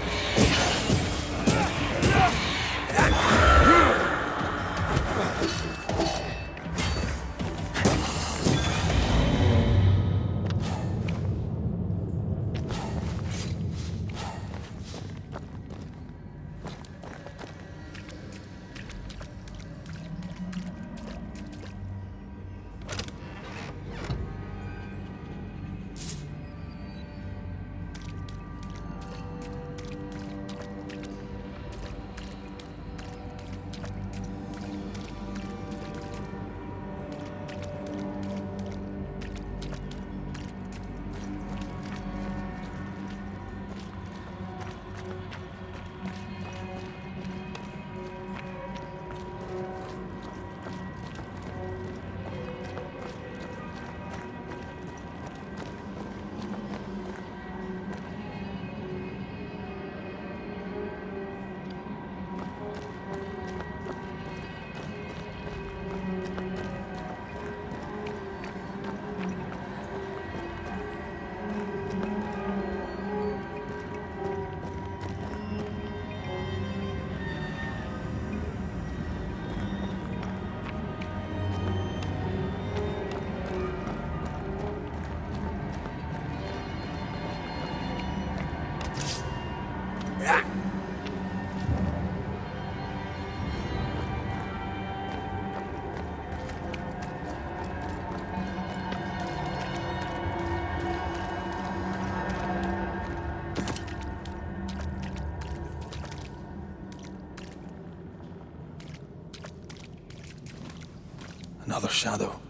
Another shadow.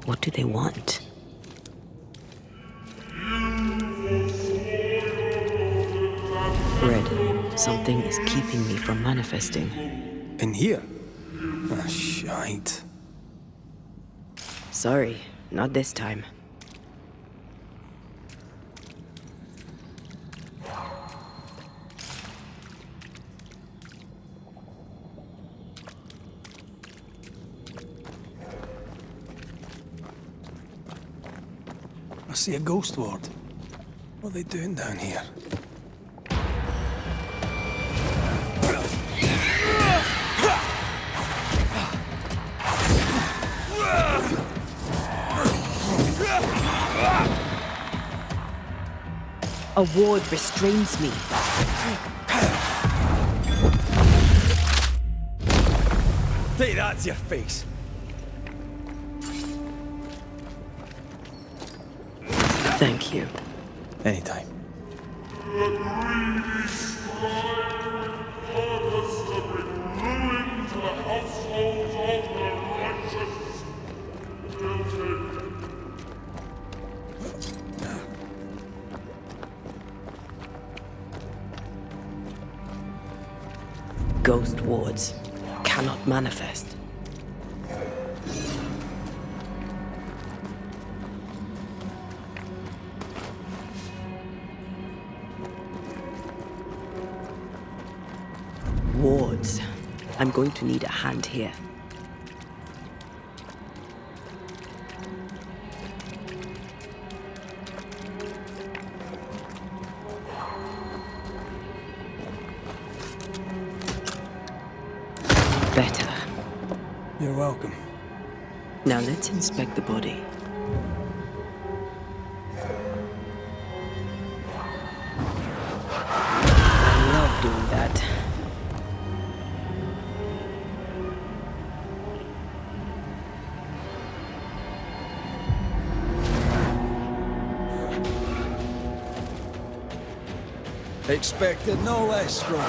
What do they want? Red, something is keeping me from manifesting. In here? Ah, shite. Sorry, not this time. I see a ghost ward. What are they doing down here? A ward restrains me. Take that to your face. Thank you. Anytime. Ghost wards cannot manifest. Wards. I'm going to need a hand here. Better. You're welcome. Now let's inspect the body. I love doing that. Expected no less from you.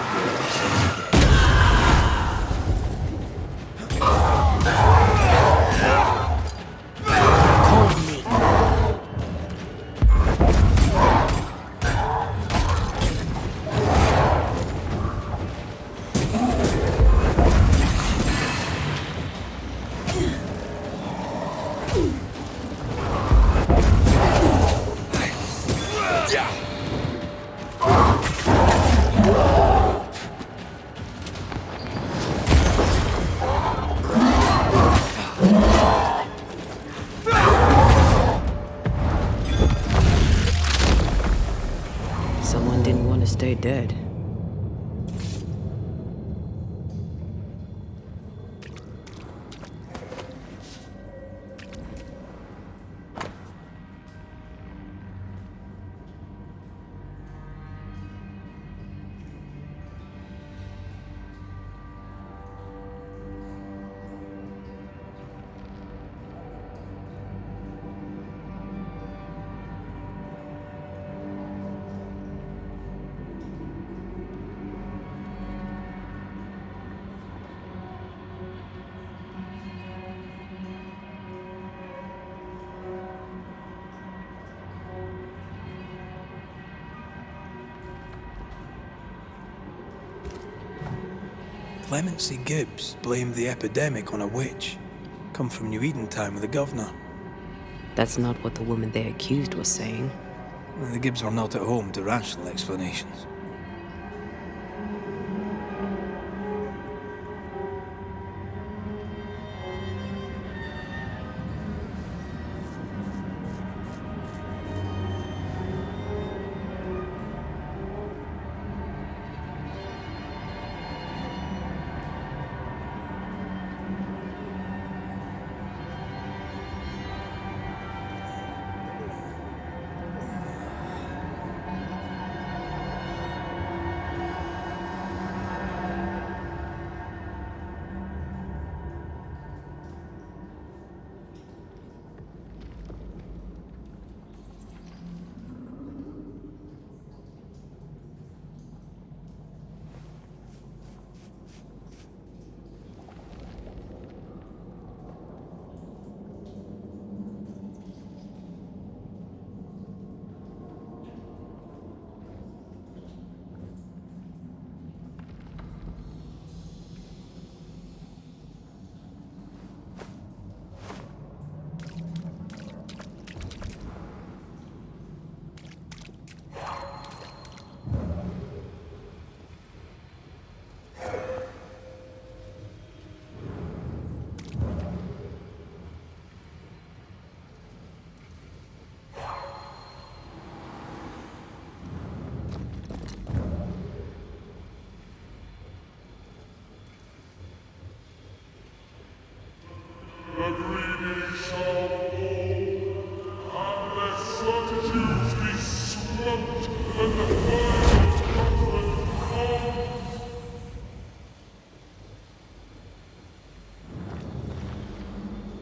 someone didn't want to stay dead. Clemency Gibbs blamed the epidemic on a witch. Come from New Eden Town with the governor. That's not what the woman they accused was saying. The Gibbs are not at home to rational explanations.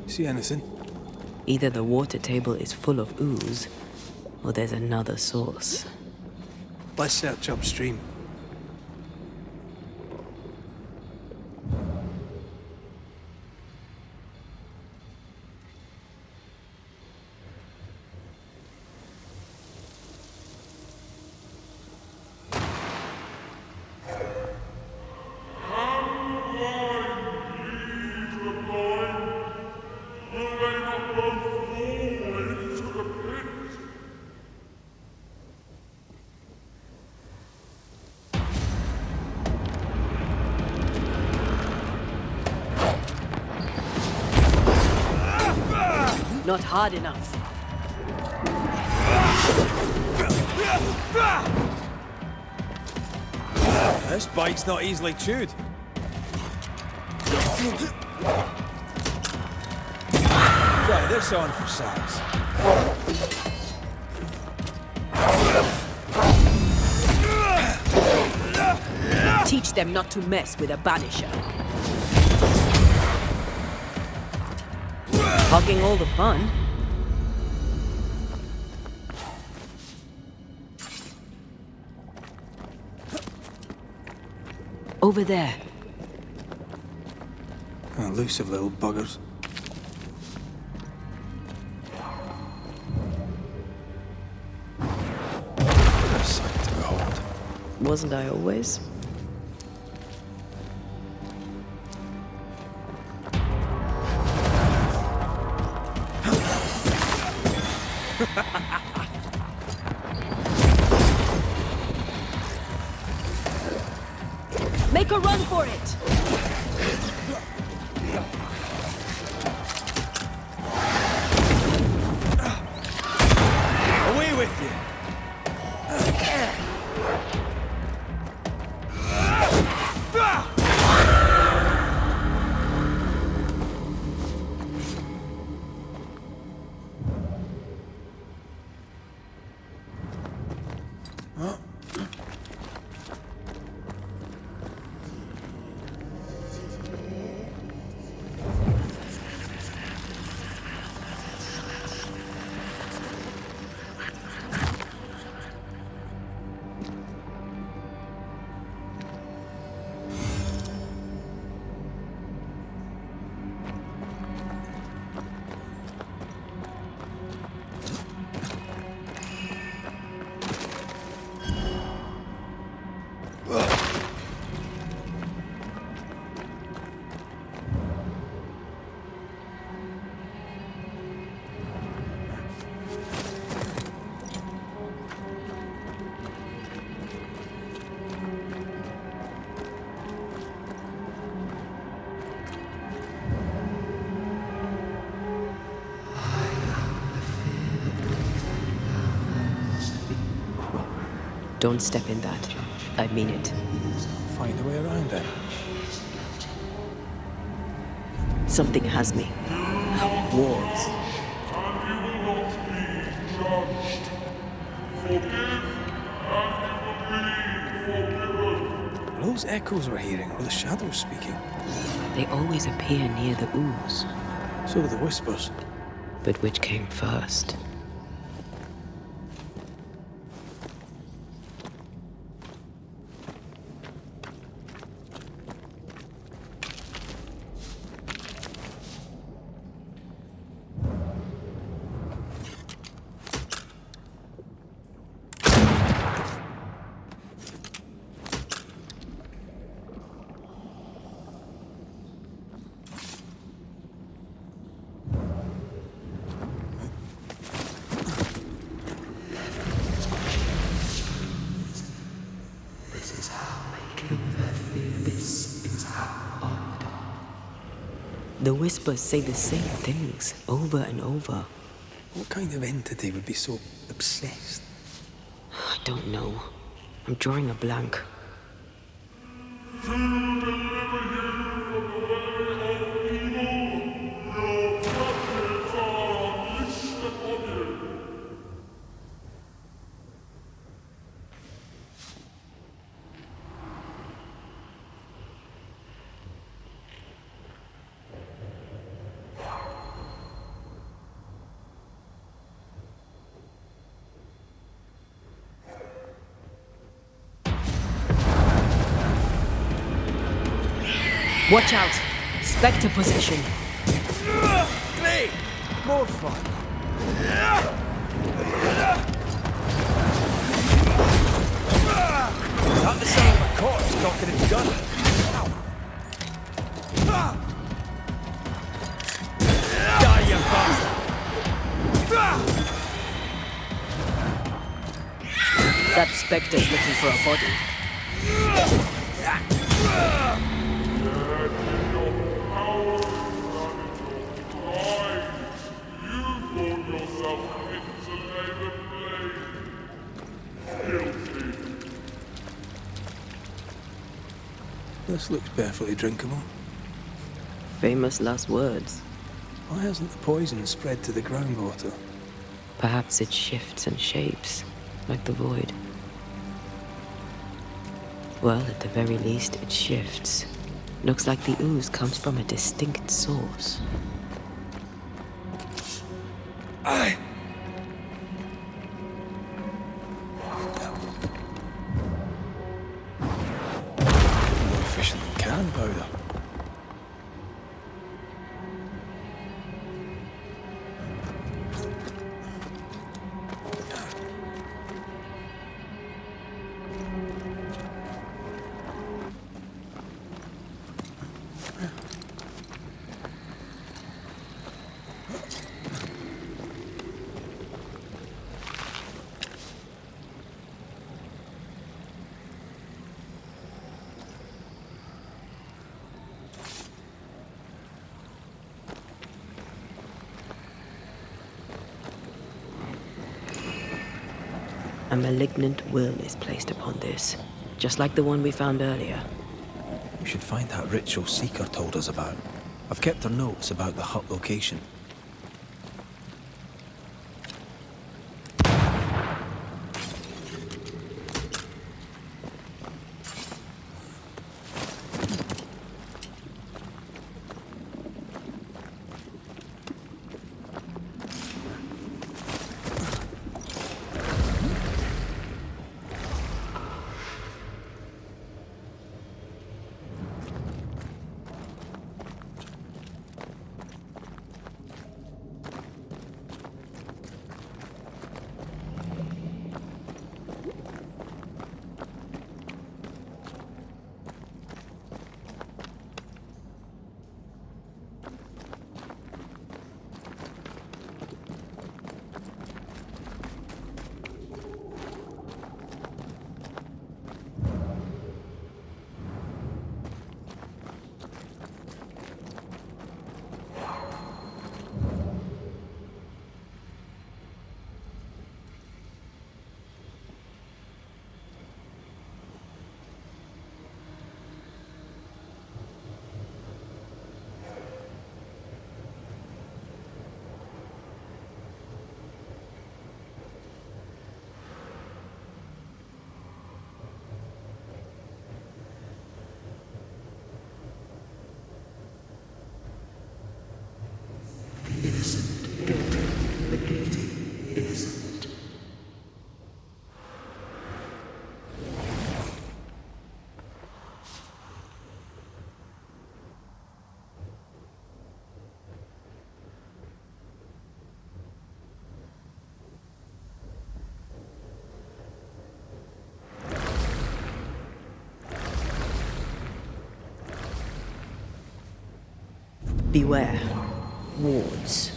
See anything? Either the water table is full of ooze, or there's another source. Let's search upstream. Not hard enough. This bite's not easily chewed. Try this on for size. Teach them not to mess with a Banisher. Hogging all the fun. Over there. Elusive little buggers. What a sight to behold. Wasn't I always? Make a run for it! Away with you! Don't step in that. I mean it. Find a way around then. Something has me. Wards. Are those echoes we're hearing, or the shadows speaking? They always appear near the ooze. So do the whispers. But which came first? The whispers say the same things over and over. What kind of entity would be so obsessed? I don't know. I'm drawing a blank. Watch out! Spectre possession. Glee! More fun. Not the sound of a corpse cocking its gun. Die, you bastard! That Spectre's looking for a body. This looks perfectly drinkable. Famous last words. Why hasn't the poison spread to the groundwater? Perhaps it shifts and shapes, like the void. Well, at the very least, it shifts. Looks like the ooze comes from a distinct source. Aye! More efficient than cannon powder. A malignant will is placed upon this, just like the one we found earlier. We should find that ritual Seeker told us about. I've kept her notes about the hut location. Beware. Wards.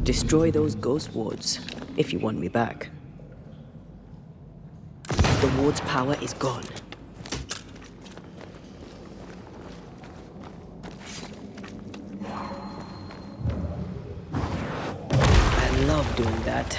Destroy those ghost wards, if you want me back. The ward's power is gone. I love doing that.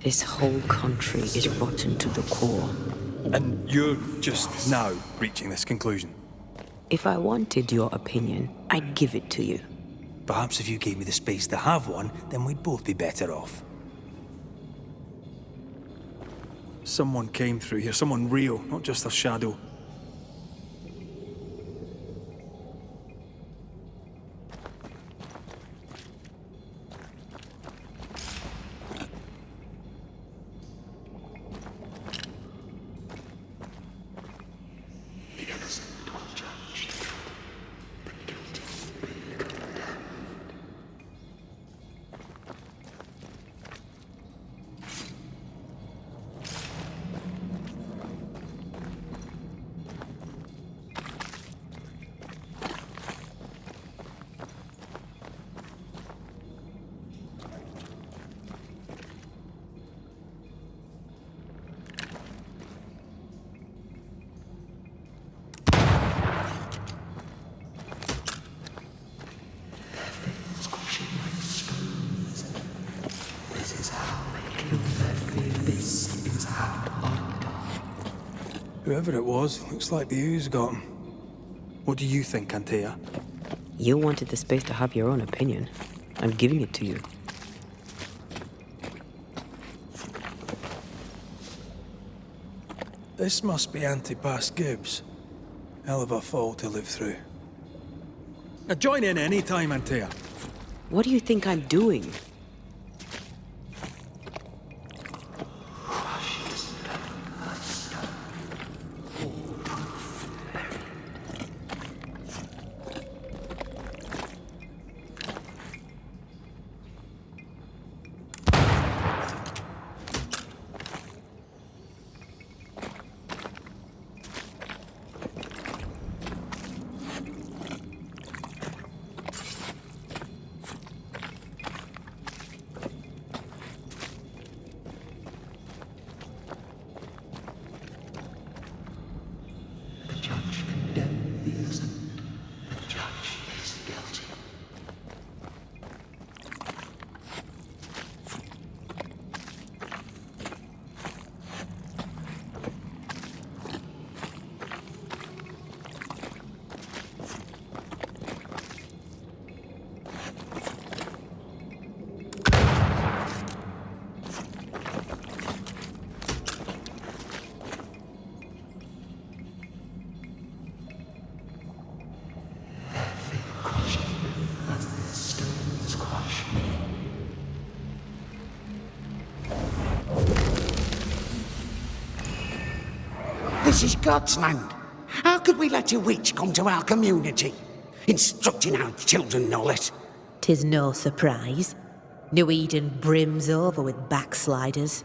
This whole country is rotten to the core. And you're just now reaching this conclusion? If I wanted your opinion, I'd give it to you. Perhaps if you gave me the space to have one, then we'd both be better off. Someone came through here, someone real, not just a shadow. Whoever it was, looks like the ooze got him. What do you think, Antea? You wanted the space to have your own opinion. I'm giving it to you. This must be Antipas Gibbs. Hell of a fall to live through. Now join in any time, Antea. What do you think I'm doing? This is God's land. How could we let a witch come to our community? Instructing our children, no less. 'Tis no surprise. New Eden brims over with backsliders.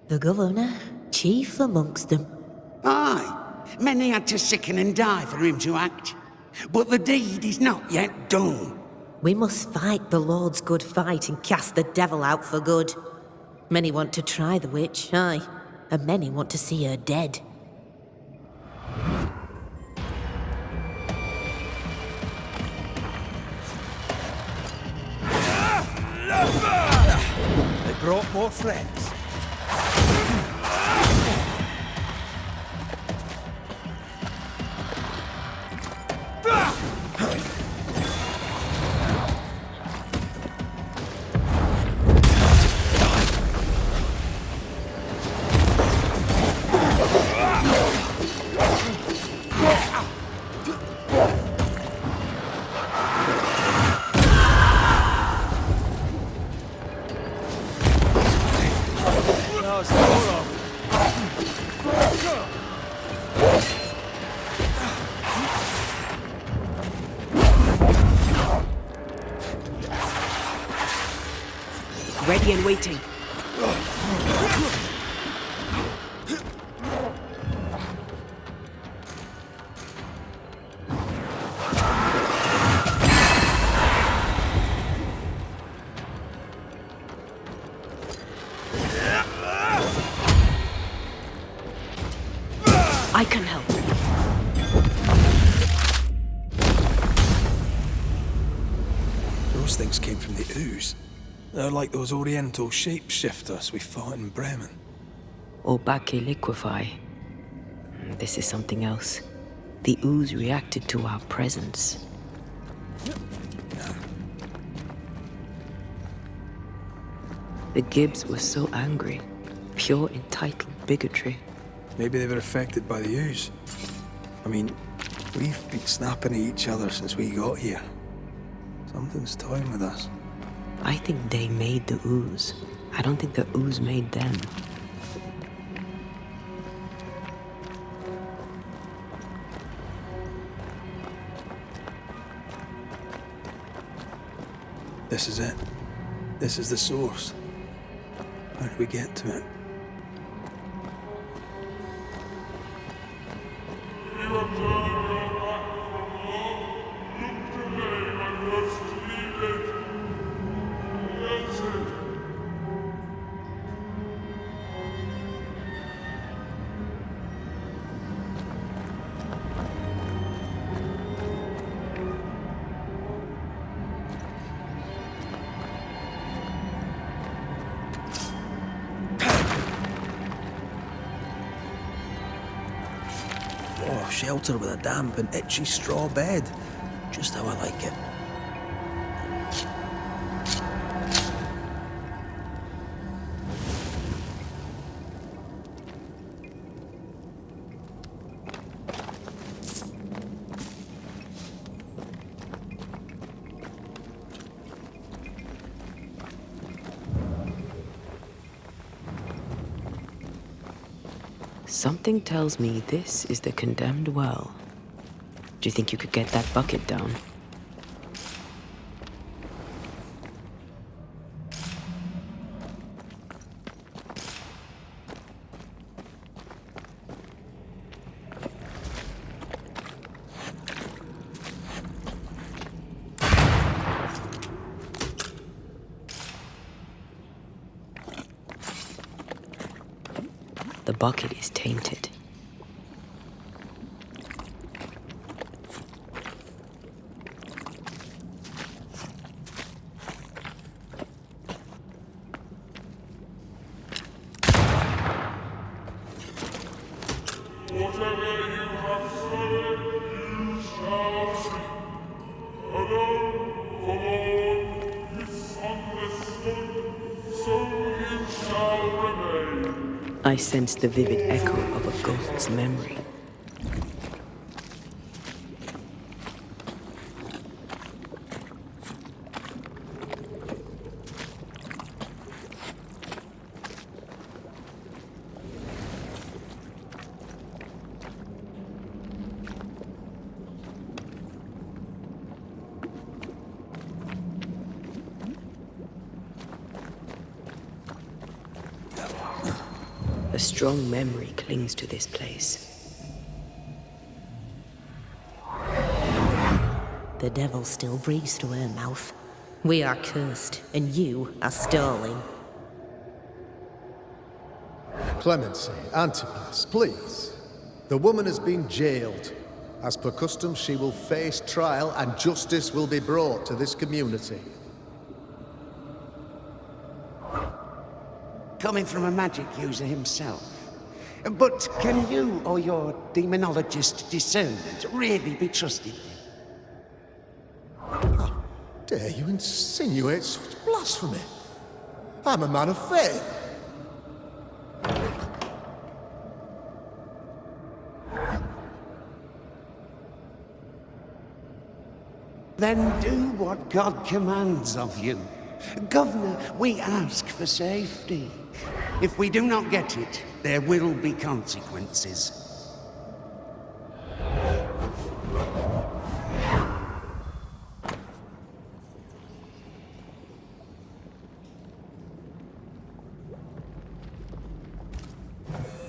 The governor, chief amongst them. Aye, many had to sicken and die for him to act. But the deed is not yet done. We must fight the Lord's good fight and cast the devil out for good. Many want to try the witch, aye, and many want to see her dead. They brought more friends. Ready and waiting. I can help. Those things came from the ooze. They're like those oriental shapeshifters we fought in Bremen. Obake liquefy. This is something else. The ooze reacted to our presence. The Gibbs were so angry. Pure entitled bigotry. Maybe they were affected by the ooze. I mean, we've been snapping at each other since we got here. Something's toying with us. I think they made the ooze. I don't think the ooze made them. This is it. This is the source. How do we get to it? Oh, shelter with a damp and itchy straw bed. Just how I like it. Something tells me this is the condemned well. Do you think you could get that bucket down? The bucket is tainted. I sense the vivid echo of a ghost's memory. A strong memory clings to this place. The devil still breathes through her mouth. We are cursed, and you are stalling. Clemency, Antipas, please. The woman has been jailed. As per custom, she will face trial and justice will be brought to this community. Coming from a magic user himself. But can you or your demonologist discernment really be trusted? How dare you insinuate such blasphemy? I'm a man of faith. Then do what God commands of you. Governor, we ask for safety. If we do not get it, there will be consequences.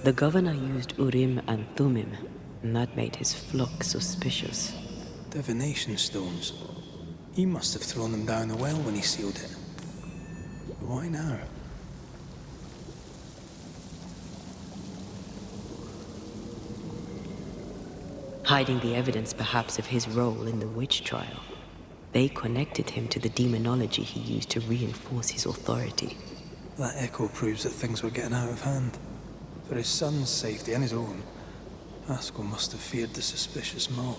The governor used Urim and Thummim, and that made his flock suspicious. Divination stones. He must have thrown them down the well when he sealed it. But why now? Hiding the evidence perhaps of his role in the witch trial. They connected him to the demonology he used to reinforce his authority. That echo proves that things were getting out of hand. For his son's safety and his own, Haskell must have feared the suspicious mob.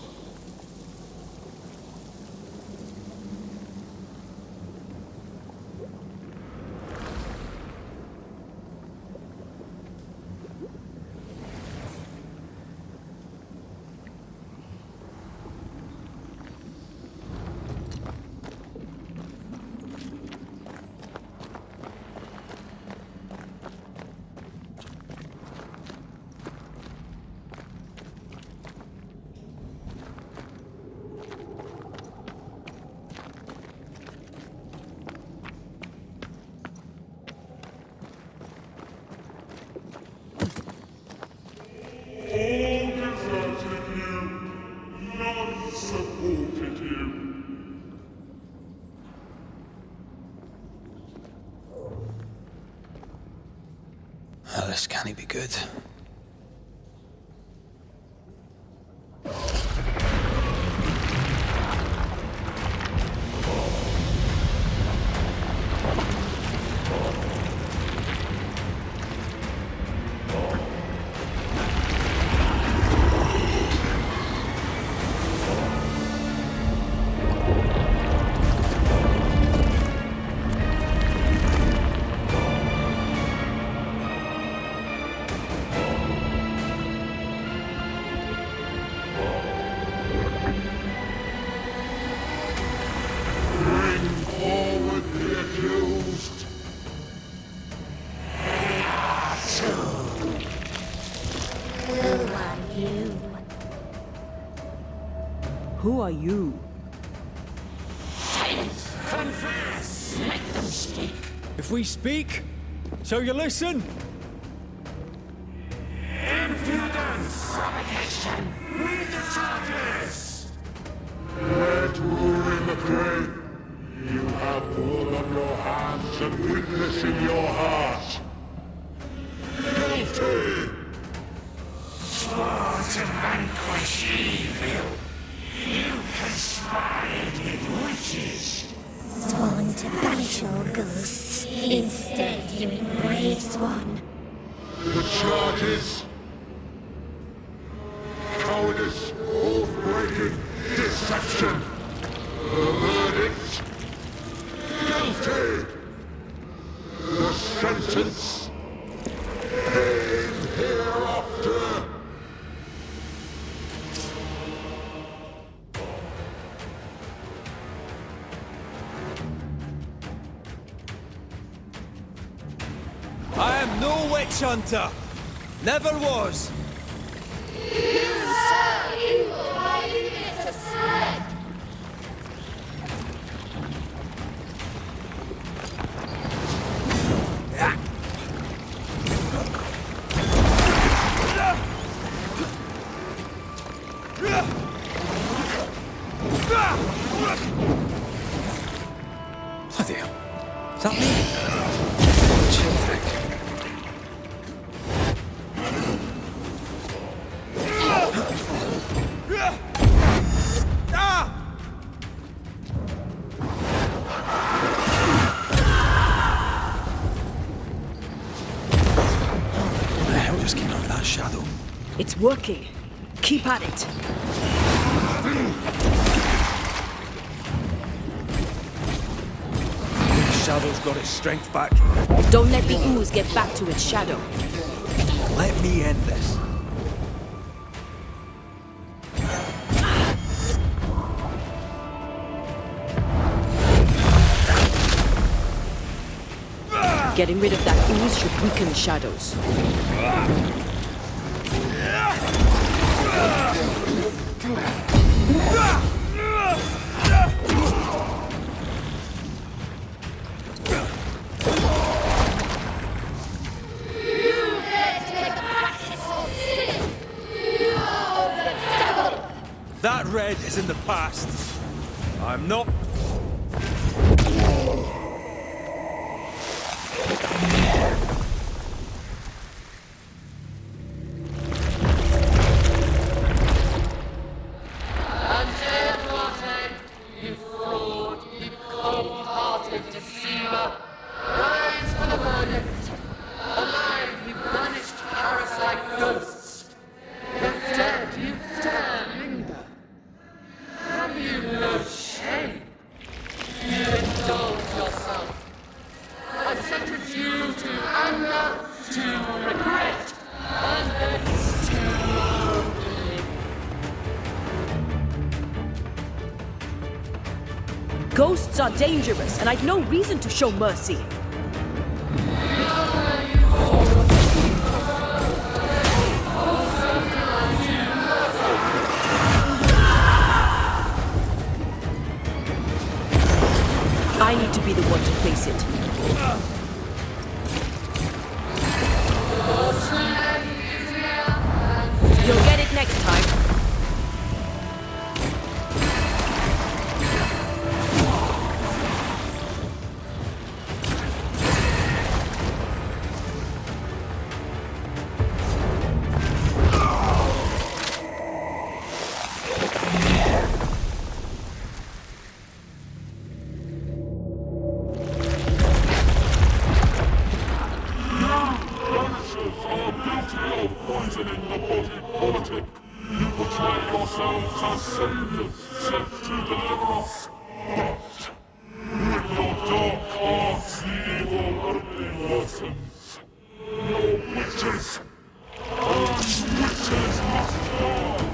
This can't be good. Who are you? Confess! Let them speak. If we speak, so you listen? Impudence! Provocation! Read the charges! Let Urim the Great, you have blood on your hands and witness in your heart. Guilty! Swore to vanquish evil. You conspired with witches. Sworn to banish all ghosts. Instead, you embrace one. The charges: cowardice, oath-breaking, deception. The verdict: guilty. The sentence: pain hereafter. I am no witch hunter. Never was. You so evil by leaving it to spread. The hell just came out of that shadow? It's working. Keep at it. The shadow's got its strength back. Don't let the ooze get back to its shadow. Let me end this. Getting rid of that ooze should weaken the shadows. That red is in the past. I'm not... You fraud, you cold-hearted deceiver! Rise for the verdict! Alive, you banished parasite ghosts! But dead, you dare linger! Have you no shame? You indulge yourself! I sentence you to anger, to regret, and hence to oblivion. Ghosts are dangerous, and I've no reason to show mercy. I need to be the one to face it. You'll get it next time. Banishers are guilty of poisoning the body politic. You portray yourselves as saviors sent to deliver us. But with your dark hearts, the evil only worsens. Your witches and witches must die.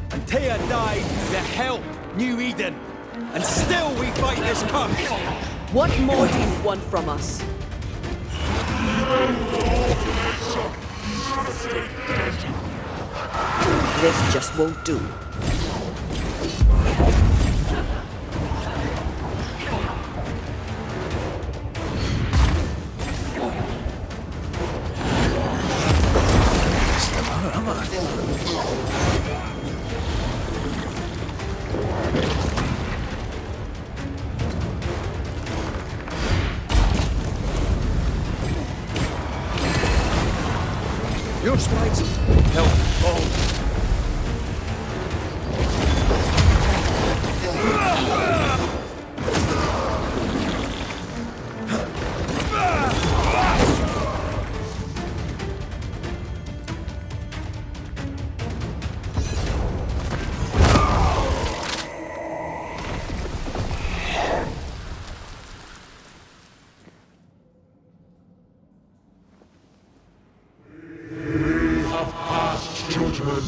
Antea died to help New Eden, and still we fight this curse! What more do you want from us? This just won't do. Your strikes help all. Judgment.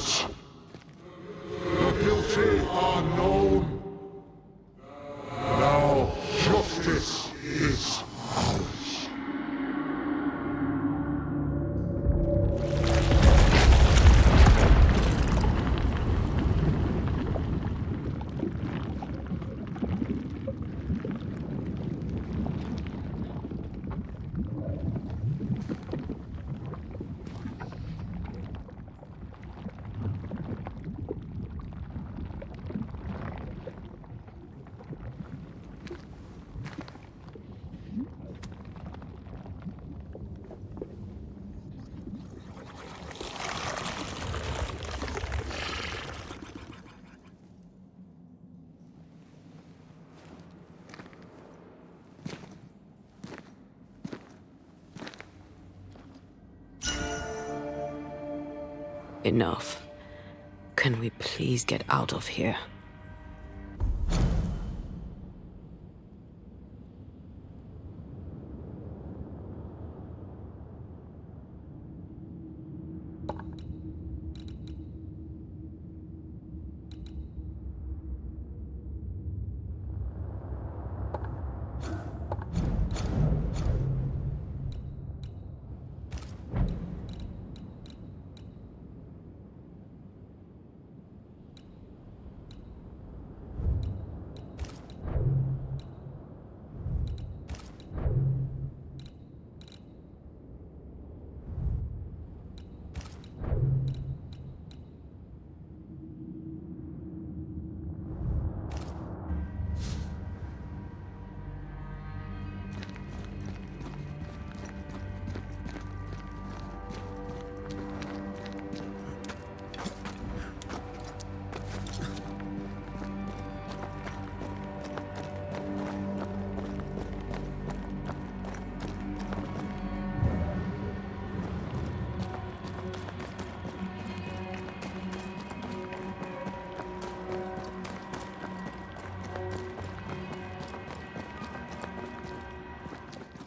Enough. Can we please get out of here?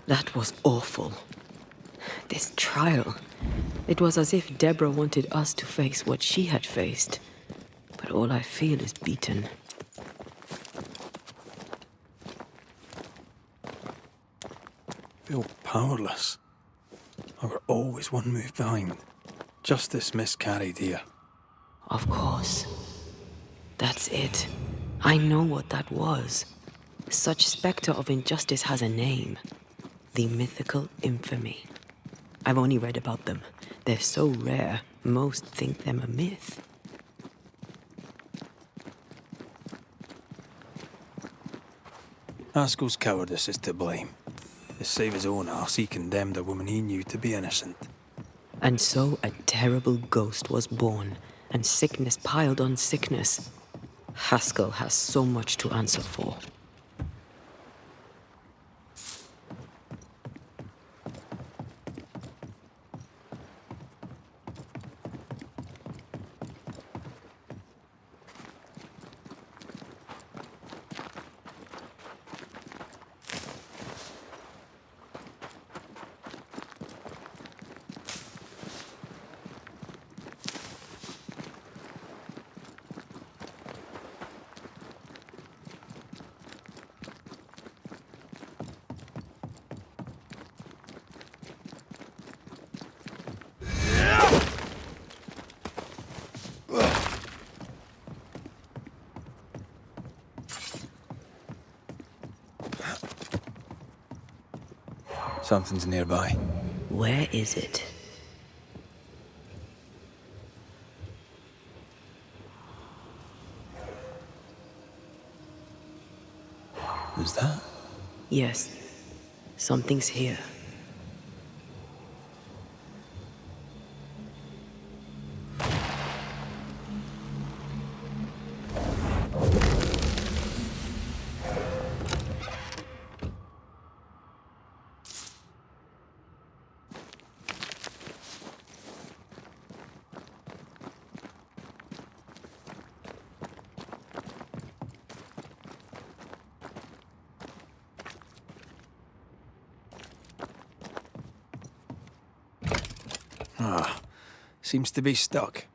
That was awful. This trial. It was as if Deborah wanted us to face what she had faced. But all I feel is beaten. I feel powerless. I were always one move behind. Justice miscarried here. Of course. That's it. I know what that was. Such spectre of injustice has a name. The mythical infamy. I've only read about them. They're so rare, most think them a myth. Haskell's cowardice is to blame. To save his own arse, he condemned a woman he knew to be innocent. And so a terrible ghost was born, and sickness piled on sickness. Haskell has so much to answer for. Something's nearby. Where is it? Is that? Yes. Something's here. Seems to be stuck.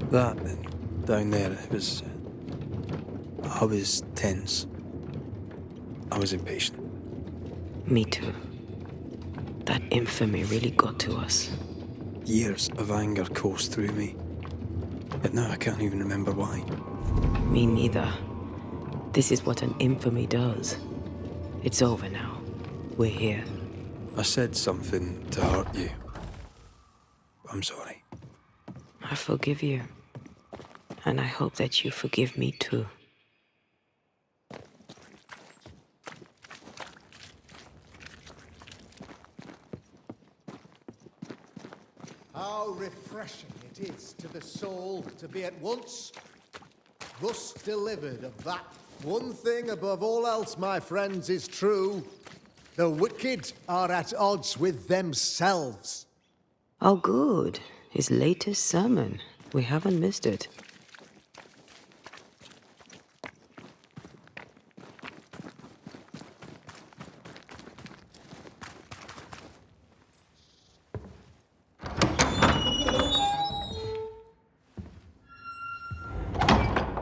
That, down there, it was... I was tense. I was impatient. Me too. That infamy really got to us. Years of anger coursed through me. But now I can't even remember why. Me neither. This is what an infamy does. It's over now. We're here. I said something to hurt you. I'm sorry. I forgive you. And I hope that you forgive me too. How refreshing it is to the soul to be at once thus delivered of that one thing above all else, my friends, is true. The wicked are at odds with themselves. Oh, good. His latest sermon. We haven't missed it.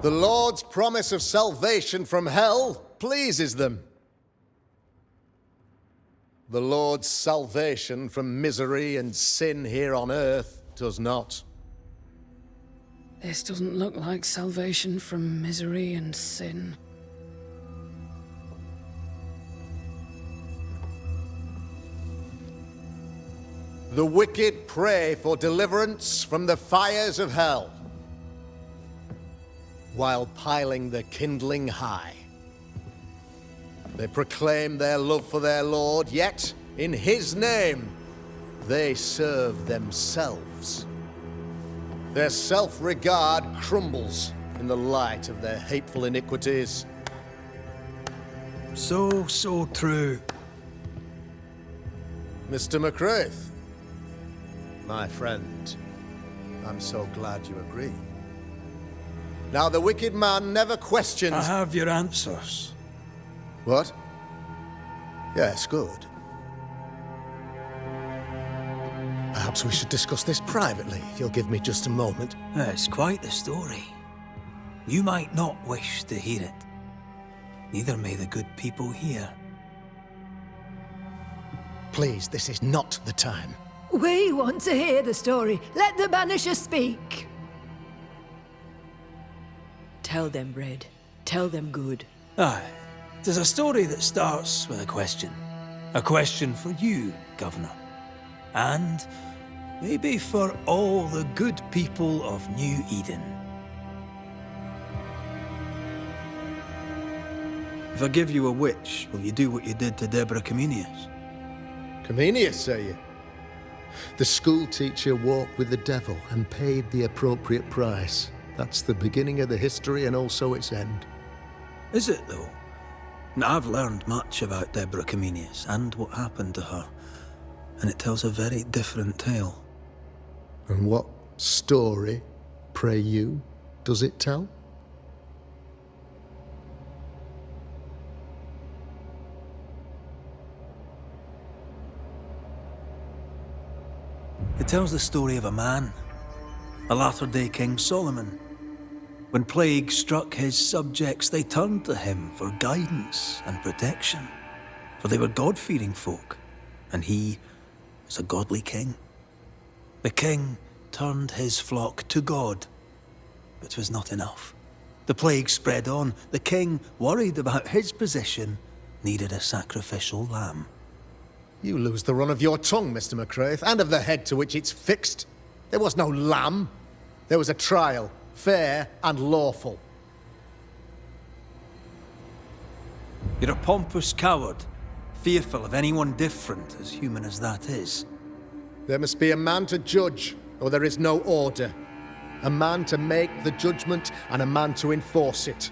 The Lord's promise of salvation from hell pleases them. The Lord's salvation from misery and sin here on earth does not. This doesn't look like salvation from misery and sin. The wicked pray for deliverance from the fires of hell, while piling the kindling high. They proclaim their love for their Lord, yet, in His name, they serve themselves. Their self-regard crumbles in the light of their hateful iniquities. So true. Mr. McCraith, my friend, I'm so glad you agree. Now, the wicked man never questions... I have your answers. What? Yes, good. Perhaps we should discuss this privately, if you'll give me just a moment. It's quite the story. You might not wish to hear it. Neither may the good people here. Please, this is not the time. We want to hear the story. Let the Banisher speak. Tell them, Red. Tell them good. Aye. It is a story that starts with a question. A question for you, Governor. And maybe for all the good people of New Eden. If I give you a witch, will you do what you did to Deborah Comenius? Comenius, say you? The school teacher walked with the devil and paid the appropriate price. That's the beginning of the history and also its end. Is it, though? Now, I've learned much about Deborah Comenius and what happened to her, and it tells a very different tale. And what story, pray you, does it tell? It tells the story of a man, a latter-day King Solomon. When plague struck his subjects, they turned to him for guidance and protection, for they were God-fearing folk, and he was a godly king. The king turned his flock to God, but it was not enough. The plague spread on. The king, worried about his position, needed a sacrificial lamb. You lose the run of your tongue, Mr. McCraith, and of the head to which it's fixed. There was no lamb. There was a trial, fair and lawful. You're a pompous coward, fearful of anyone different, as human as that is. There must be a man to judge, or there is no order. A man to make the judgment, and a man to enforce it.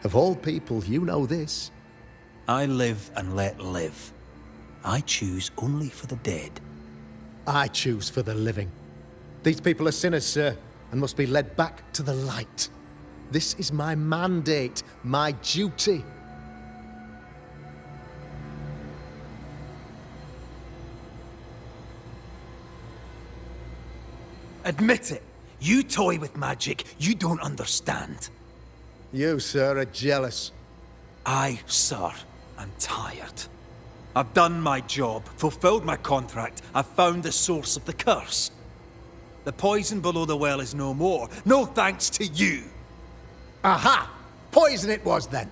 Of all people, you know this. I live and let live. I choose only for the dead. I choose for the living. These people are sinners, sir, and must be led back to the light. This is my mandate, my duty. Admit it. You toy with magic you don't understand. You, sir, are jealous. I, sir, am tired. I've done my job, fulfilled my contract, I've found the source of the curse. The poison below the well is no more, no thanks to you. Aha! Poison it was then.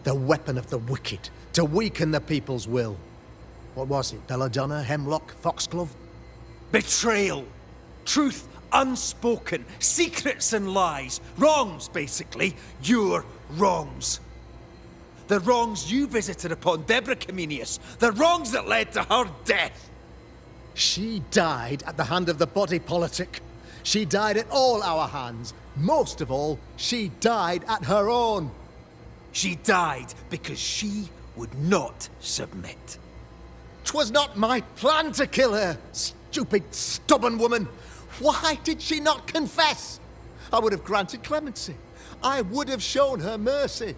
The weapon of the wicked, to weaken the people's will. What was it, belladonna, hemlock, foxglove? Betrayal. Truth unspoken, secrets and lies. Wrongs, basically. Your wrongs. The wrongs you visited upon Deborah Comenius. The wrongs that led to her death. She died at the hand of the body politic. She died at all our hands. Most of all, she died at her own. She died because she would not submit. 'Twas not my plan to kill her, stupid, stubborn woman. Why did she not confess? I would have granted clemency. I would have shown her mercy.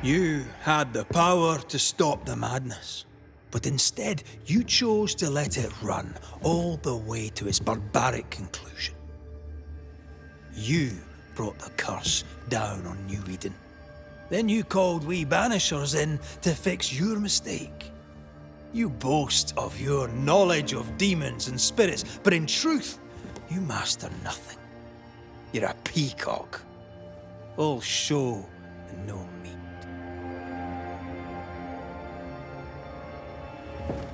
You had the power to stop the madness, but instead you chose to let it run all the way to its barbaric conclusion. You brought the curse down on New Eden. Then you called we Banishers in to fix your mistake. You boast of your knowledge of demons and spirits, but in truth, you master nothing. You're a peacock. All show and no meat.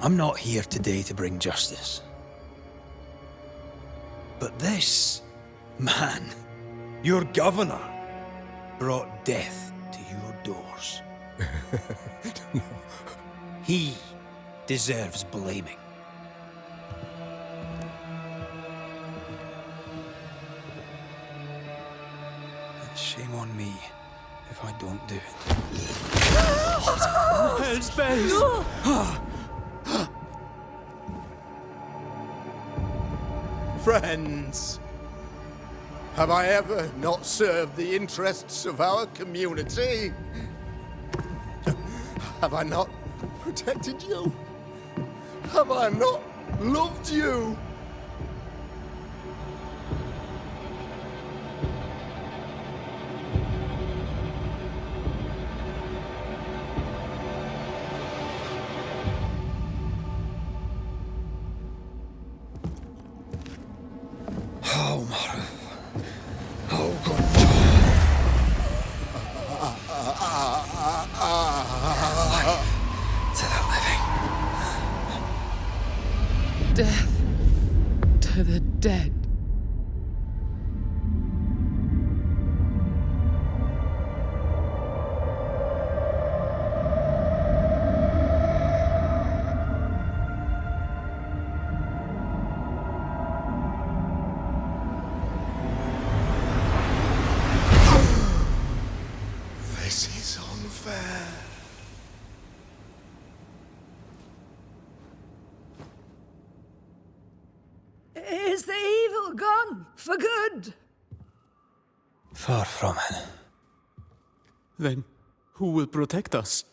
I'm not here today to bring justice. But this man, your governor, brought death to your doors. He deserves blaming. And shame on me if I don't do it. Hell's bells! Friends, have I ever not served the interests of our community? Have I not protected you? Have I not loved you? Death to the dead. This is unfair. Is the evil gone for good? Far from it. Then who will protect us?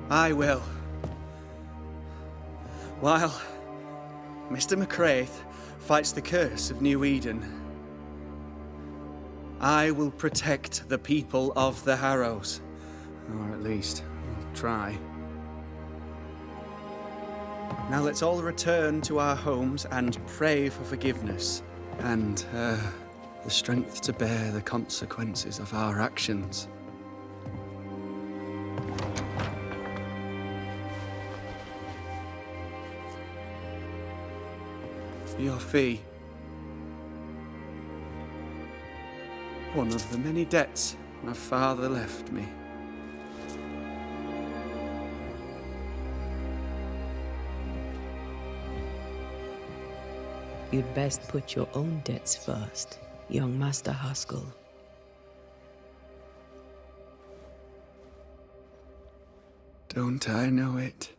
I will. While Mr. McCraith fights the curse of New Eden, I will protect the people of the Harrows. Or at least, I'll try. Now let's all return to our homes and pray for forgiveness and the strength to bear the consequences of our actions. Your fee. One of the many debts my father left me. You'd best put your own debts first, young Master Haskell. Don't I know it?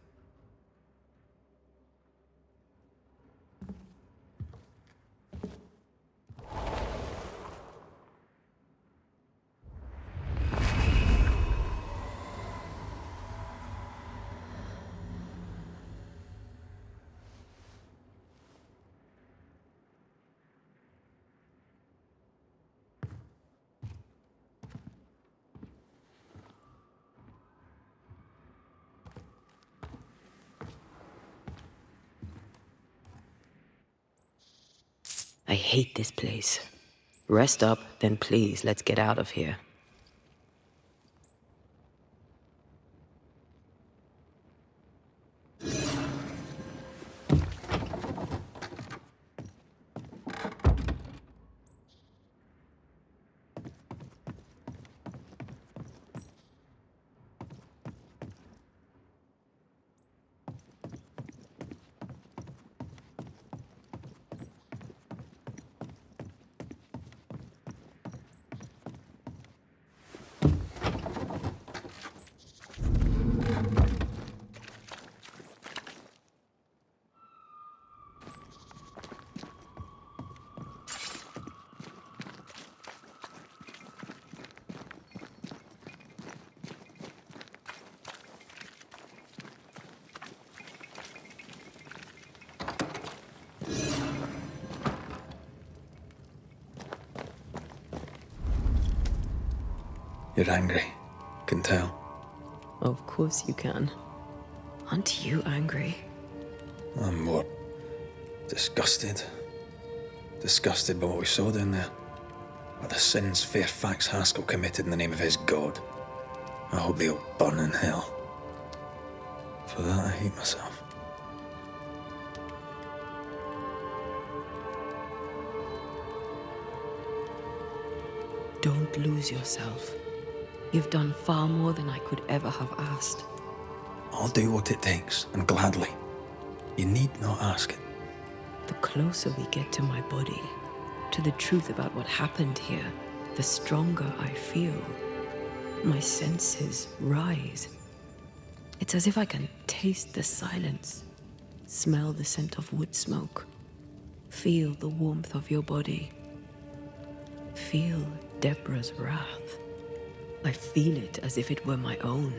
I hate this place. Rest up, then please, let's get out of here. You're angry. Can tell. Of course you can. Aren't you angry? I'm more disgusted. Disgusted by what we saw down there. By the sins Fairfax Haskell committed in the name of his god. I hope they'll burn in hell. For that I hate myself. Don't lose yourself. You've done far more than I could ever have asked. I'll do what it takes, and gladly. You need not ask it. The closer we get to my body, to the truth about what happened here, the stronger I feel. My senses rise. It's as if I can taste the silence, smell the scent of wood smoke, feel the warmth of your body, feel Deborah's wrath. I feel it as if it were my own.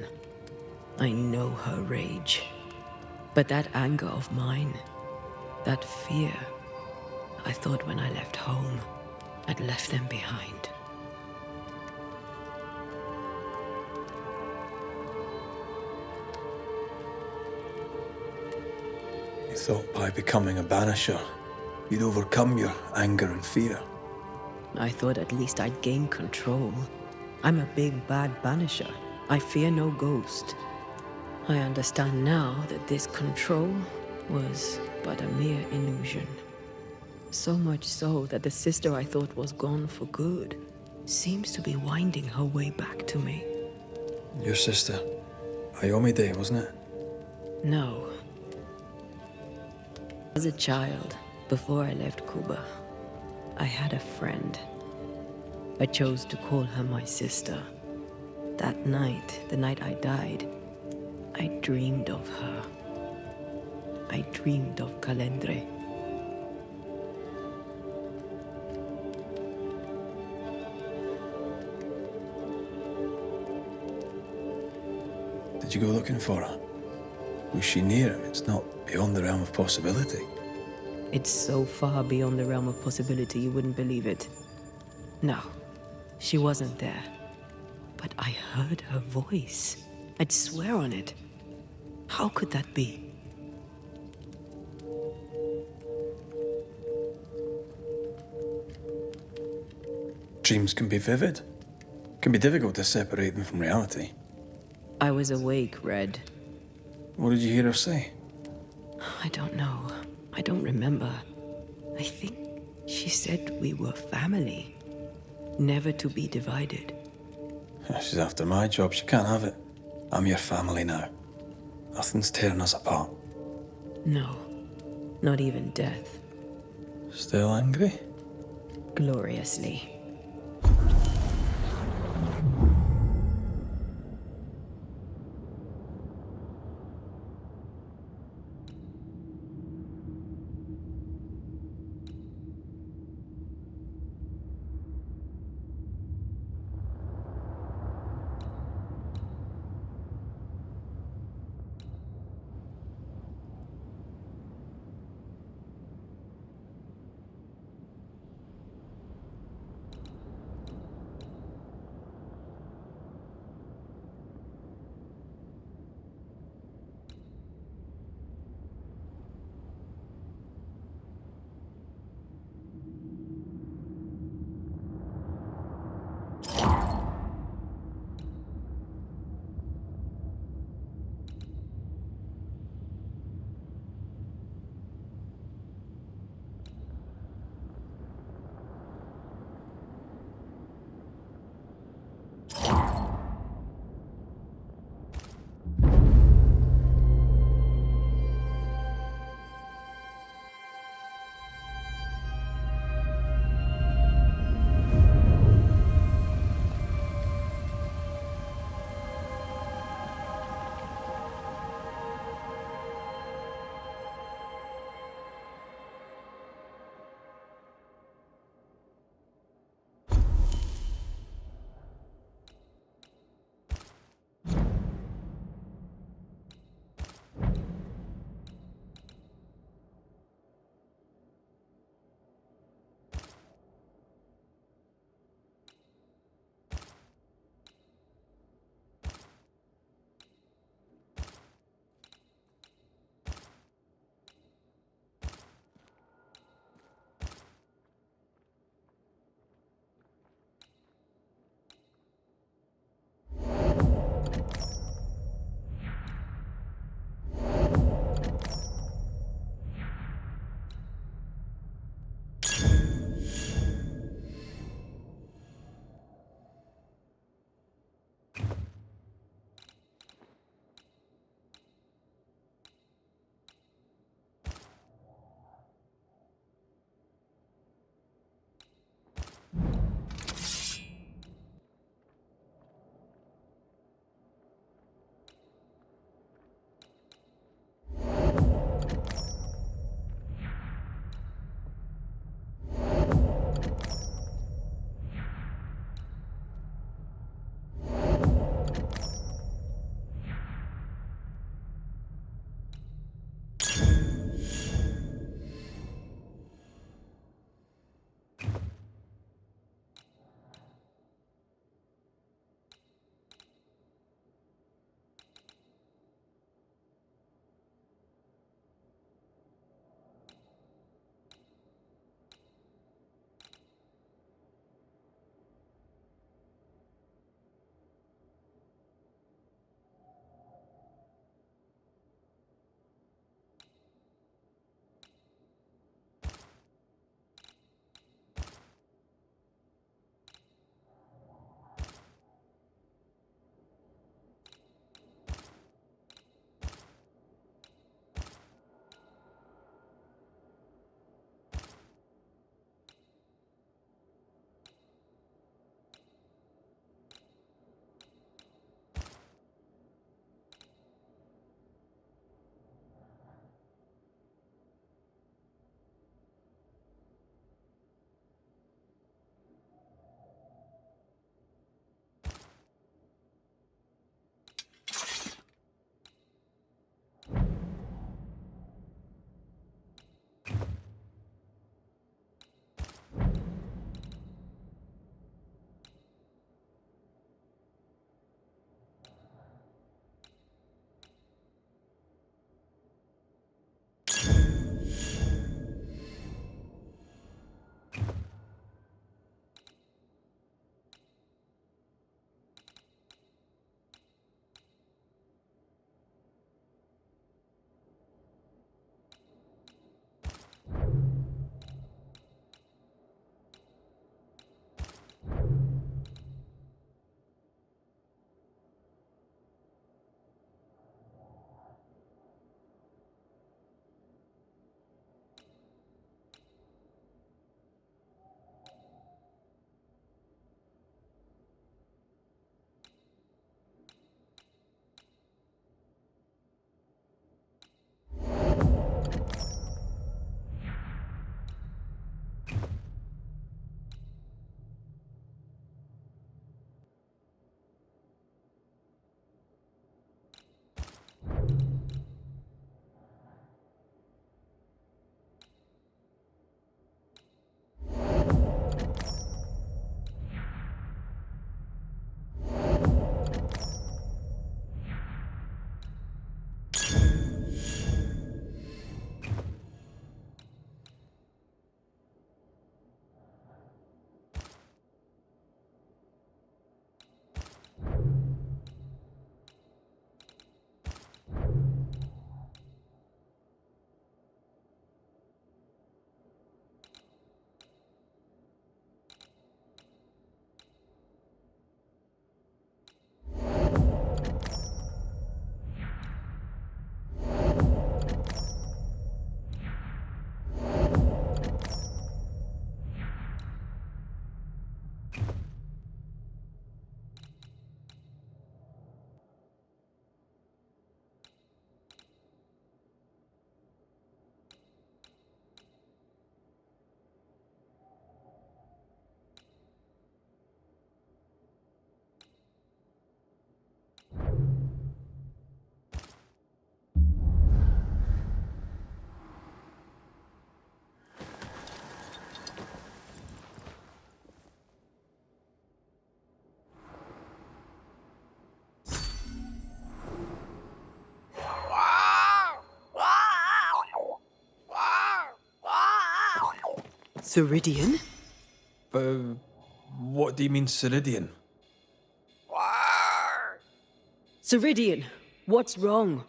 I know her rage. But that anger of mine, that fear, I thought when I left home, I'd left them behind. You thought by becoming a banisher, you'd overcome your anger and fear. I thought at least I'd gain control. I'm a big bad banisher. I fear no ghost. I understand now that this control was but a mere illusion. So much so that the sister I thought was gone for good seems to be winding her way back to me. Your sister, Ayomide, wasn't it? No. As a child, before I left Cuba, I had a friend. I chose to call her my sister. That night, the night I died, I dreamed of her. I dreamed of Calendre. Did you go looking for her? Was she near him? It's not beyond the realm of possibility. It's so far beyond the realm of possibility you wouldn't believe it. No, she wasn't there. But I heard her voice. I'd swear on it. How could that be? Dreams can be vivid. Can be difficult to separate them from reality. I was awake, Red. What did you hear her say? I don't know. I don't remember. I think she said we were family. Never to be divided. She's after my job. She can't have it. I'm your family now. Nothing's tearing us apart. No. Not even death. Still angry? Gloriously. Ceridian? What do you mean, Ceridian? Ceridian, what's wrong?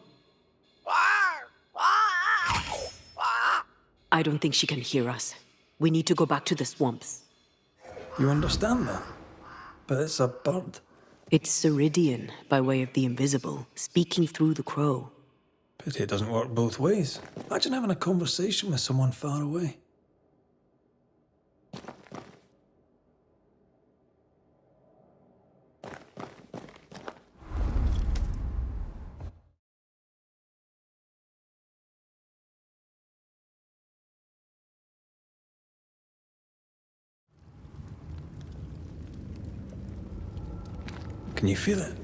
I don't think she can hear us. We need to go back to the swamps. You understand that? But it's a bird. It's Ceridian, by way of the invisible, speaking through the crow. Pity it doesn't work both ways. Imagine having a conversation with someone far away. Can you feel it?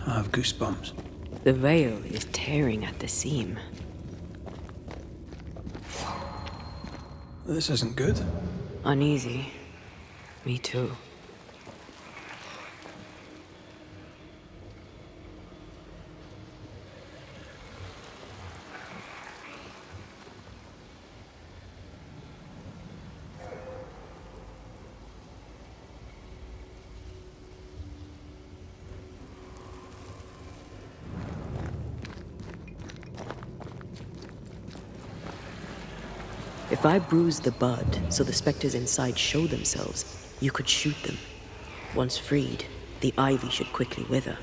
I have goosebumps. The veil is tearing at the seam. This isn't good. Uneasy. Me too. If I bruise the bud so the specters inside show themselves, you could shoot them. Once freed, the ivy should quickly wither.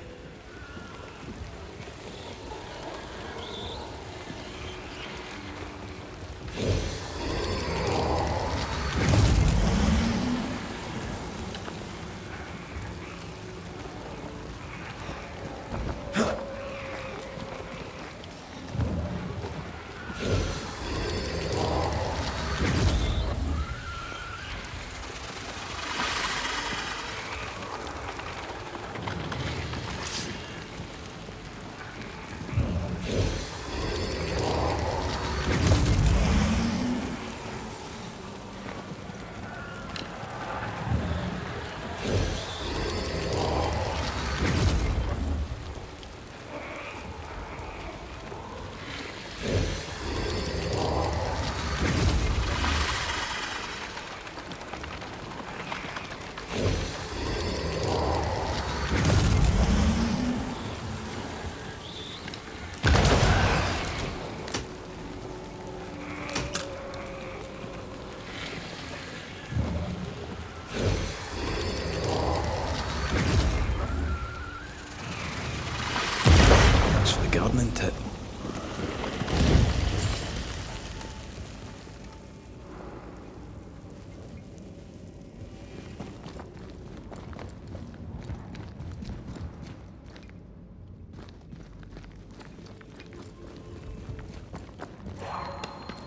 Gardening tip.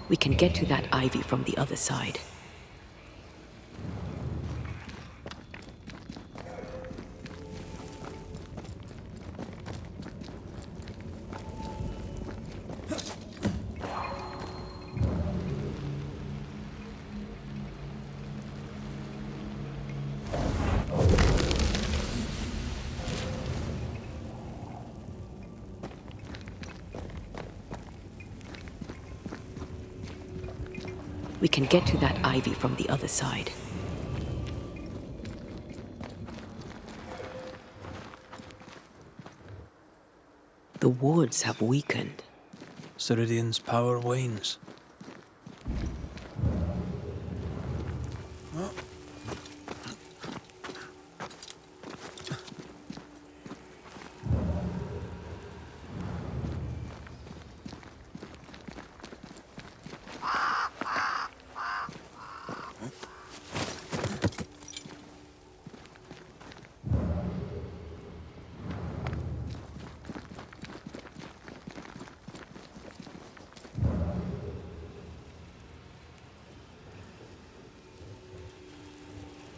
We can get to that ivy from the other side. We can get to that ivy from the other side. The wards have weakened. Ceridian's power wanes.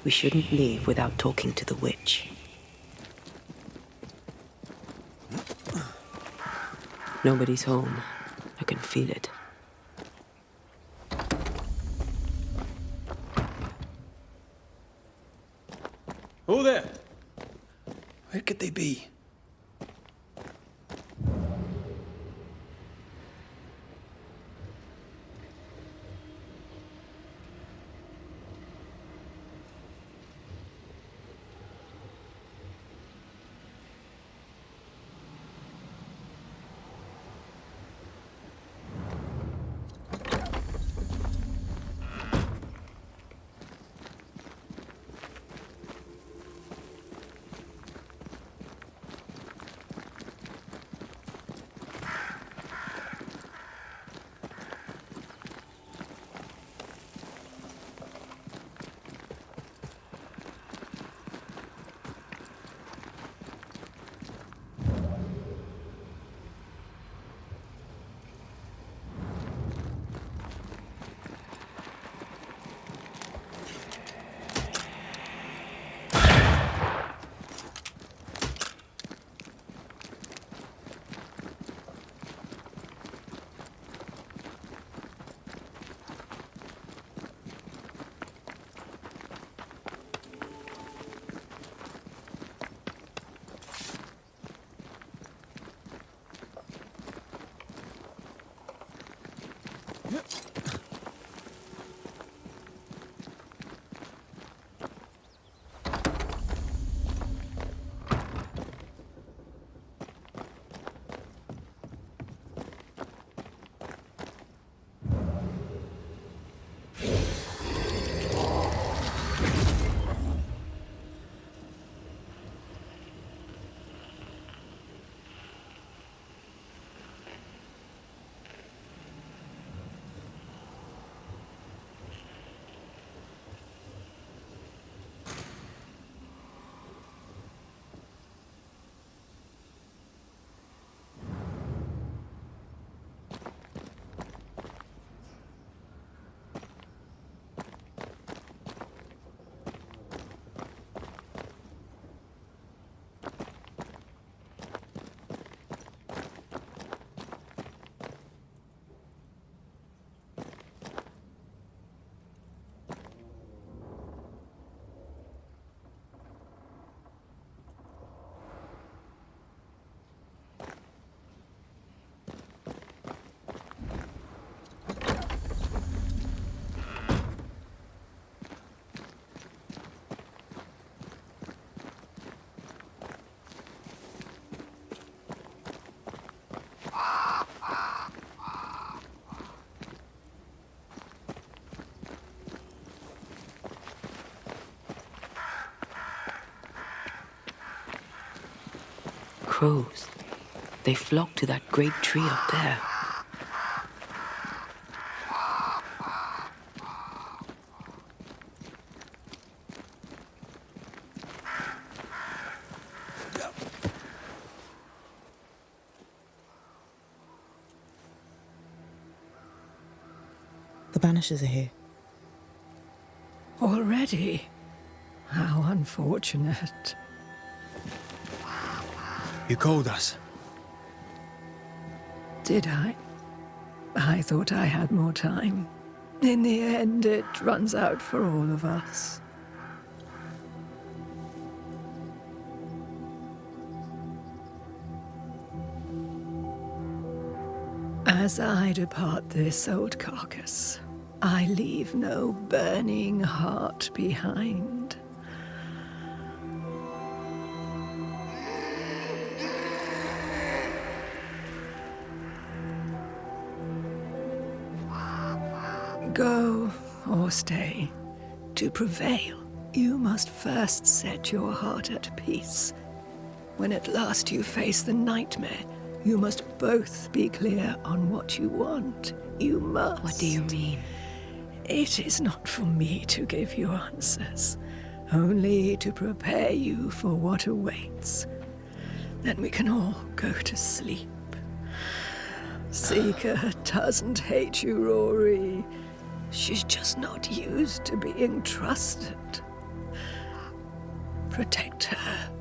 We shouldn't leave without talking to the witch. Nobody's home. I can feel it. Who there? Where could they be? Crows. They flock to that great tree up there. The Banishers are here. Already? How unfortunate. You called us. Did I? I thought I had more time. In the end, it runs out for all of us. As I depart this old carcass, I leave no burning heart behind. Go or stay. To prevail, you must first set your heart at peace. When at last you face the nightmare, you must both be clear on what you want. You must. What do you mean? It is not for me to give you answers, only to prepare you for what awaits. Then we can all go to sleep. Seeker doesn't hate you, Rory. She's just not used to being trusted. Protect her.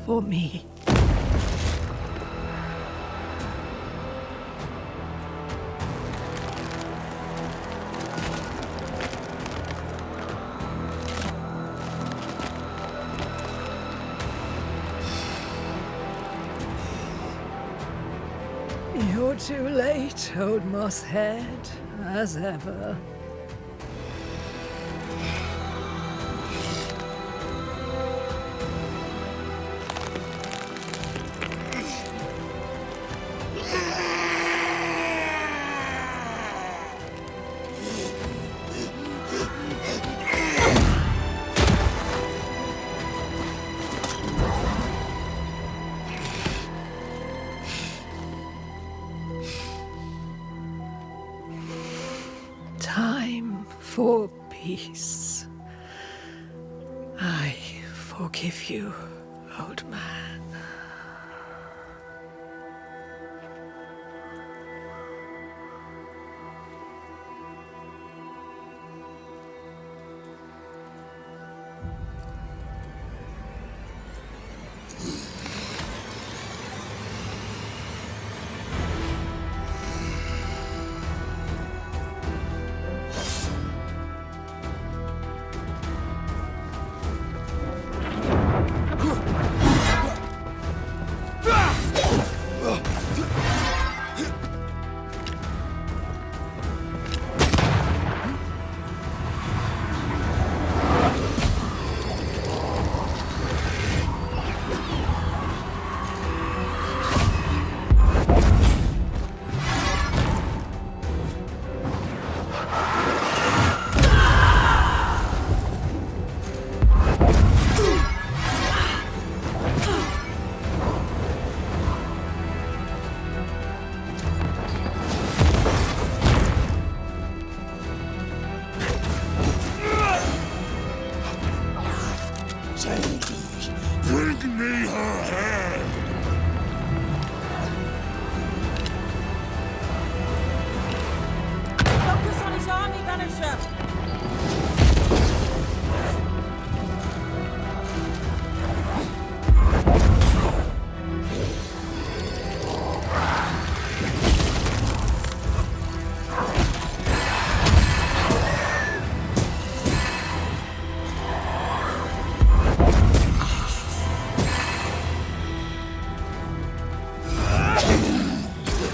For me. You're too late, old mosshead, as ever. Time for peace. I forgive you, old man. Soldiers, bring me her head! Focus on his army, Banisher!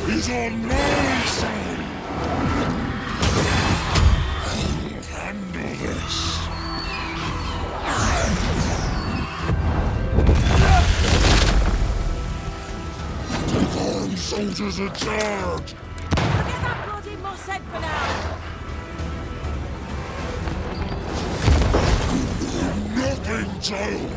He's on my side! I'll handle this! Take armed soldiers in charge! Forget that bloody mosshead for now! Nothing, child!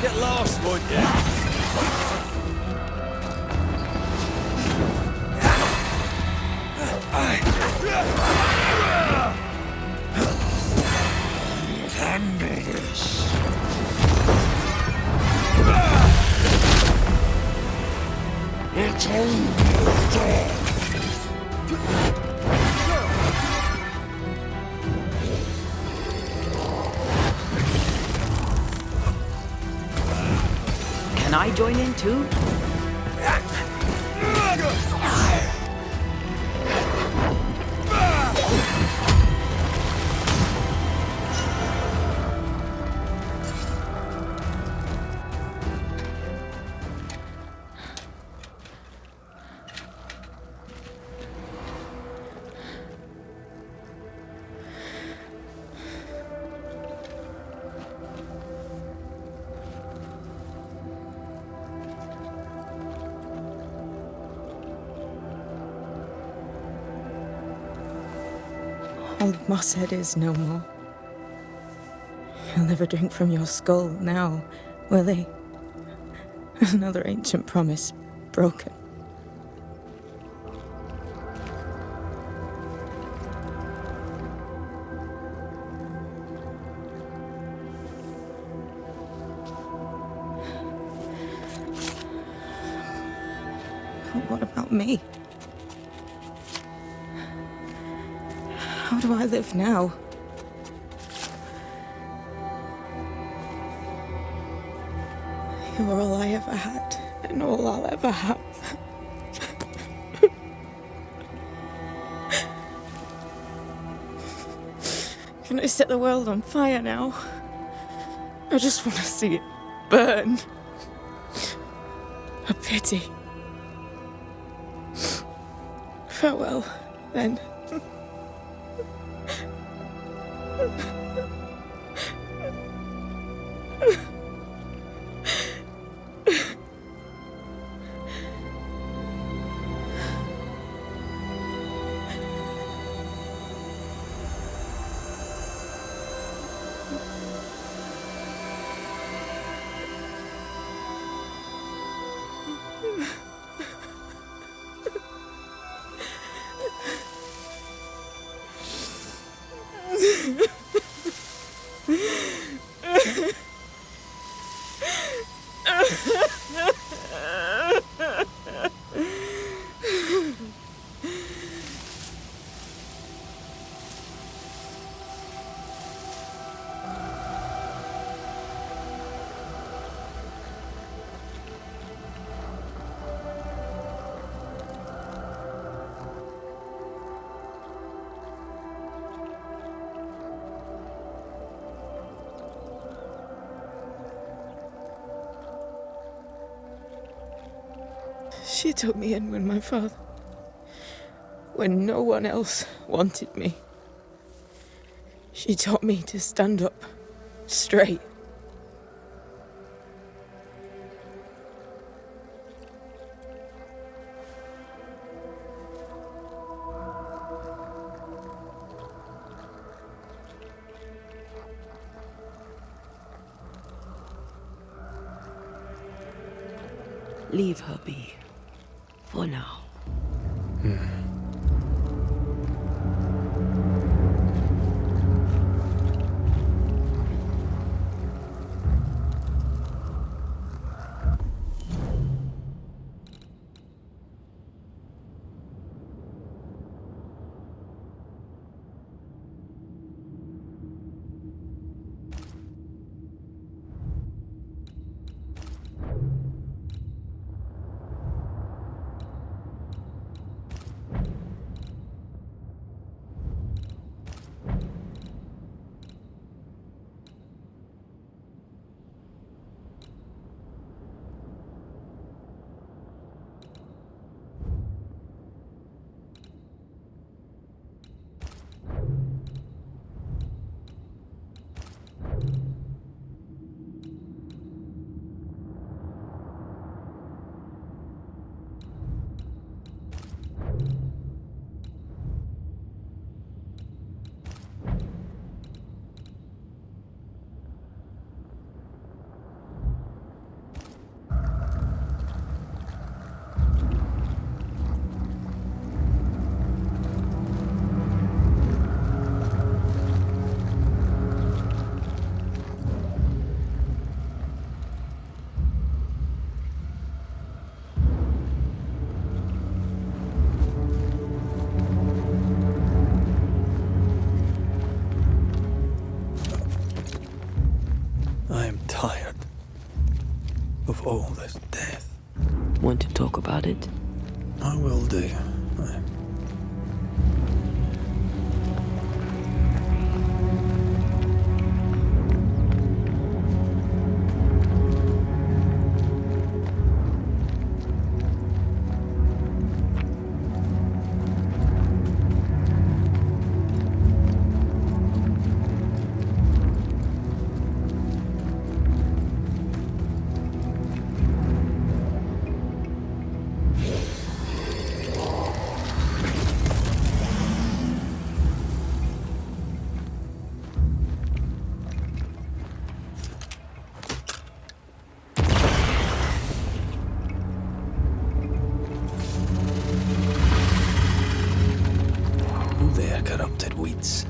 Get lost, won't you? Handle this. It's almost done. Can I join in too? Old Mosshead is no more. He'll never drink from your skull now, will he? Another ancient promise broken. But what about me? How do I live now? You're all I ever had, and all I'll ever have. Can I set the world on fire now? I just want to see it burn. A pity. Farewell, then. She took me in when my father... when no one else wanted me. She taught me to stand up straight. Leave her be. For now. of all this death. Want to talk about it? I will do. There, corrupted weeds.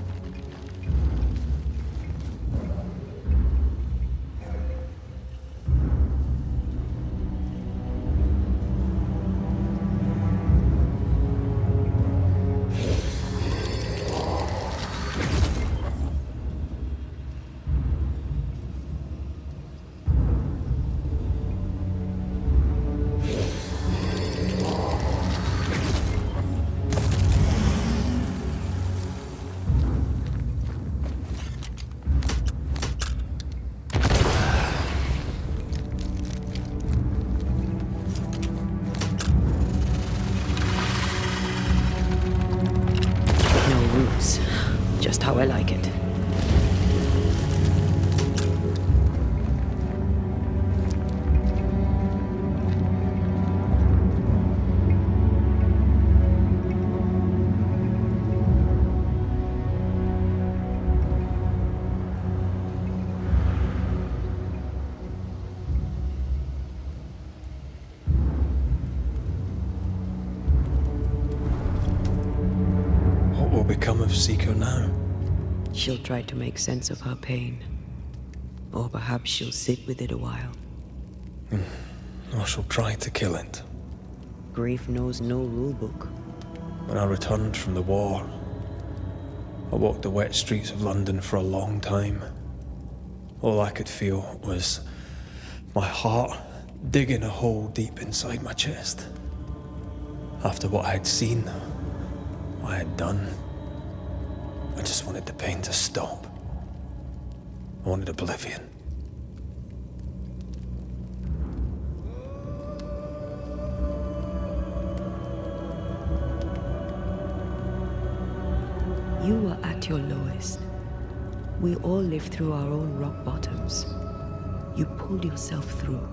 Just how I like it. What will become of Seeker now? She'll try to make sense of her pain. Or perhaps she'll sit with it a while. Or she'll try to kill it. Grief knows no rulebook. When I returned from the war, I walked the wet streets of London for a long time. All I could feel was my heart digging a hole deep inside my chest. After what I had seen, what I had done, I just wanted the pain to stop. I wanted oblivion. You were at your lowest. We all live through our own rock bottoms. You pulled yourself through.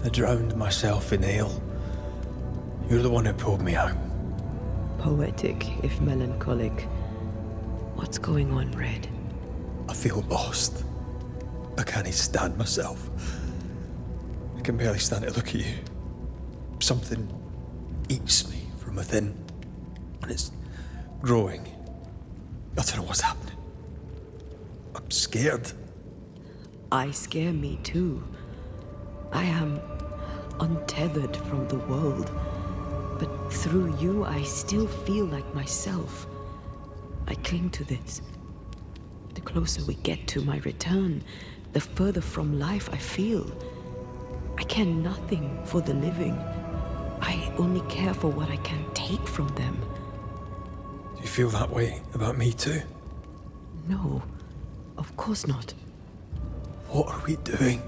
I drowned myself in ale. You're the one who pulled me out. Poetic, if melancholic. What's going on, Red? I feel lost. I can't even stand myself. I can barely stand to look at you. Something eats me from within, and it's growing. I don't know what's happening. I'm scared. I scare me too. I am untethered from the world, but through you I still feel like myself. I cling to this. The closer we get to my return, the further from life I feel. I care nothing for the living. I only care for what I can take from them. Do you feel that way about me too? No, of course not. What are we doing?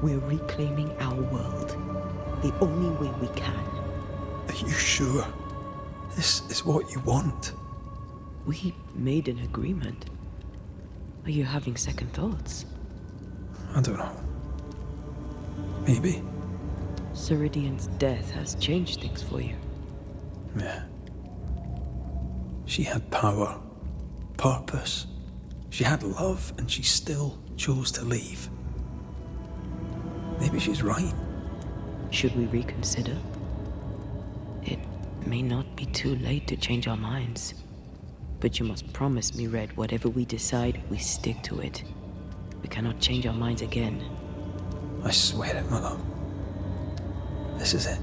We're reclaiming our world. The only way we can. Are you sure? This is what you want? We made an agreement. Are you having second thoughts? I don't know. Maybe. Ceridian's death has changed things for you. Yeah. She had power, purpose. She had love, and she still chose to leave. Maybe she's right. Should we reconsider? It may not be too late to change our minds. But you must promise me, Red, whatever we decide, we stick to it. We cannot change our minds again. I swear it, my love. This is it.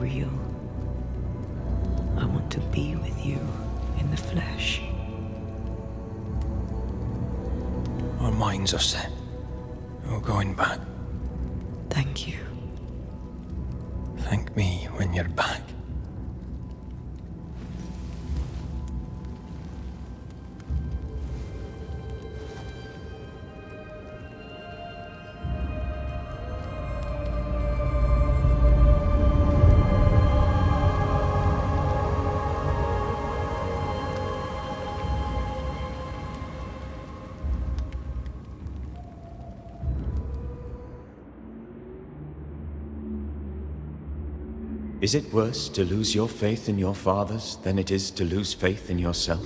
real. I want to be with you in the flesh. Our minds are set. No going back. Thank you. Thank me when you're back. Is it worse to lose your faith in your fathers than it is to lose faith in yourself?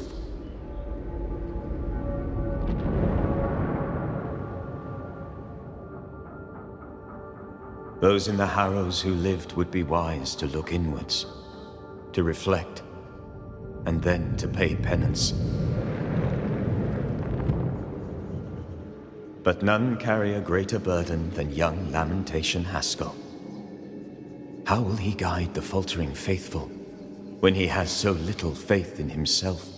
Those in the Harrows who lived would be wise to look inwards, to reflect, and then to pay penance. But none carry a greater burden than young Lamentation Haskell. How will he guide the faltering faithful when he has so little faith in himself?